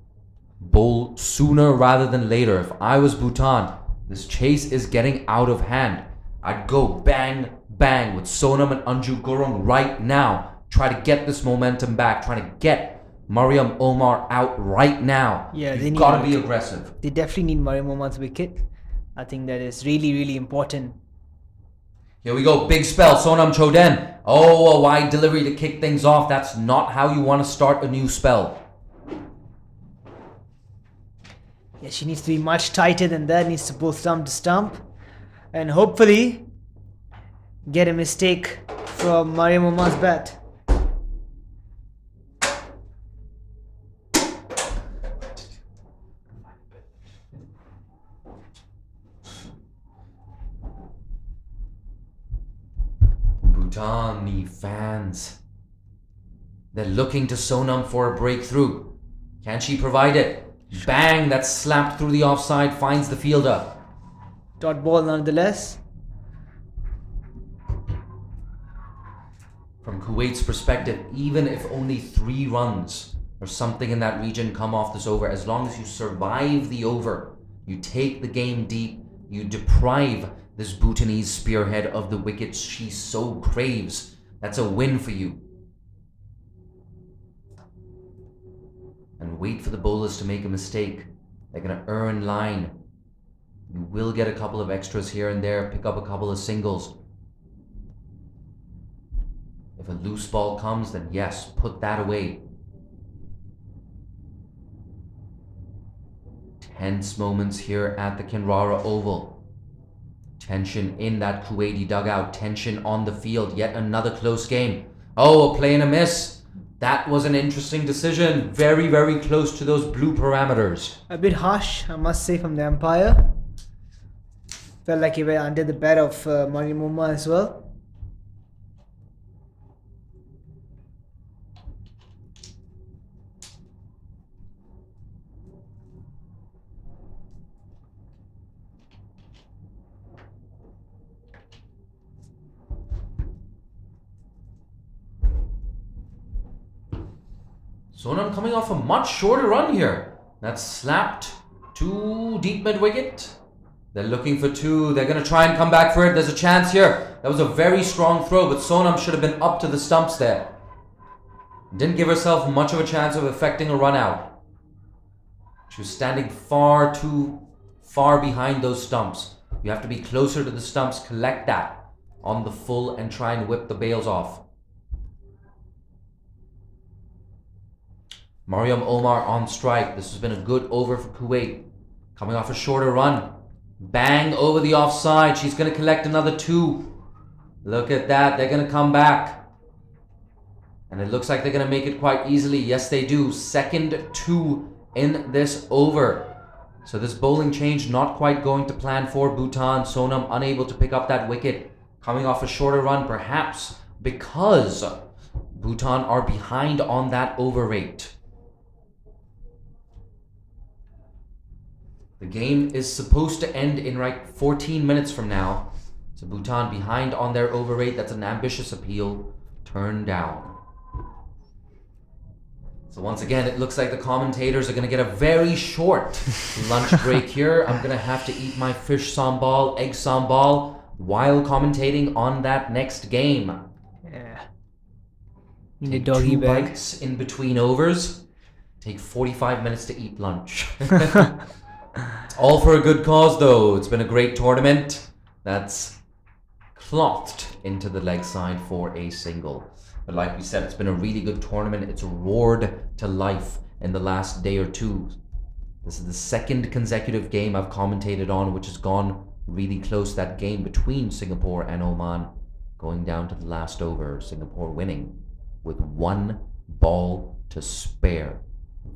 bowl sooner rather than later. If I was Bhutan, this chase is getting out of hand. I'd go bang, bang with Sonam and Anju Gurung right now. Try to get this momentum back. Try to get Mariam Omar out right now. Yeah, you've got to be aggressive. They definitely need Mariam Omar's wicket. I think that is really, really important. Here we go, big spell, Sonam Choden. Oh, a wide delivery to kick things off. That's not how you want to start a new spell. Yeah, she needs to be much tighter than that. Needs to pull stump to stump. And hopefully get a mistake from Mariam Omar's bat. Bhutani fans, they're looking to Sonam for a breakthrough. Can she provide it? Bang, that's slapped through the offside, finds the fielder. Dot ball nonetheless. From Kuwait's perspective, even if only 3 runs or something in that region come off this over, as long as you survive the over, you take the game deep, you deprive this Bhutanese spearhead of the wickets she so craves, that's a win for you. And wait for the bowlers to make a mistake. They're going to earn line. You will get a couple of extras here and there, pick up a couple of singles. If a loose ball comes, then yes, put that away. Tense moments here at the Kinrara Oval. Tension in that Kuwaiti dugout, tension on the field, yet another close game. Oh, a play and a miss. That was an interesting decision. Very, very close to those blue parameters. A bit harsh, I must say, from the umpire. Felt like he were under the bat of Mariam Omar as well. Sonam coming off a much shorter run here. That's slapped to deep mid wicket. They're looking for 2. They're going to try and come back for it. There's a chance here. That was a very strong throw, but Sonam should have been up to the stumps there. Didn't give herself much of a chance of effecting a run out. She was standing far too far behind those stumps. You have to be closer to the stumps, collect that on the full and try and whip the bails off. Mariam Omar on strike. This has been a good over for Kuwait. Coming off a shorter run. Bang over the offside. She's going to collect another 2. Look at that. They're going to come back. And it looks like they're going to make it quite easily. Yes, they do. Second 2 in this over. So this bowling change not quite going to plan for Bhutan. Sonam unable to pick up that wicket. Coming off a shorter run, perhaps because Bhutan are behind on that over rate. The game is supposed to end in 14 minutes from now. So Bhutan behind on their over rate. That's an ambitious appeal. Turned down. So once again, it looks like the commentators are going to get a very short lunch break here. I'm going to have to eat my fish sambal, egg sambal, while commentating on that next game. Yeah. In the Take doggy 2 bag. bites in between overs. Take 45 minutes to eat lunch. It's all for a good cause, though. It's been a great tournament. That's clothed into the leg side for a single. But like we said, it's been a really good tournament. It's roared to life in the last day or two. This is the second consecutive game I've commentated on, which has gone really close. That game between Singapore and Oman going down to the last over. Singapore winning with 1 ball to spare.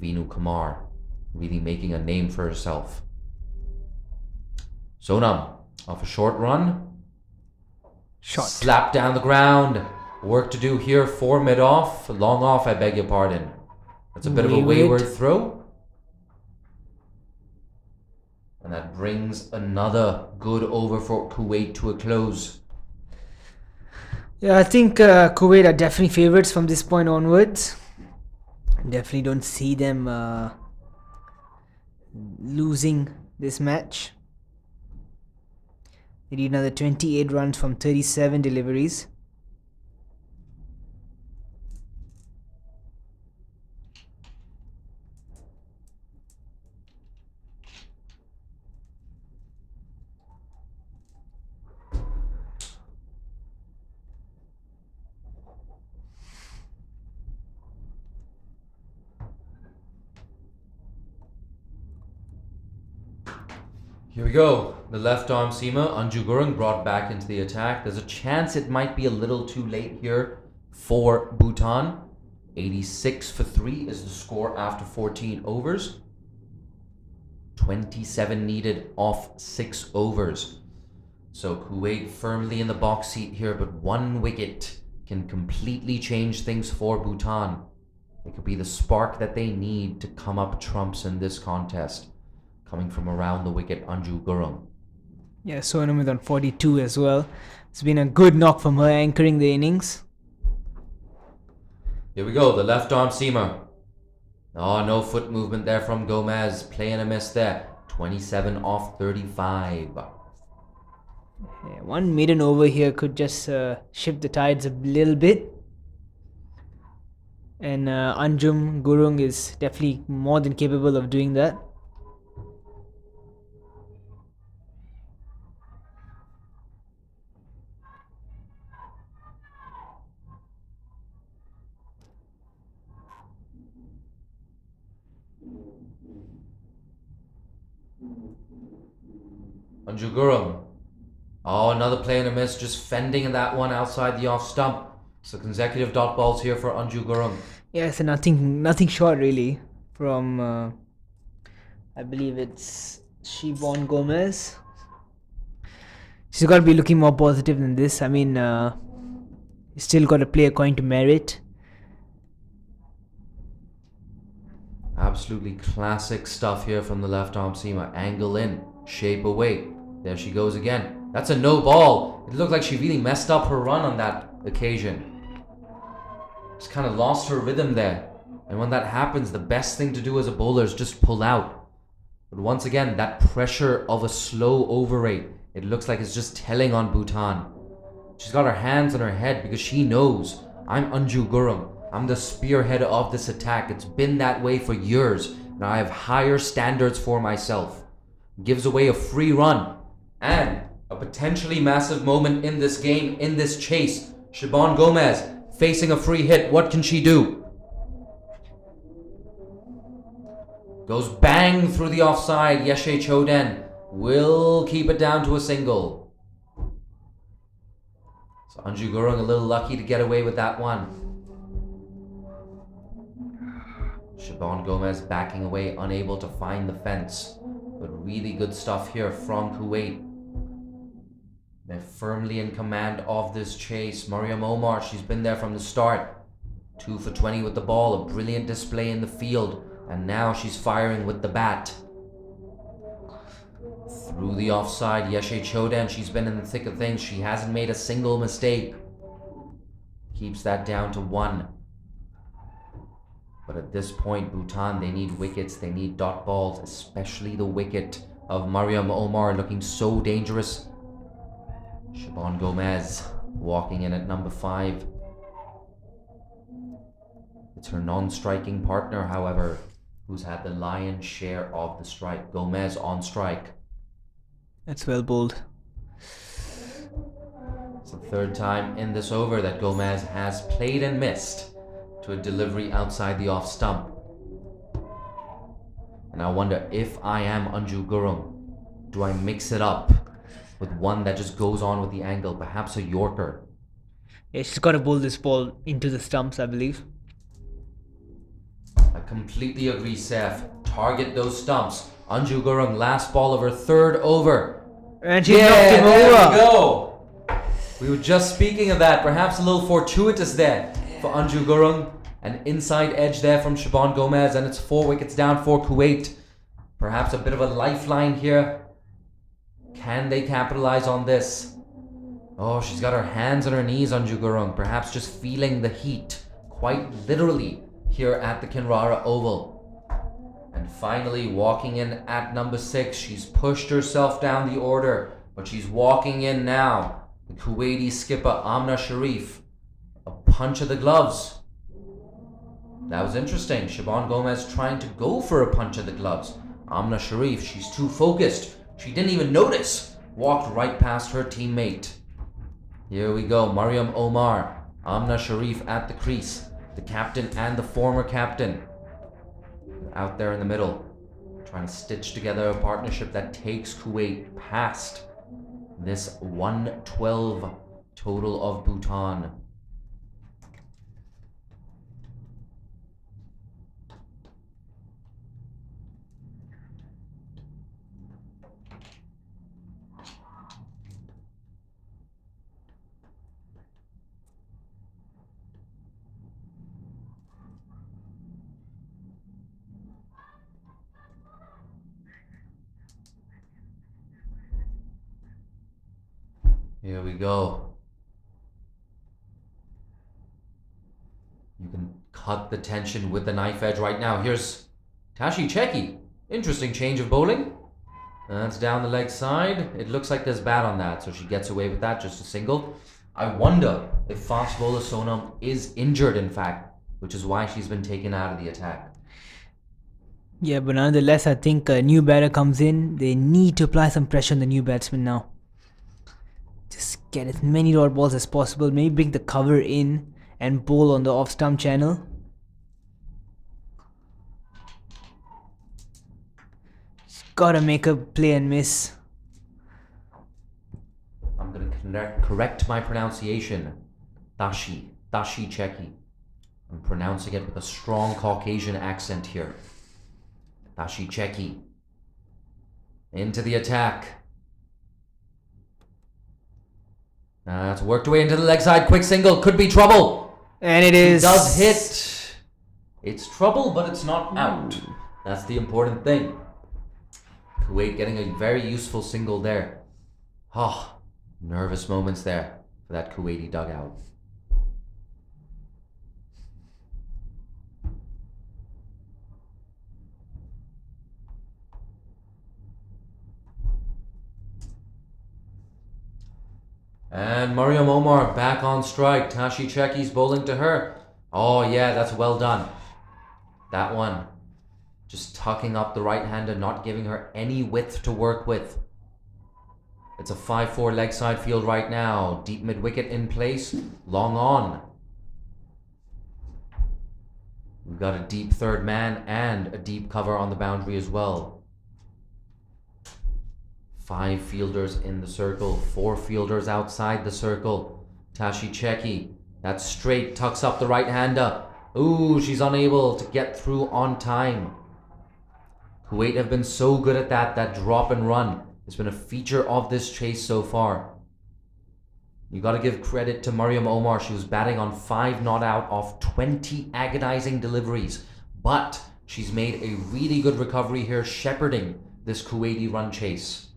Vinu Kumar really making a name for herself. Sonam off a short run. Shot. Slap down the ground. Work to do here for mid-off. Long off, I beg your pardon. That's a bit of a wayward throw. And that brings another good over for Kuwait to a close. Yeah, I think Kuwait are definitely favorites from this point onwards. Definitely don't see them losing this match. They need another 28 runs from 37 deliveries. Here we go. The left arm seamer, Anju Gurung, brought back into the attack. There's a chance it might be a little too late here for Bhutan. 86 for 3 is the score after 14 overs. 27 needed off 6 overs. So Kuwait firmly in the box seat here, but 1 wicket can completely change things for Bhutan. It could be the spark that they need to come up trumps in this contest. Coming from around the wicket, Anju Gurung. Yeah, Sonam is on 42 as well. It's been a good knock from her anchoring the innings. Here we go, the left arm seamer. Oh, no foot movement there from Gomez. Playing a miss there. 27 off 35. Yeah, 1 maiden over here could just shift the tides a little bit. And Anjum Gurung is definitely more than capable of doing that. Anju Gurung. Oh, another play and a miss, just fending in that one outside the off stump. So consecutive dot balls here for Anju Gurung. Yeah, it's nothing short really from I believe it's Siobhan Gomez. She's got to be looking more positive than this. I mean, you still got to play according to merit. Absolutely classic stuff here from the left arm seamer. Angle in, shape away. There she goes again. That's a no ball. It looked like she really messed up her run on that occasion. Just kind of lost her rhythm there. And when that happens, the best thing to do as a bowler is just pull out. But once again, that pressure of a slow over rate, it looks like it's just telling on Bhutan. She's got her hands on her head because she knows, I'm Anju Gurung. I'm the spearhead of this attack. It's been that way for years. And I have higher standards for myself. Gives away a free run. And a potentially massive moment in this game, in this chase. Siobhan Gomez facing a free hit. What can she do? Goes bang through the offside. Yeshe Choden will keep it down to a single. So Anju Gurung a little lucky to get away with that one. Siobhan Gomez backing away, unable to find the fence. But really good stuff here from Kuwait. They're firmly in command of this chase. Mariam Omar, she's been there from the start. 2 for 20 with the ball, a brilliant display in the field. And now she's firing with the bat. Through the offside, Yeshe Choden, she's been in the thick of things. She hasn't made a single mistake. Keeps that down to 1. But at this point, Bhutan, they need wickets, they need dot balls, especially the wicket of Mariam Omar looking so dangerous. Siobhan Gomez walking in at number 5. It's her non-striking partner, however, who's had the lion's share of the strike. Gomez on strike. That's well bowled. It's the third time in this over that Gomez has played and missed to a delivery outside the off stump. And I wonder, if I am Anju Gurung, do I mix it up with one that just goes on with the angle, perhaps a Yorker? Yeah, she's got to bowl this ball into the stumps, I believe. I completely agree, Seth. Target those stumps. Anju Gurung, last ball of her third over. And she knocked him over. There we go. We were just speaking of that. Perhaps a little fortuitous there for Anju Gurung. An inside edge there from Siobhan Gomez, and it's 4 wickets down for Kuwait. Perhaps a bit of a lifeline here. Can they capitalize on this? Oh, she's got her hands on her knees, Anju Gurung. Perhaps just feeling the heat, quite literally, here at the Kinrara Oval. And finally, walking in at number 6. She's pushed herself down the order, but she's walking in now. The Kuwaiti skipper, Amna Sharif. A punch of the gloves. That was interesting. Siobhan Gomez trying to go for a punch of the gloves. Amna Sharif, she's too focused. She didn't even notice. Walked right past her teammate. Here we go. Mariam Omar. Amna Sharif at the crease. The captain and the former captain. Out there in the middle. Trying to stitch together a partnership that takes Kuwait past this 112 total of Bhutan. Here we go. You can cut the tension with the knife edge right now. Here's Tashi Cheki. Interesting change of bowling. That's down the leg side. It looks like there's bat on that, so she gets away with that, just a single. I wonder if fast bowler Sonam is injured, in fact, which is why she's been taken out of the attack. Yeah, but nonetheless, I think a new batter comes in. They need to apply some pressure on the new batsman now. Just get as many dot balls as possible. Maybe bring the cover in and bowl on the off stump channel. Just gotta make a play and miss. I'm going to correct my pronunciation. Tashi Cheki. I'm pronouncing it with a strong Caucasian accent here. Tashi Cheki. Into the attack. That's worked away into the leg side. Quick single. Could be trouble. And it is. It does hit. It's trouble, but it's not out. That's the important thing. Kuwait getting a very useful single there. Oh, nervous moments there for that Kuwaiti dugout. And Mariam Omar back on strike. Tashi Cheki's bowling to her. Oh yeah, that's well done. That one. Just tucking up the right hander, not giving her any width to work with. It's a 5-4 leg side field right now. Deep mid wicket in place. Long on. We've got a deep third man and a deep cover on the boundary as well. 5 fielders in the circle, 4 fielders outside the circle. Tashi Cheki, that straight tucks up the right hander. Ooh, she's unable to get through on time. Kuwait have been so good at that drop and run. It's been a feature of this chase so far. You got to give credit to Mariam Omar. She was batting on 5 not out off 20 agonizing deliveries. But she's made a really good recovery here, shepherding this Kuwaiti run chase.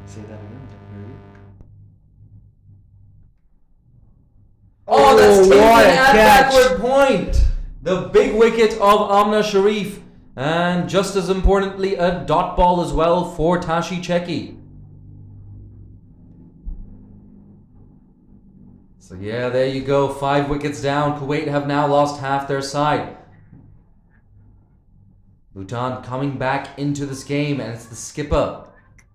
Say that again. Oh, that's taken at backward point. The big wicket of Amna Sharif. And just as importantly, a dot ball as well for Tashi Cheki. So yeah, there you go. 5 wickets down. Kuwait have now lost half their side. Bhutan coming back into this game, and it's the skipper.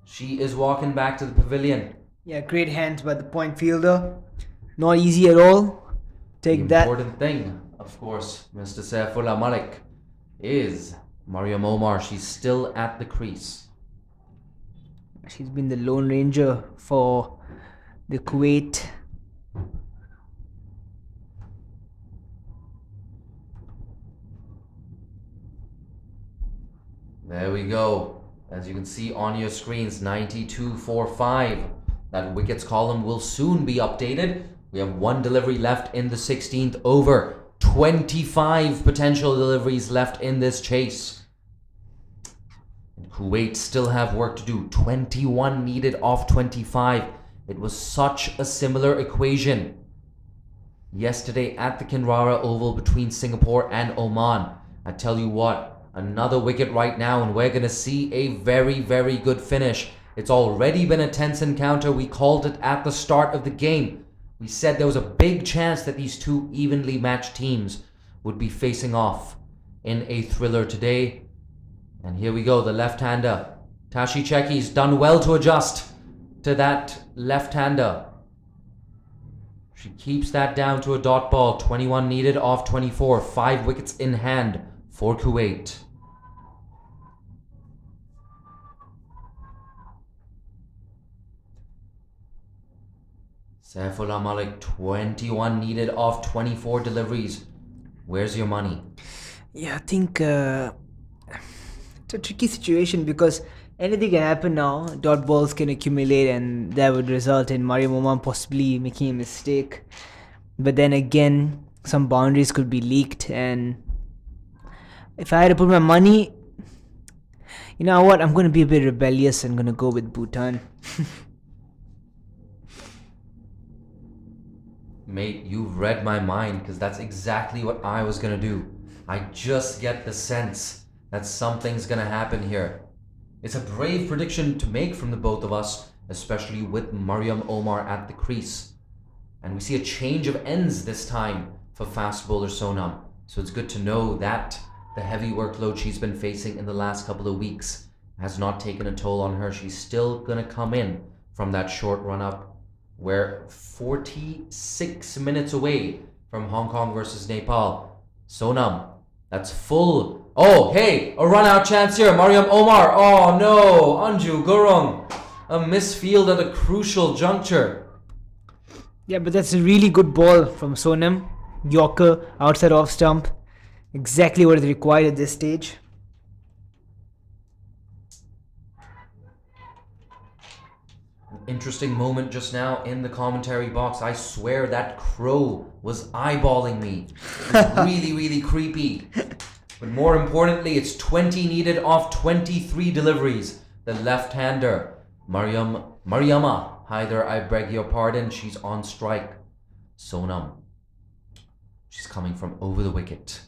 She is walking back to the pavilion. Yeah, great hands by the point fielder. Not easy at all. Take that. The important thing, of course, Mr. Saifullah Malik, is Mariam Omar. She's still at the crease. She's been the Lone Ranger for the Kuwait. There we go. As you can see on your screens, 92.45. That wickets column will soon be updated. We have 1 delivery left in the 16th over. 25 potential deliveries left in this chase. And Kuwait still have work to do. 21 needed off 25. It was such a similar equation yesterday at the Kinrara Oval between Singapore and Oman. I tell you what, another wicket right now, and we're going to see a very, very good finish. It's already been a tense encounter. We called it at the start of the game. We said there was a big chance that these two evenly matched teams would be facing off in a thriller today. And here we go, the left-hander. Tashi Cheki's done well to adjust to that left-hander. She keeps that down to a dot ball. 21 needed off 24. 5 wickets in hand for Kuwait. Saifullah Malik, 21 needed off 24 deliveries. Where's your money? Yeah, I think it's a tricky situation because anything can happen now. Dot balls can accumulate and that would result in Mariam Omar possibly making a mistake. But then again, some boundaries could be leaked, and if I had to put my money, you know what, I'm going to be a bit rebellious and going to go with Bhutan. Mate, you've read my mind, because that's exactly what I was going to do. I just get the sense that something's going to happen here. It's a brave prediction to make from the both of us, especially with Mariam Omar at the crease. And we see a change of ends this time for fast bowler Sonam. So it's good to know that the heavy workload she's been facing in the last couple of weeks has not taken a toll on her. She's still going to come in from that short run-up. We're 46 minutes away from Hong Kong versus Nepal. Sonam, that's full. Oh, hey, a run-out chance here. Mariam Omar. Oh, no. Anju Gurung. A misfield at a crucial juncture. Yeah, but that's a really good ball from Sonam. Yorker, outside off stump. Exactly what is required at this stage. Interesting moment just now in the commentary box. I swear that crow was eyeballing me. It was really, really creepy. But more importantly, it's 20 needed off 23 deliveries. The left-hander, Mariama Haider, I beg your pardon, she's on strike. Sonam, she's coming from over the wicket.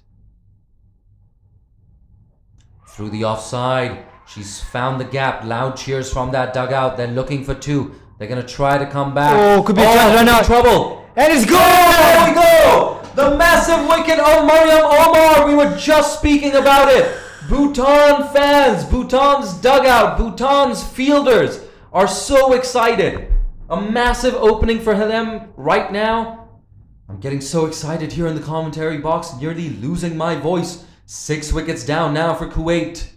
Through the offside. She's found the gap. Loud cheers from that dugout. They're looking for 2. They're going to try to come back. Oh, could be run out. Trouble. And it's good! There we go! The massive wicket of Mariam Omar. We were just speaking about it. Bhutan fans, Bhutan's dugout, Bhutan's fielders are so excited. A massive opening for them right now. I'm getting so excited here in the commentary box, nearly losing my voice. 6 wickets down now for Kuwait.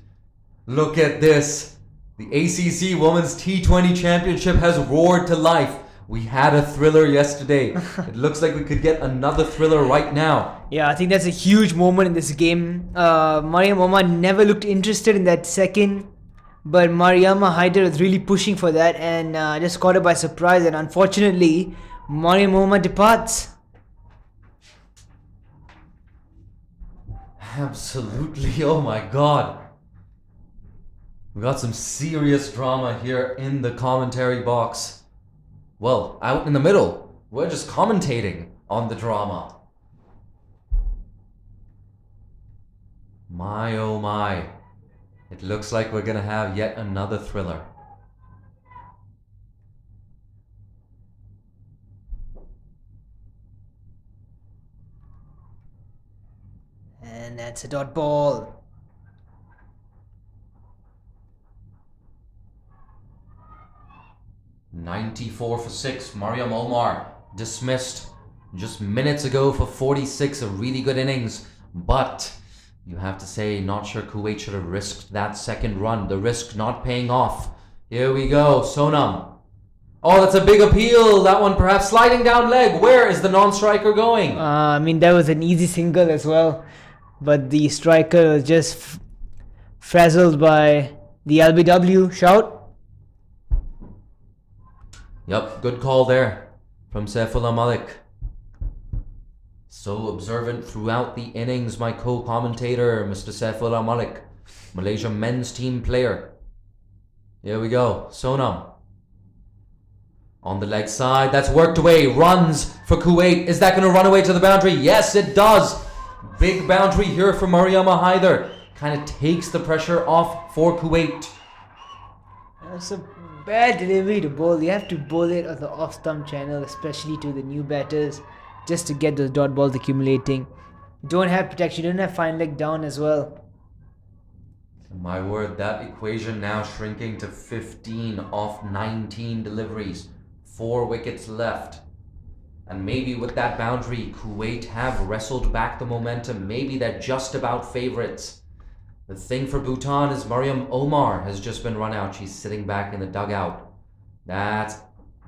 Look at this. The ACC Women's T20 Championship has roared to life. We had a thriller yesterday. It looks like we could get another thriller right now. Yeah, I think that's a huge moment in this game. Mariam Omar never looked interested in that second, but Mariama Haider was really pushing for that and just caught her by surprise, and unfortunately, Mariam Omar departs. Absolutely, oh my god. We got some serious drama here in the commentary box. Well, out in the middle. We're just commentating on the drama. My oh my. It looks like we're gonna have yet another thriller. That's a dot ball. "94 for 6. Mariam Omar dismissed just minutes ago for 46. A really good innings. But you have to say, not sure Kuwait should have risked that second run. The risk not paying off. Here we go. Sonam. Oh, that's a big appeal. That one perhaps sliding down leg. Where is the non-striker going? I mean, that was an easy single as well. But the striker was just frazzled by the LBW shout. Yep, good call there from Saifullah Malik. So observant throughout the innings, my co-commentator, Mr. Saifullah Malik, Malaysia men's team player. Here we go, Sonam. On the leg side, that's worked away, runs for Kuwait. Is that going to run away to the boundary? Yes, it does. Big boundary here for Mariama Haider. Kind of takes the pressure off for Kuwait. That's a bad delivery to bowl. You have to bowl it on the off-stump channel, especially to the new batters, just to get those dot balls accumulating. You don't have protection, you don't have fine leg down as well. My word, that equation now shrinking to 15 off 19 deliveries. 4 wickets left. And maybe with that boundary, Kuwait have wrestled back the momentum. Maybe they're just about favourites. The thing for Bhutan is Mariam Omar has just been run out. She's sitting back in the dugout. That's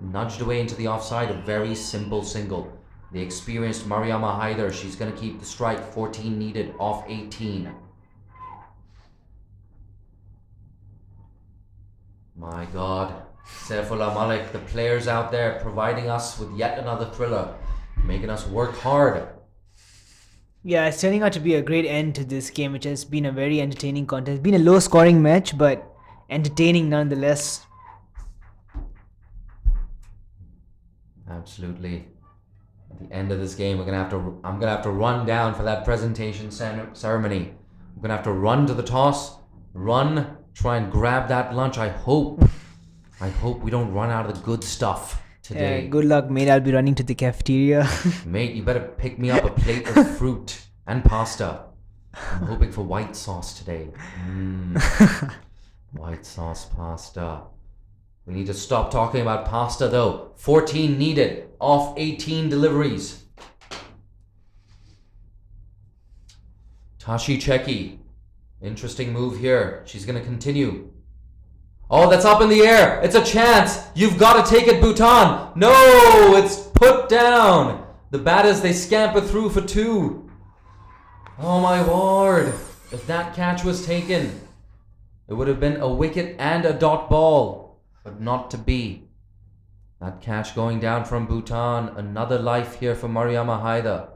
nudged away into the offside. A very simple single. The experienced Mariama Haider, she's going to keep the strike. 14 needed off 18. My God. Saifullah Malik, the players out there providing us with yet another thriller, making us work hard. Yeah, it's turning out to be a great end to this game, which has been a very entertaining contest. It's been a low scoring match, but entertaining nonetheless. Absolutely. At the end of this game, I'm gonna have to run down for that presentation ceremony. I'm gonna have to run to the toss, try and grab that lunch. I hope we don't run out of the good stuff today. Yeah, good luck, mate. I'll be running to the cafeteria. Mate, you better pick me up a plate of fruit and pasta. I'm hoping for white sauce today. White sauce pasta. We need to stop talking about pasta though. 14 needed off 18 deliveries. Tashi Cheki. Interesting move here. She's going to continue. Oh, that's up in the air. It's a chance. You've got to take it, Bhutan. No, it's put down. The batters, they scamper through for 2. Oh my word. If that catch was taken, it would have been a wicket and a dot ball. But not to be. That catch going down from Bhutan. Another life here for Mariama Haider.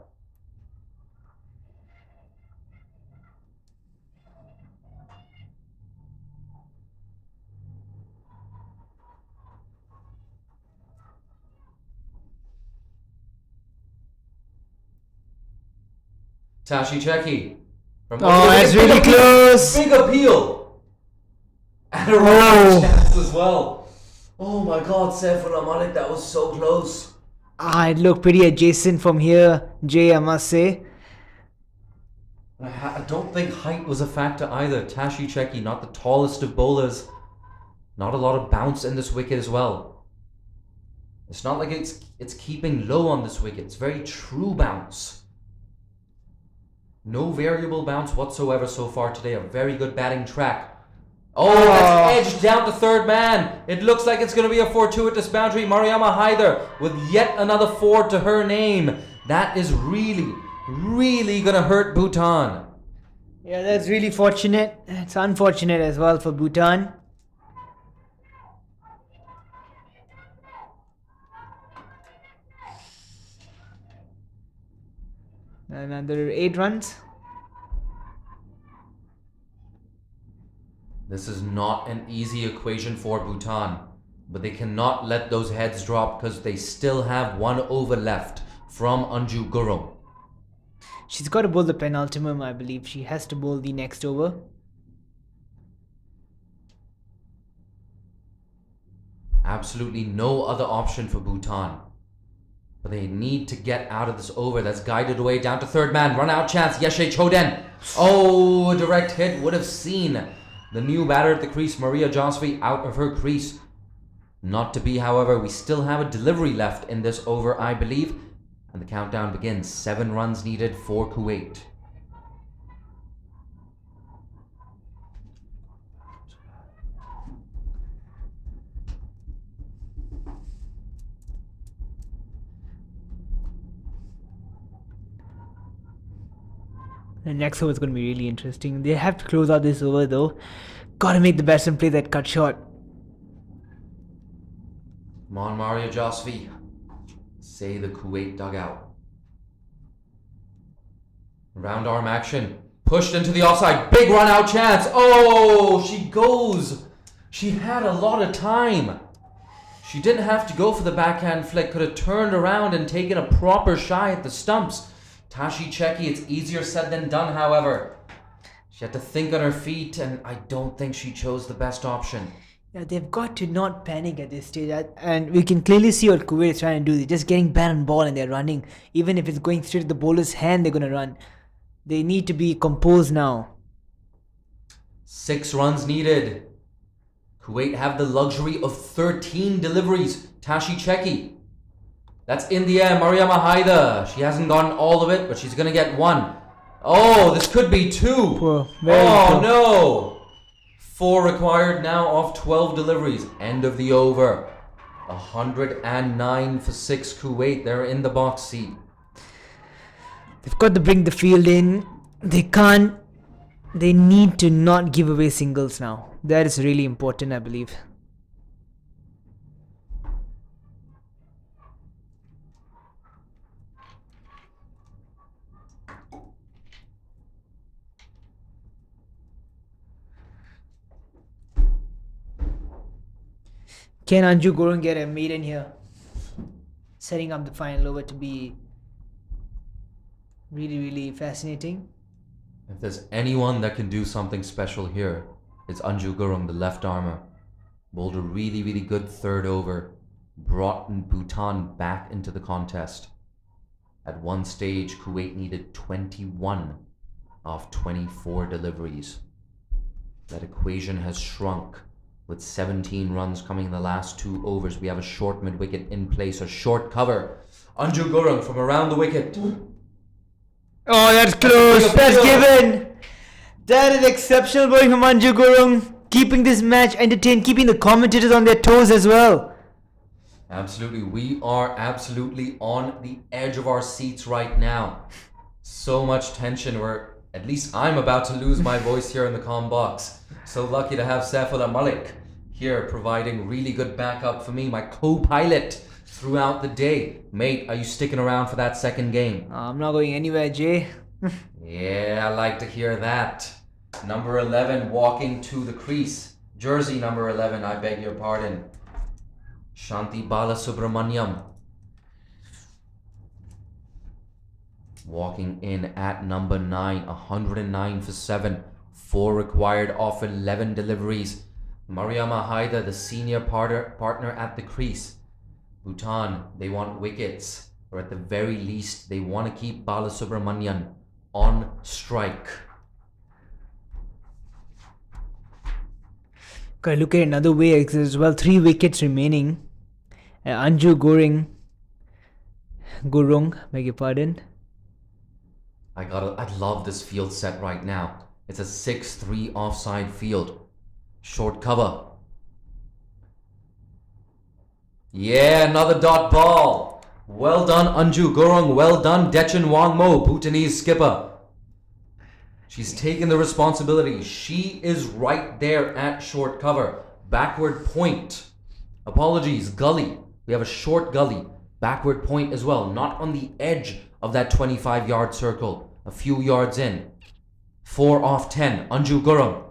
Tashi Cheki. That's really close. Big appeal. And a run chance as well. Oh my God, Saifullah Malik, that was so close. It looked pretty adjacent from here, Jay, I must say. I don't think height was a factor either. Tashi Cheki, not the tallest of bowlers. Not a lot of bounce in this wicket as well. It's not like it's keeping low on this wicket. It's very true bounce. No variable bounce whatsoever so far today. A very good batting track. Oh, that's edged down to third man. It looks like it's going to be a fortuitous boundary. Mariama Haider with yet another 4 to her name. That is really, really going to hurt Bhutan. Yeah, that's really fortunate. It's unfortunate as well for Bhutan. Another 8 runs. This is not an easy equation for Bhutan, but they cannot let those heads drop because they still have 1 over left from Anju Gurum. She's got to bowl the penultimum, I believe. She has to bowl the next over. Absolutely no other option for Bhutan. But they need to get out of this over. That's guided away down to third man. Run out chance. Yeshe Choden. Oh, a direct hit would have seen the new batter at the crease, Maria Josvi, out of her crease. Not to be, however. We still have a delivery left in this over, I believe. And the countdown begins. 7 runs needed for Kuwait. The next over is going to be really interesting. They have to close out this over though. Gotta make the batsman play that cut shot. Come on, Maria Josvi. Say the Kuwait dugout. Round arm action. Pushed into the offside. Big run out chance. Oh, she goes. She had a lot of time. She didn't have to go for the backhand flick. Could have turned around and taken a proper shy at the stumps. Tashi Cheki, it's easier said than done, however. She had to think on her feet, and I don't think she chose the best option. Yeah, they've got to not panic at this stage. And we can clearly see what Kuwait is trying to do. They're just getting bat on ball and they're running. Even if it's going straight to the bowler's hand, they're going to run. They need to be composed now. 6 runs needed. Kuwait have the luxury of 13 deliveries. Tashi Cheki. That's in the air. Mariama Haida. She hasn't gotten all of it, but she's going to get 1. Oh, this could be 2. Poor. Very poor. No. 4 required now off 12 deliveries. End of the over. 109 for 6 Kuwait. They're in the box seat. They've got to bring the field in. They can't. They need to not give away singles now. That is really important, I believe. Can Anju Gurung get a maiden here? Setting up the final over to be really, really fascinating. If there's anyone that can do something special here, it's Anju Gurung, the left armour. Bowled a really, really good third over. Brought Bhutan back into the contest. At one stage, Kuwait needed 21 off 24 deliveries. That equation has shrunk. With 17 runs coming in the last 2 overs, we have a short mid-wicket in place, a short cover. Anju Gurung from around the wicket. Oh, that's close. That's given. That is exceptional bowling from Anju Gurung. Keeping this match entertained, keeping the commentators on their toes as well. Absolutely. We are absolutely on the edge of our seats right now. So much tension. At least I'm about to lose my voice here in the comm box. So lucky to have Saifullah Malik here providing really good backup for me, my co-pilot throughout the day. Mate, are you sticking around for that second game? I'm not going anywhere, Jay. Yeah, I like to hear that. Number 11 walking to the crease. Jersey number 11, I beg your pardon. Shanti Balasubramaniam. Walking in at number 9, 109 for 7. 4 required off 11 deliveries. Mariama Haida, the senior partner at the crease. Bhutan, they want wickets. Or at the very least, they want to keep Balasubramanian on strike. Gotta look at it another way as well. 3 wickets remaining. Anju Gurung, beg your pardon. I love this field set right now. It's a 6-3 offside field. Short cover. Yeah, another dot ball. Well done, Anju Gurung. Well done, Dechen Wangmo, Bhutanese skipper. She's taken the responsibility. She is right there at short cover. Backward point. Apologies, gully. We have a short gully. Backward point as well. Not on the edge of that 25-yard circle. A few yards in. 4 off 10. Anju Gurung.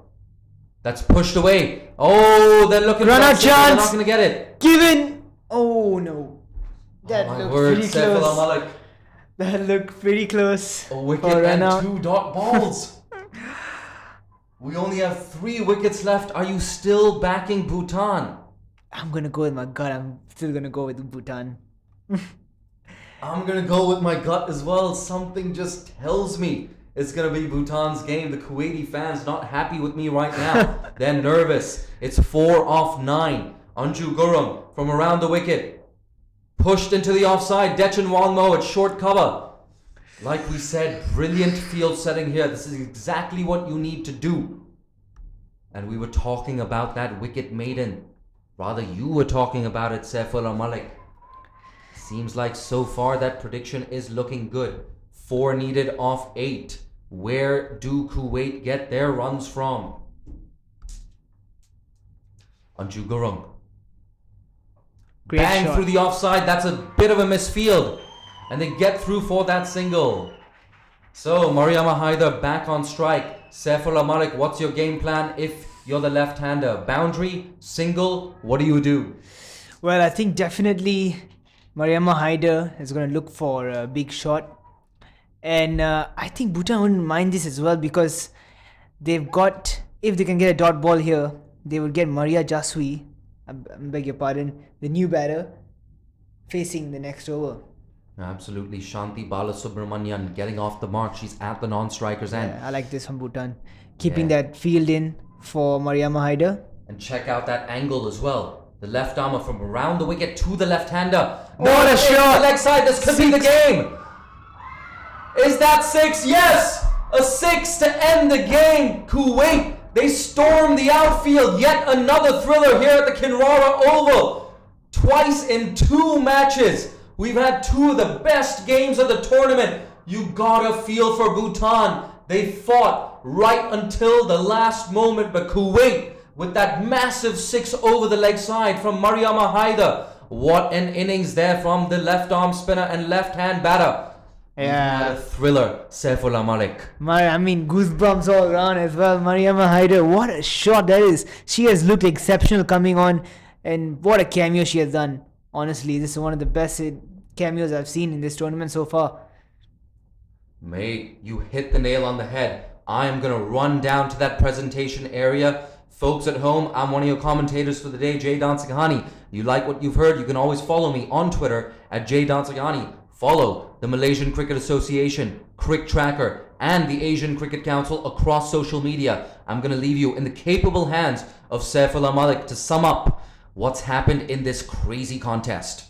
That's pushed away. Oh, they're looking run out chance. They're not going to get it. Given. Oh no. That looked pretty Saifullah close. Malik. That looked pretty close. A wicket and 2 dot balls. We only have 3 wickets left. Are you still backing Bhutan? I'm gonna go with my gut. I'm still gonna go with Bhutan. I'm gonna go with my gut as well. Something just tells me it's going to be Bhutan's game. The Kuwaiti fans not happy with me right now. They're nervous. It's 4 off 9. Anju Gurung from around the wicket. Pushed into the offside. Dechan Wangmo at short cover. Like we said, brilliant field setting here. This is exactly what you need to do. And we were talking about that wicket maiden. Rather, you were talking about it, Saifullah Malik. Seems like so far that prediction is looking good. 4 needed off 8. Where do Kuwait get their runs from? Anju Gurung. Great Bang shot. through the offside. That's a bit of a misfield. And they get through for that single. So, Mariama Haider back on strike. Saifullah Malik, what's your game plan if you're the left-hander? Boundary, single, what do you do? Well, I think definitely Mariama Haider is going to look for a big shot. And I think Bhutan wouldn't mind this as well, because they've got, if they can get a dot ball here, they would get Maria Jasui, I beg your pardon, the new batter, facing the next over. Absolutely. Shanti Balasubramanian getting off the mark. She's at the non-striker's end. Yeah, I like this from Bhutan. Keeping that field in for Mariama Haider. And check out that angle as well. The left armer from around the wicket to the left-hander. What a shot! The leg side, this could be the game. Is that 6? Yes! A 6 to end the game. Kuwait, they storm the outfield. Yet another thriller here at the Kinrara Oval. Twice in 2 matches. We've had 2 of the best games of the tournament. You gotta feel for Bhutan. They fought right until the last moment, but Kuwait, with that massive 6 over the leg side from Mariama Haider. What an innings there from the left arm spinner and left hand batter. Yeah. What a thriller, Saifullah Malik. I mean, goosebumps all around as well. Mariama Haider, what a shot that is. She has looked exceptional coming on, and what a cameo she has done. Honestly, this is one of the best cameos I've seen in this tournament so far. Mate, you hit the nail on the head. I am going to run down to that presentation area. Folks at home, I'm one of your commentators for the day, Jay Dansigahani. You like what you've heard, you can always follow me on Twitter at Jay Dansigahani. Follow the Malaysian Cricket Association, CricTracker, and the Asian Cricket Council across social media. I'm going to leave you in the capable hands of Saifullah Malik to sum up what's happened in this crazy contest.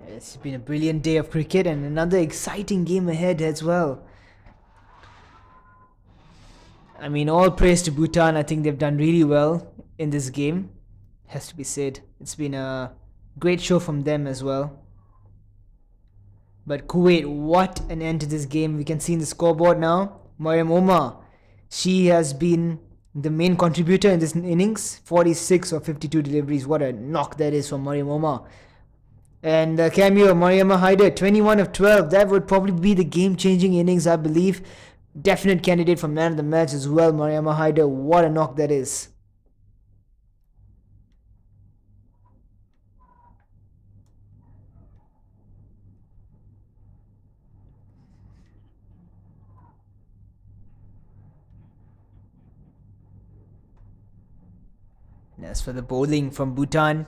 It's been a brilliant day of cricket and another exciting game ahead as well. I mean, all praise to Bhutan. I think they've done really well in this game. Has to be said. It's been a great show from them as well. But Kuwait, what an end to this game. We can see in the scoreboard now. Mariam Omar, she has been the main contributor in this innings. 46 of 52 deliveries. What a knock that is from Mariam Omar. And the cameo of Mariama Haider, 21 of 12. That would probably be the game-changing innings, I believe. Definite candidate for man of the match as well, Mariama Haider. What a knock that is. And as for the bowling from Bhutan,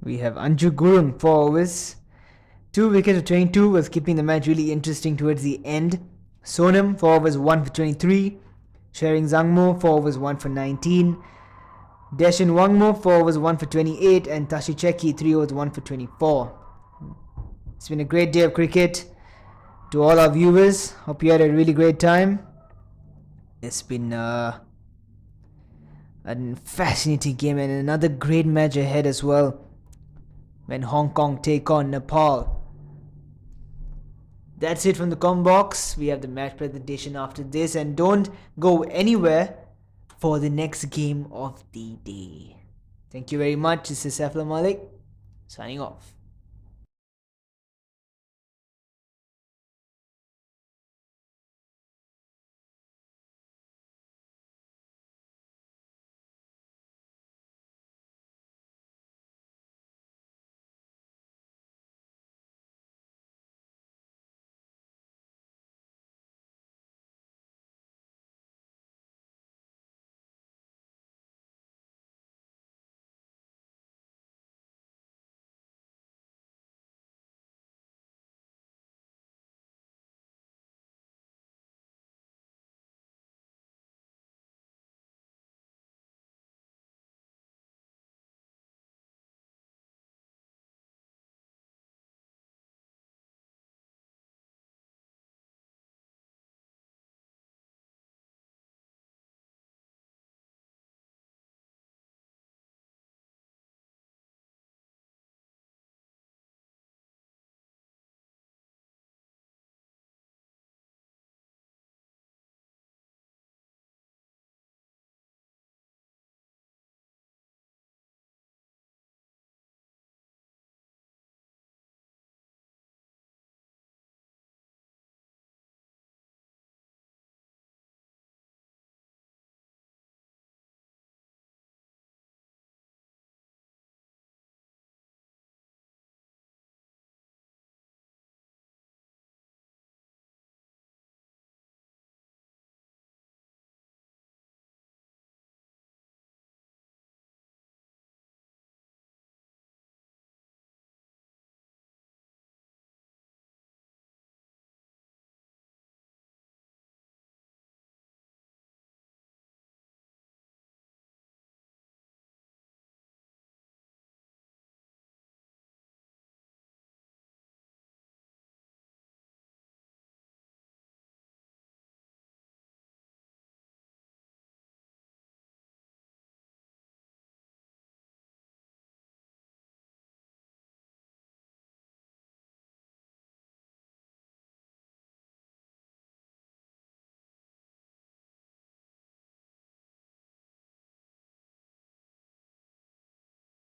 we have Anju Gurung, 4 overs. 2 wickets of 22 was keeping the match really interesting towards the end. Sonam, 4 overs, 1 for 23. Sharing Zangmo, 4 overs, 1 for 19. Deshin Wangmo, 4 overs, 1 for 28. And Tashi Cheki, 3 overs, 1 for 24. It's been a great day of cricket. To all our viewers, hope you had a really great time. It's been a fascinating game and another great match ahead as well, when Hong Kong take on Nepal. That's it from the com box. We have the match presentation after this, and don't go anywhere for the next game of the day. Thank you very much. This is Saifullah Malik signing off.